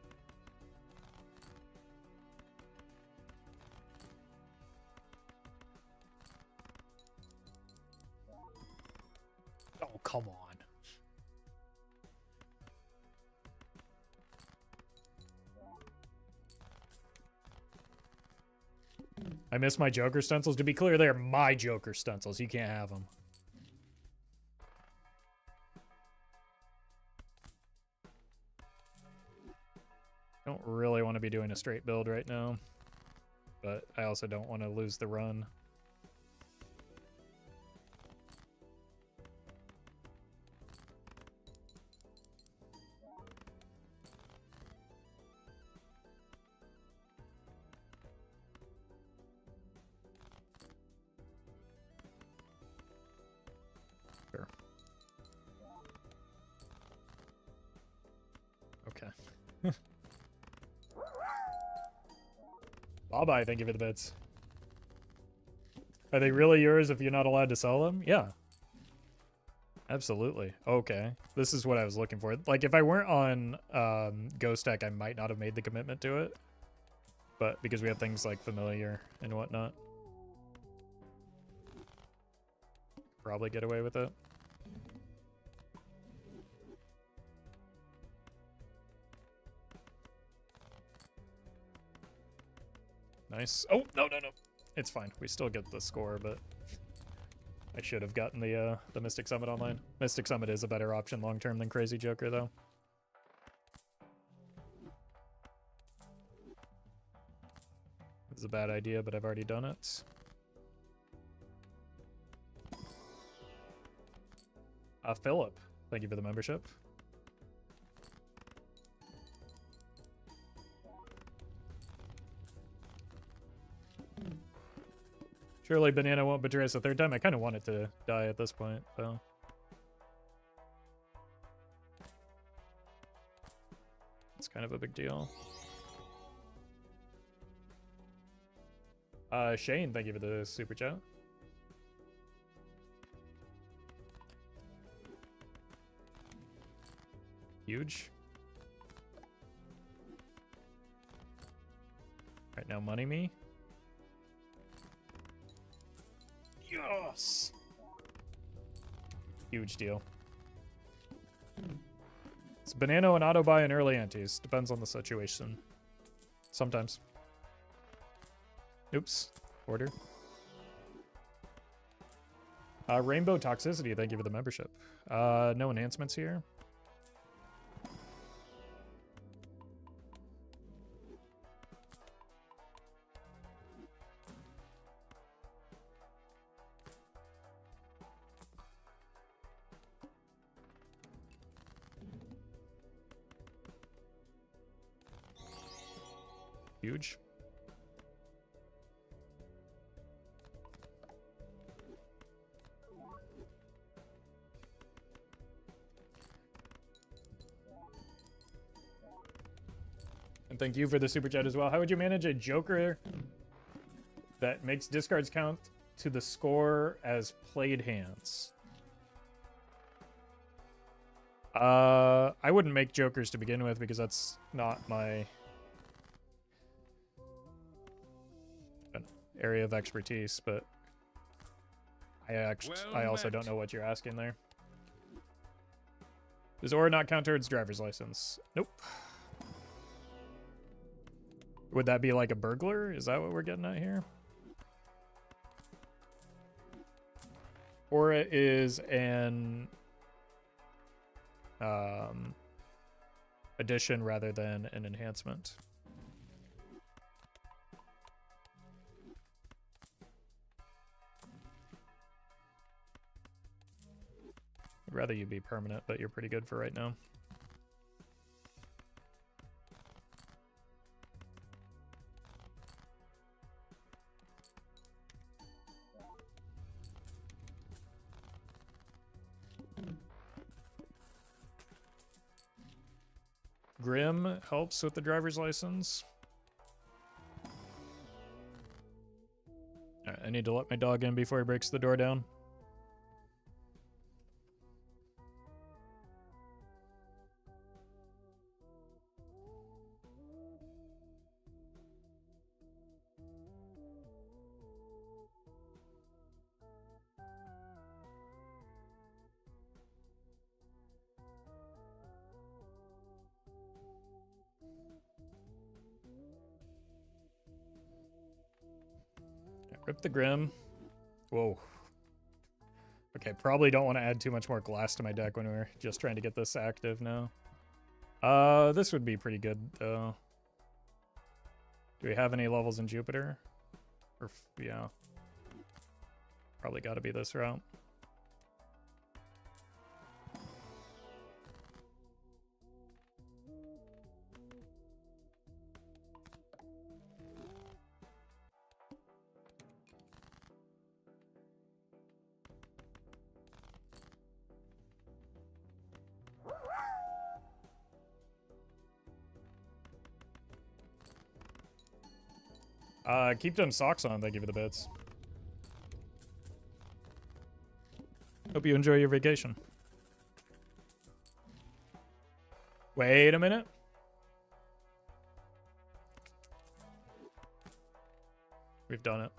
Oh, come on. I miss my Joker stencils. To be clear, they're my Joker stencils. You can't have them. Don't really want to be doing a straight build right now, but I also don't want to lose the run. Sure. Okay. Bye-bye, thank you for the bits. Are they really yours if you're not allowed to sell them? Yeah. Absolutely. Okay. This is what I was looking for. Like, if I weren't on Ghost Deck, I might not have made the commitment to it. But because we have things like Familiar and whatnot. Probably get away with it. Nice. Oh, no, no, no. It's fine. We still get the score, but I should have gotten the Mystic Summit online. Mystic Summit is a better option long-term than Crazy Joker, though. It's a bad idea, but I've already done it. Philip, thank you for the membership. Surely Banana won't betray us a third time. I kind of want it to die at this point, though. It's kind of a big deal. Shane, thank you for the super chat. Huge. Right now, money me. Yes! Huge deal. It's Banana and auto buy and early antes. Depends on the situation. Sometimes. Oops. Order. Rainbow Toxicity, thank you for the membership. No enhancements here. Huge. And thank you for the super chat as well. How would you manage a Joker that makes discards count to the score as played hands? I wouldn't make Jokers to begin with because that's not my area of expertise, but I also don't know what you're asking there. Does Aura not count towards driver's license? Nope. Would that be like a burglar? Is that what we're getting at here? Aura is an addition rather than an enhancement. I'd rather you be permanent, but you're pretty good for right now. Grim helps with the driver's license. All right, I need to let my dog in before he breaks the door down. Rip the Grim. Whoa. Okay, probably don't want to add too much more glass to my deck when we're just trying to get this active now. This would be pretty good, though. Do we have any levels in Jupiter? Or, yeah. Probably got to be this route. Keep them socks on, thank you for the bits. Hope you enjoy your vacation. Wait a minute. We've done it.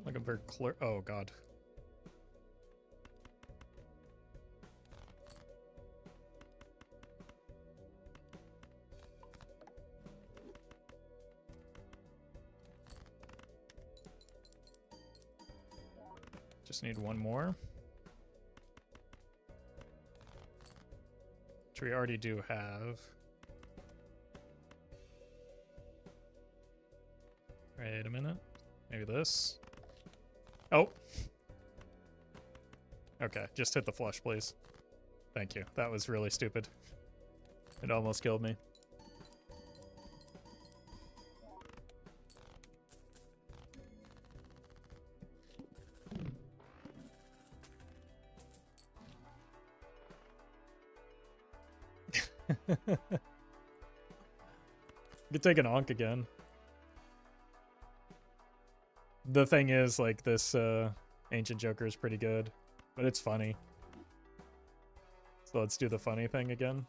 Looking for clear. Oh, God. Just need one more. Which we already do have. Wait a minute. Maybe this. Oh. Okay, just hit the flush, please. Thank you. That was really stupid. It almost killed me. You could take an onk again. The thing is, like, this Ancient Joker is pretty good, but it's funny. So let's do the funny thing again.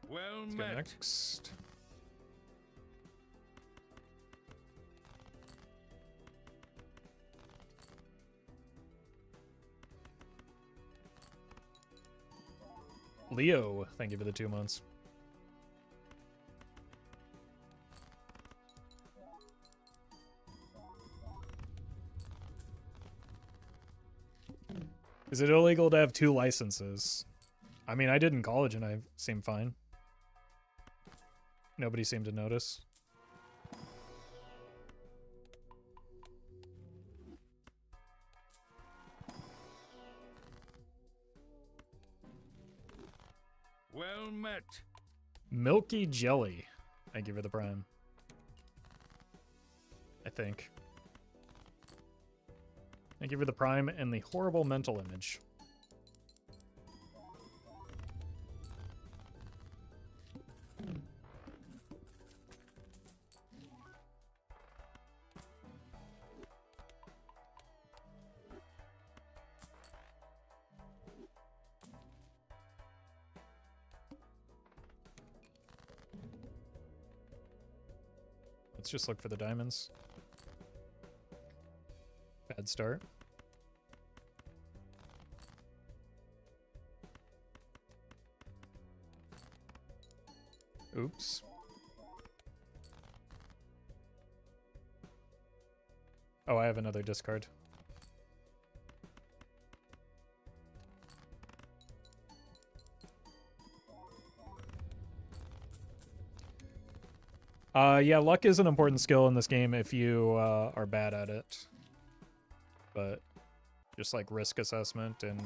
Well Let's go met. next. Leo, thank you for the 2 months. Is it illegal to have 2 licenses? I mean, I did in college and I seemed fine. Nobody seemed to notice. Well met. Milky Jelly. Thank you for the prime. I think. Thank you for the prime and the horrible mental image. Let's just look for the diamonds. Bad start. Oops. Oh, I have another discard. Yeah, luck is an important skill in this game if you are bad at it. But just like risk assessment and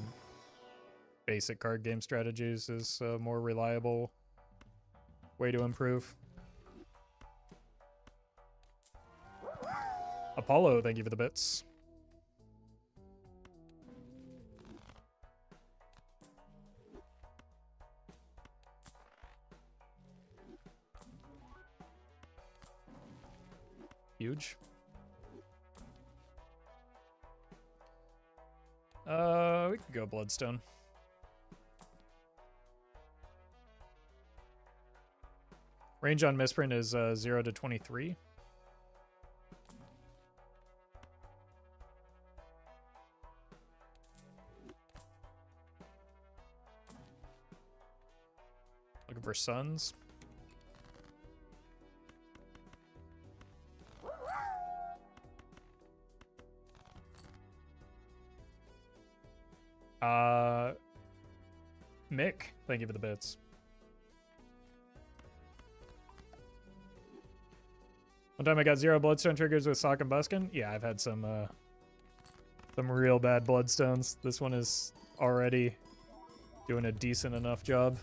basic card game strategies is a more reliable way to improve. Apollo, thank you for the bits. Huge. We could go Bloodstone. Range on misprint is 0 to 23. Looking for suns. Mick, thank you for the bits. One time I got 0 bloodstone triggers with Sock and Buskin. Yeah, I've had some real bad bloodstones. This one is already doing a decent enough job.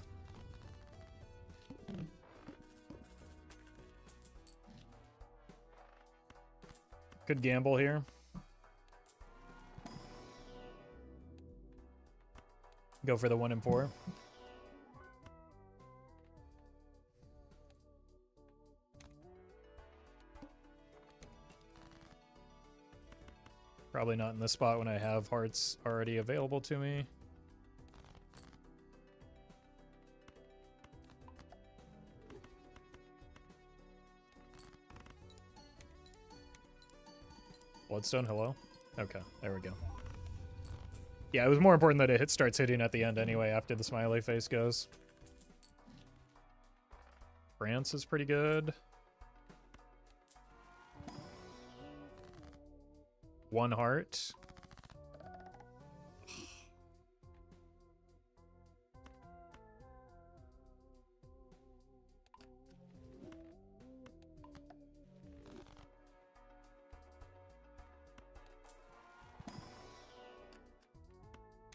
Could gamble here. Go for the 1 and 4. Probably not in this spot when I have hearts already available to me. Bloodstone, hello? Okay, there we go. Yeah, it was more important that it starts hitting at the end anyway after the smiley face goes. France is pretty good. 1 heart.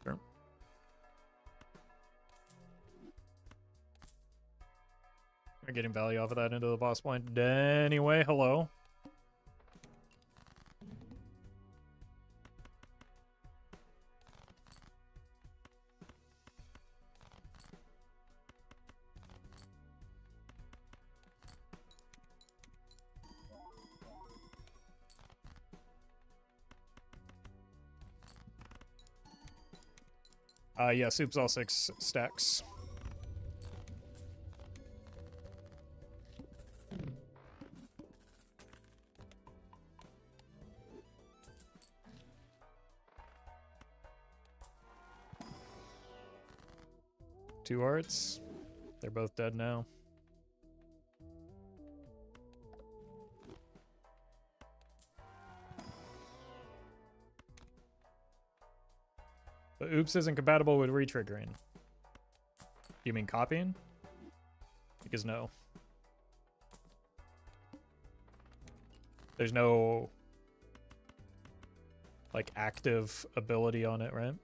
Sure. We're getting value off of that into the boss blind anyway. Hello. Yeah, soup's all 6 stacks. 2 arts. They're both dead now. But oops isn't compatible with retriggering. You mean copying? Because no. There's no like active ability on it, right?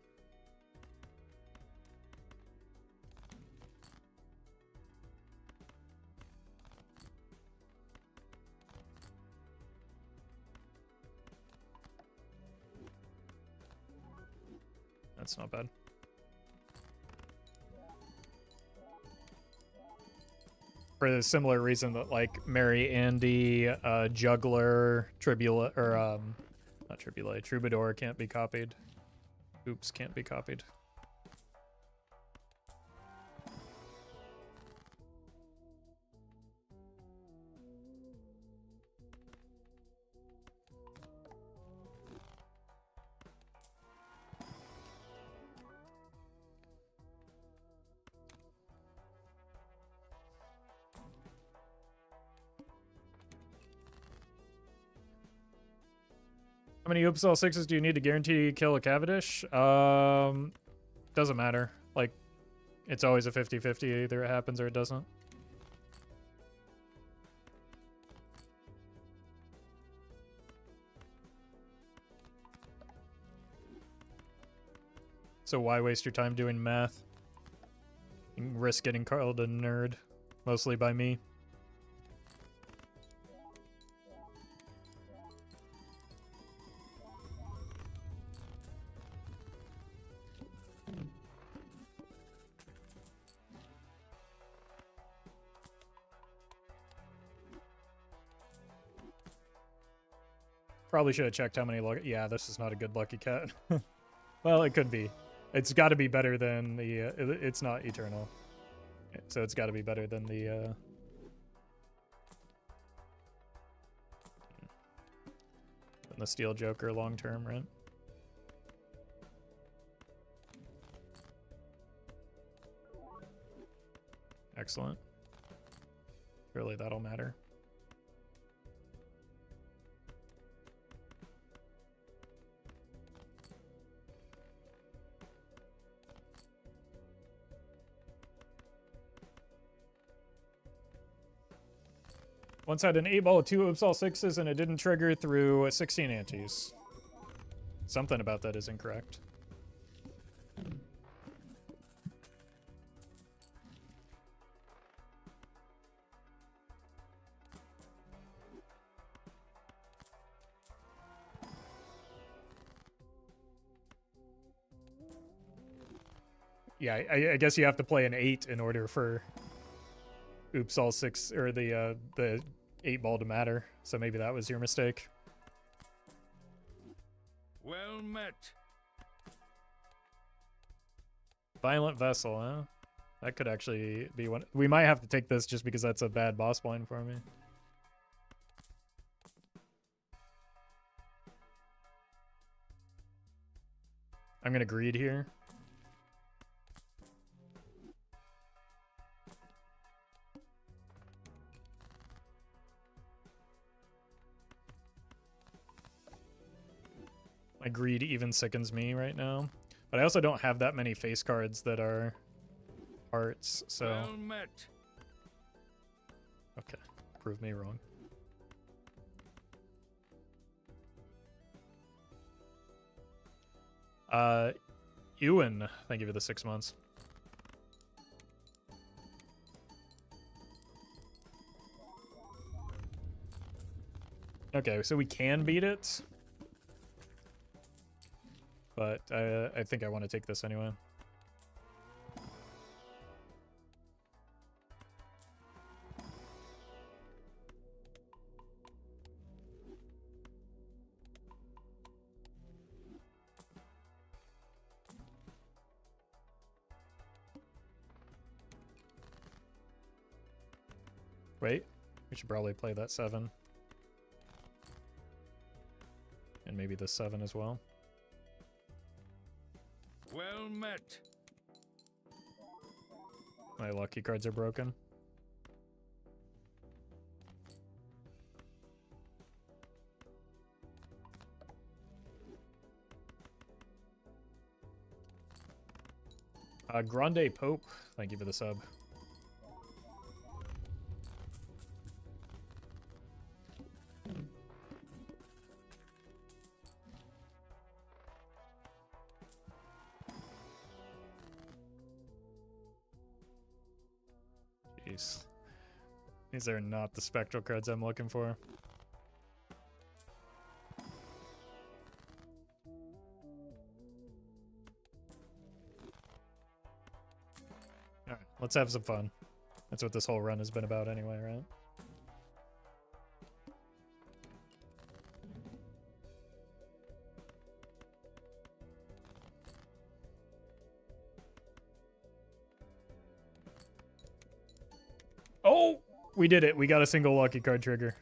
That's not bad. For the similar reason that like Mary Andy, Juggler, Tribula, or not Tribula, Troubadour can't be copied. Oops can't be copied. How many Oops All Sixes do you need to guarantee kill a Cavendish? Doesn't matter. Like, it's always a 50-50. Either it happens or it doesn't. So why waste your time doing math? You can risk getting called a nerd. Mostly by me. Probably should have checked how many lucky... Yeah, this is not a good lucky cat. Well, it could be. It's got to be better than the... it's not eternal. So it's got to be better than the... than the Steel Joker long term, right? Excellent. Surely that'll matter. Once had an 8-ball with 2 Oops All Sixes and it didn't trigger through 16 antes. Something about that is incorrect. Yeah, I guess you have to play an 8 in order for Oops All Six or the 8-ball to matter. So maybe that was your mistake. Well met. Violent Vessel, huh? That could actually be one. We might have to take this just because that's a bad boss blind for me. I'm gonna greed here. My greed even sickens me right now. But I also don't have that many face cards that are hearts, so... Well met. Okay, prove me wrong. Ewan, thank you for the 6 months. Okay, so we can beat it. But I think I want to take this anyway. Wait, we should probably play that 7. And maybe the 7 as well. Well met. My lucky cards are broken. Grande Pope, thank you for the sub. Jeez. These are not the spectral cards I'm looking for. Alright, let's have some fun. That's what this whole run has been about anyway, right? Oh! We did it. We got a single lucky card trigger.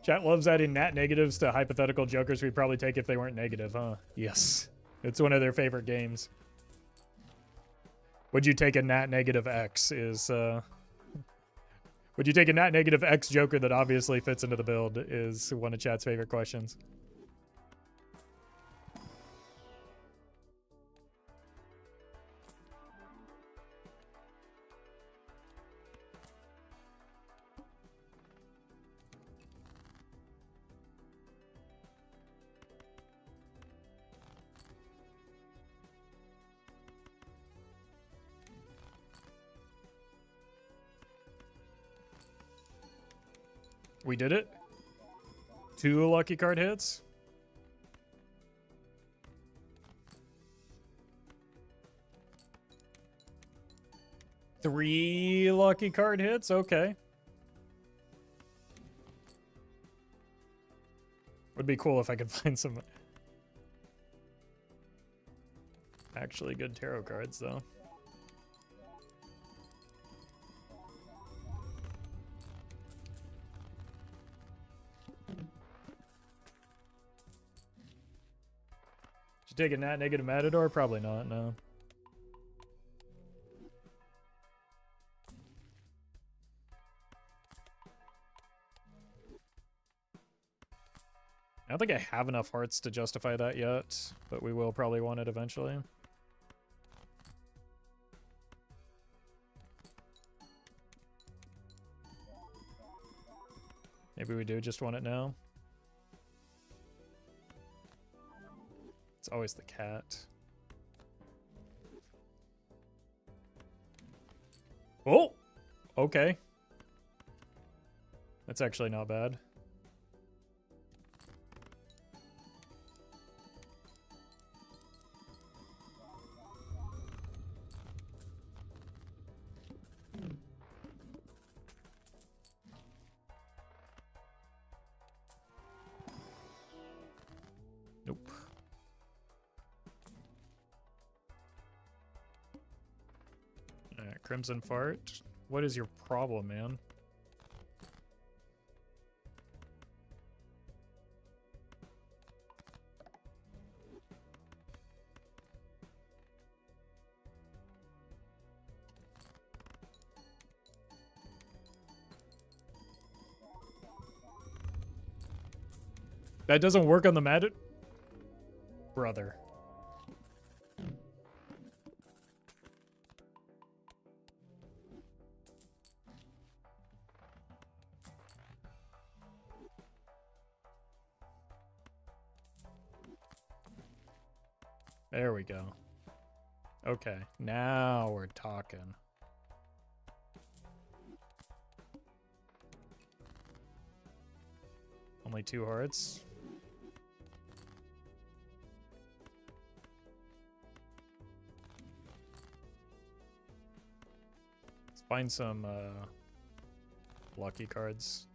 Chat loves adding nat negatives to hypothetical jokers we'd probably take if they weren't negative, huh? Yes. It's one of their favorite games. Would you take a nat negative X is, Would you take a nat negative X joker that obviously fits into the build is one of chat's favorite questions. We did it. 2 lucky card hits. Three lucky card hits. Okay. Would be cool if I could find some actually good tarot cards, though. Should take a nat negative Matador? Probably not, no. I don't think I have enough hearts to justify that yet, but we will probably want it eventually. Maybe we do just want it now. It's always the cat. Oh! Okay. That's actually not bad. Nope. Alright, Crimson Fart. What is your problem, man? That doesn't work on the Mad brother. There we go. Okay, now we're talking. Only 2 hearts. Let's find some lucky cards.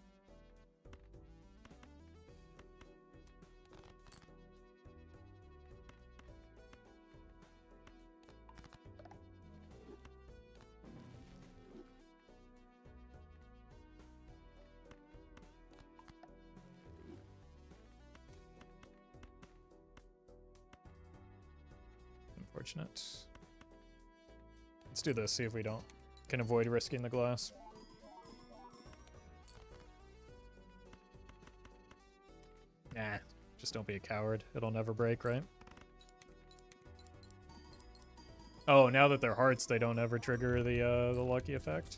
Unfortunate. Let's do this, see if we can avoid risking the glass. Nah, just don't be a coward. It'll never break, right? Oh, now that they're hearts, they don't ever trigger the lucky effect.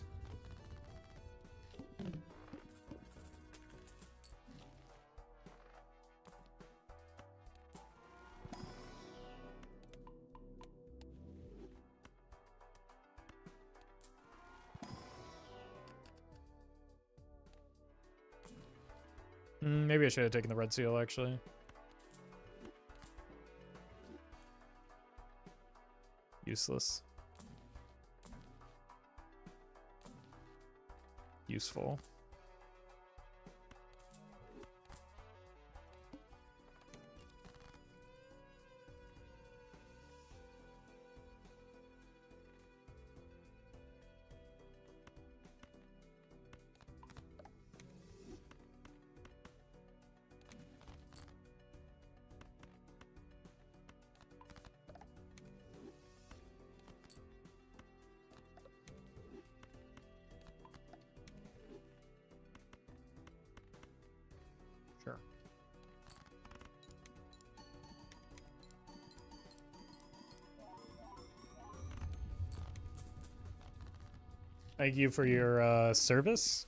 Maybe I should have taken the red seal, actually. Useless. Useful. Sure. Thank you for your service.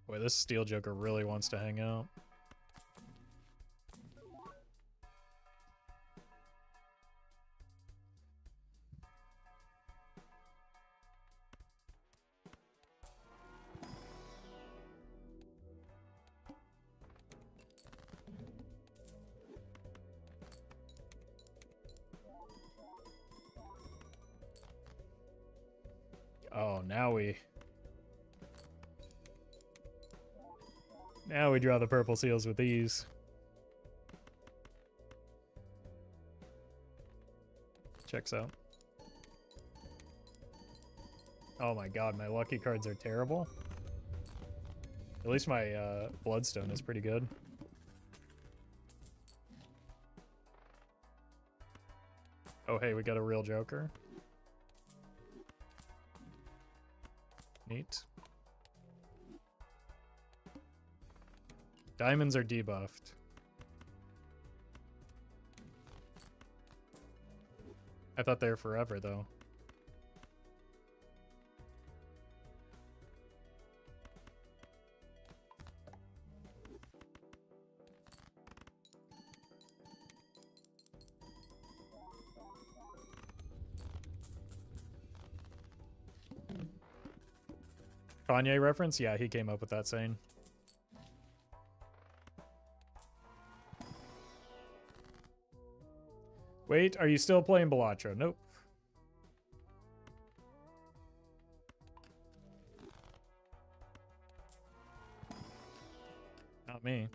Boy, this Steel Joker really wants to hang out. Oh, now we draw the purple seals with these. Checks out. Oh my god, my lucky cards are terrible. At least my bloodstone is pretty good. Oh hey, we got a real Joker. Neat. Diamonds are debuffed. I thought they were forever, though. Kanye reference? Yeah, he came up with that saying. Wait, are you still playing Balatro? Nope. Not me.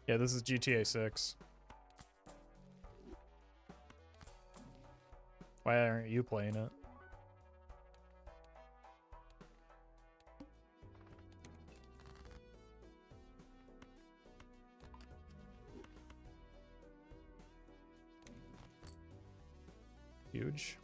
Yeah, this is GTA 6. Why aren't you playing it? Huge.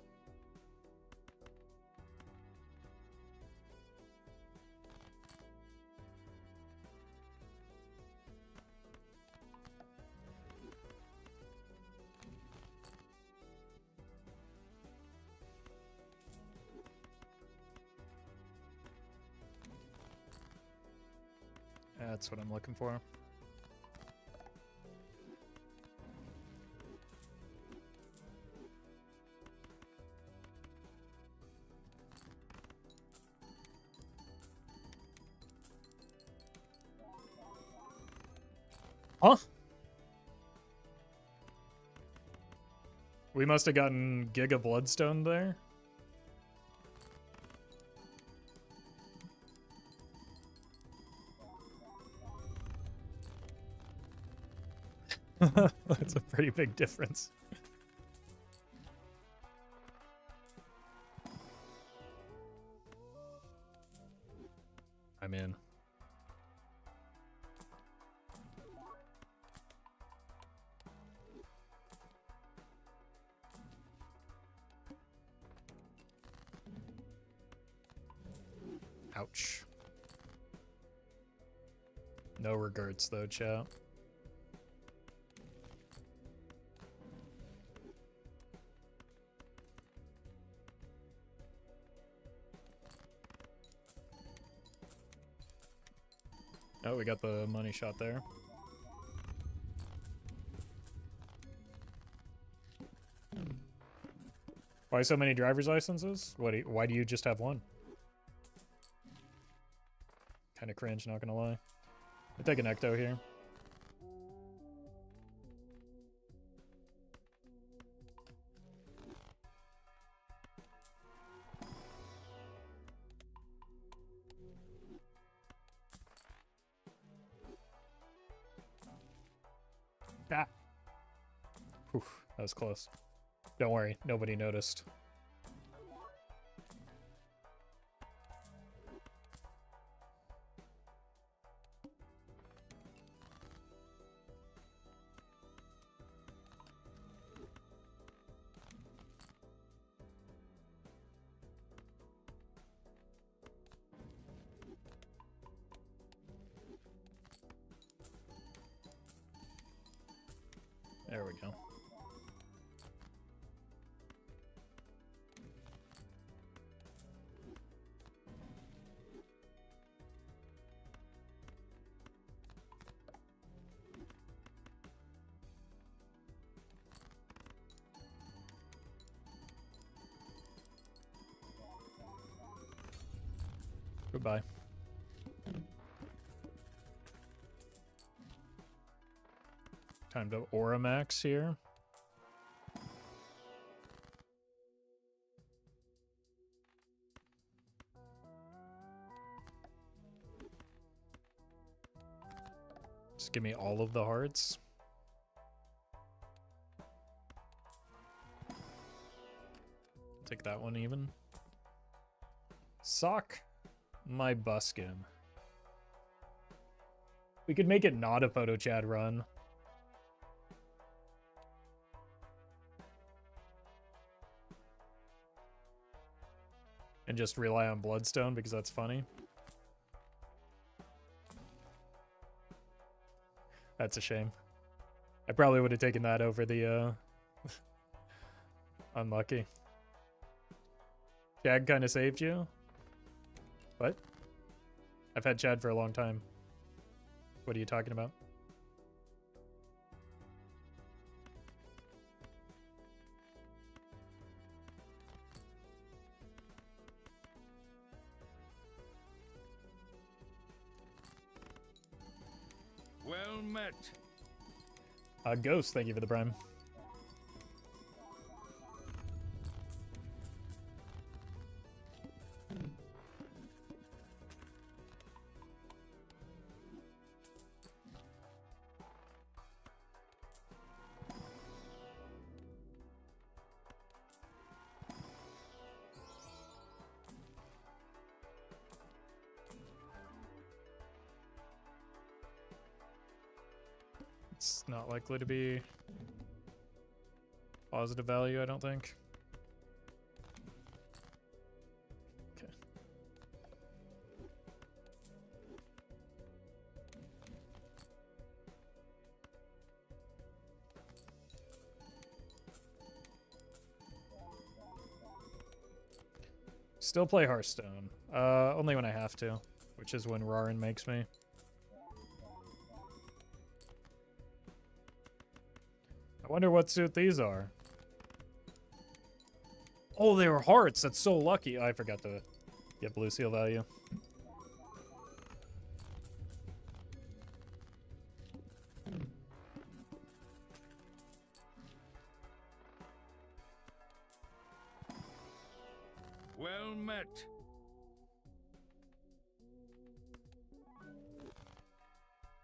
That's what I'm looking for. Huh? We must have gotten Giga Bloodstone there. That's a pretty big difference. I'm in. Ouch. No regrets though, chat. Oh, we got the money shot there. Why so many driver's licenses? Why do you just have one? Kind of cringe, not gonna lie. I'll take an ecto here. Ah. Whew, that was close. Don't worry, nobody noticed. There we go. Goodbye. Time to Aura Max here. Just give me all of the hearts. Take that one even. Sock my buskin. We could make it not a photo chat run. And just rely on Bloodstone because that's funny. That's a shame. I probably would have taken that over the unlucky. Chad kind of saved you? What? I've had Chad for a long time. What are you talking about? Well met. Ghost, thank you for the prime. It's not likely to be positive value, I don't think. Okay. Still play Hearthstone. Only when I have to, which is when Rarin makes me. I wonder what suit these are. Oh, they were hearts. That's so lucky. Oh, I forgot to get blue seal value. Well met.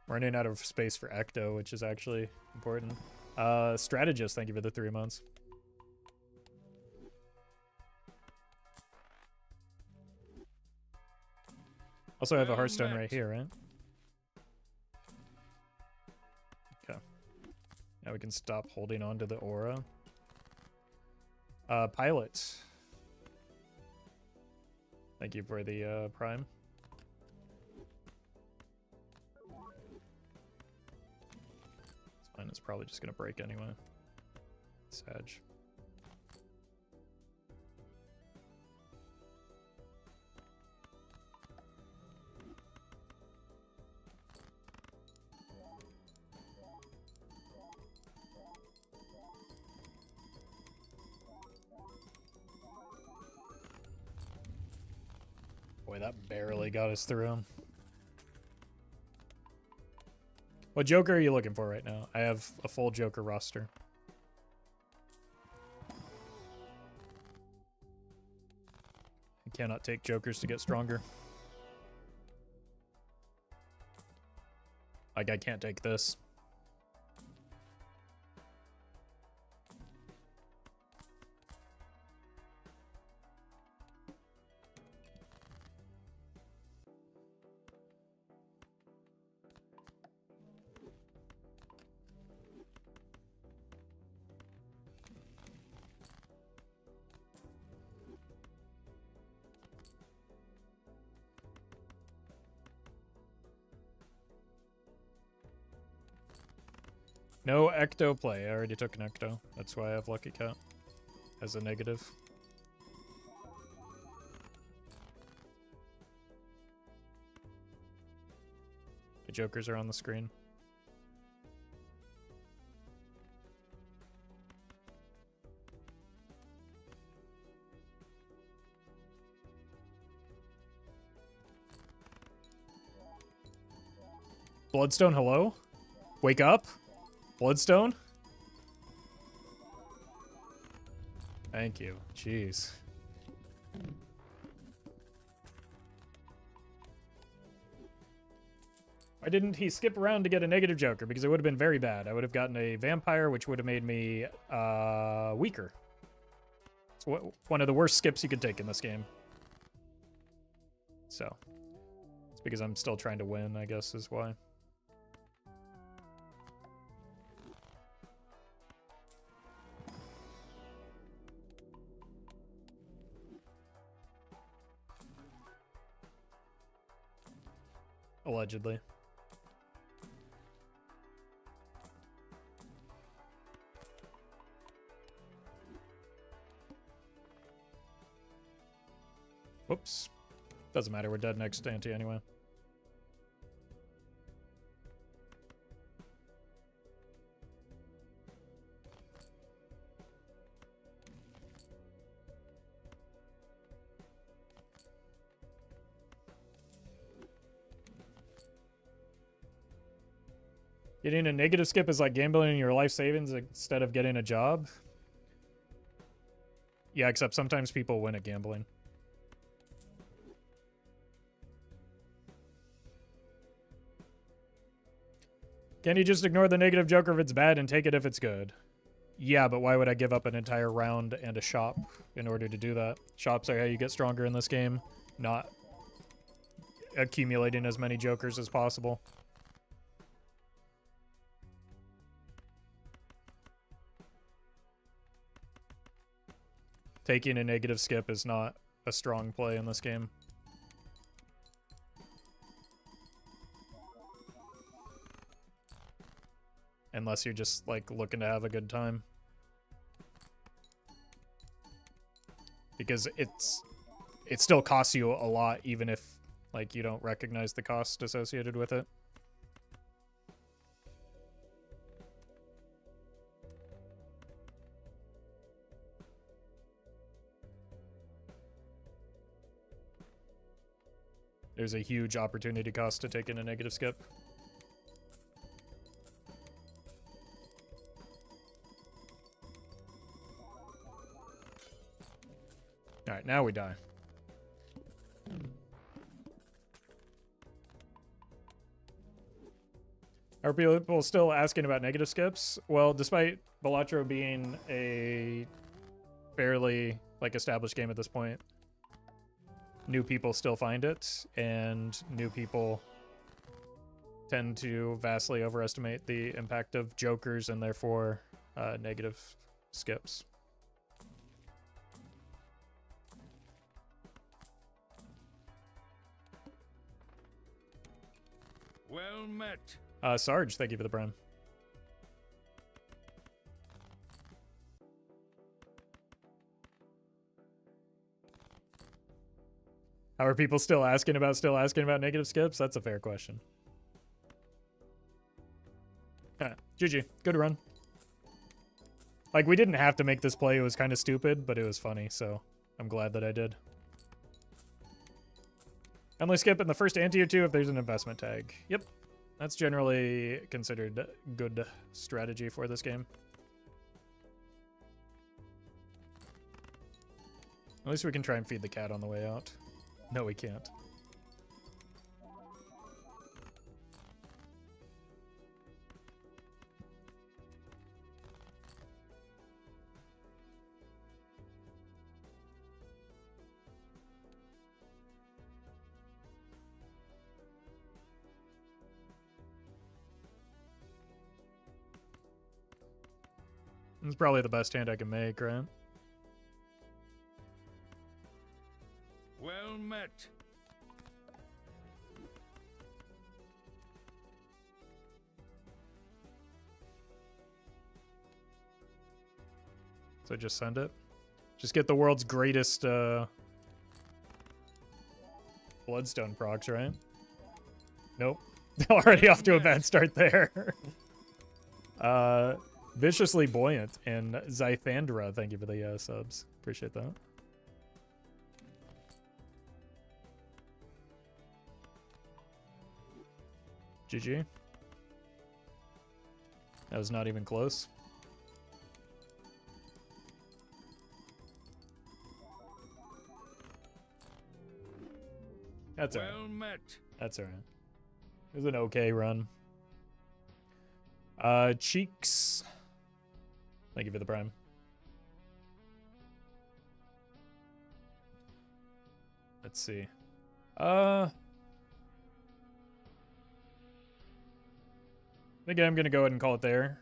Running out of space for Ecto, which is actually important. Strategist, thank you for the 3 months. Also, I have a Hearthstone right here, right? Okay. Now we can stop holding on to the aura. Pilot. Thank you for the prime. It's fine, it's probably just gonna break anyway. Sag. Boy, that barely got us through. What Joker are you looking for right now? I have a full Joker roster. I cannot take Jokers to get stronger. Like, I can't take this. No Ecto play. I already took an Ecto. That's why I have Lucky Cat as a negative. The Jokers are on the screen. Bloodstone, hello? Wake up? Bloodstone? Thank you. Jeez. Why didn't he skip around to get a negative Joker? Because it would have been very bad. I would have gotten a Vampire, which would have made me weaker. It's one of the worst skips you could take in this game. So, it's because I'm still trying to win, I guess, is why. Allegedly. Whoops. Doesn't matter, we're dead next to Ante anyway. Getting a negative skip is like gambling your life savings instead of getting a job. Yeah, except sometimes people win at gambling. Can you just ignore the negative Joker if it's bad and take it if it's good? Yeah, but why would I give up an entire round and a shop in order to do that? Shops are how you get stronger in this game, not accumulating as many Jokers as possible. Taking a negative skip is not a strong play in this game. Unless you're just, like, looking to have a good time. Because it still costs you a lot, even if, like, you don't recognize the cost associated with it. There's a huge opportunity cost to taking a negative skip. Alright, now we die. Are people still asking about negative skips? Well, despite Balatro being a fairly established game at this point, new people still find it, and new people tend to vastly overestimate the impact of jokers and therefore negative skips. Well met. Sarge, thank you for the prime. How are people still asking about negative skips? That's a fair question. GG. Good run. Like, we didn't have to make this play. It was kind of stupid, but it was funny, so I'm glad that I did. Only skip in the first ante or two if there's an investment tag. Yep. That's generally considered good strategy for this game. At least we can try and feed the cat on the way out. No, we can't. It's probably the best hand I can make, right? Well met. So just send it. Just get the world's greatest Bloodstone procs, right? Nope. Already off to a bad start there. Viciously Buoyant and Zythandra, thank you for the subs. Appreciate that. GG. That was not even close. That's alright. Well met. That's alright. It was an okay run. Cheeks. Thank you for the prime. Let's see. I think I'm gonna go ahead and call it there.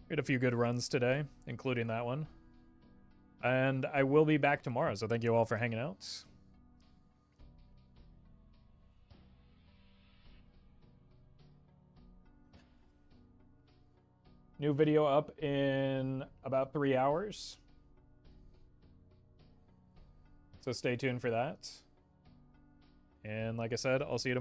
We had a few good runs today, including that one. And I will be back tomorrow, so thank you all for hanging out. New video up in about 3 hours. So stay tuned for that. And like I said, I'll see you tomorrow.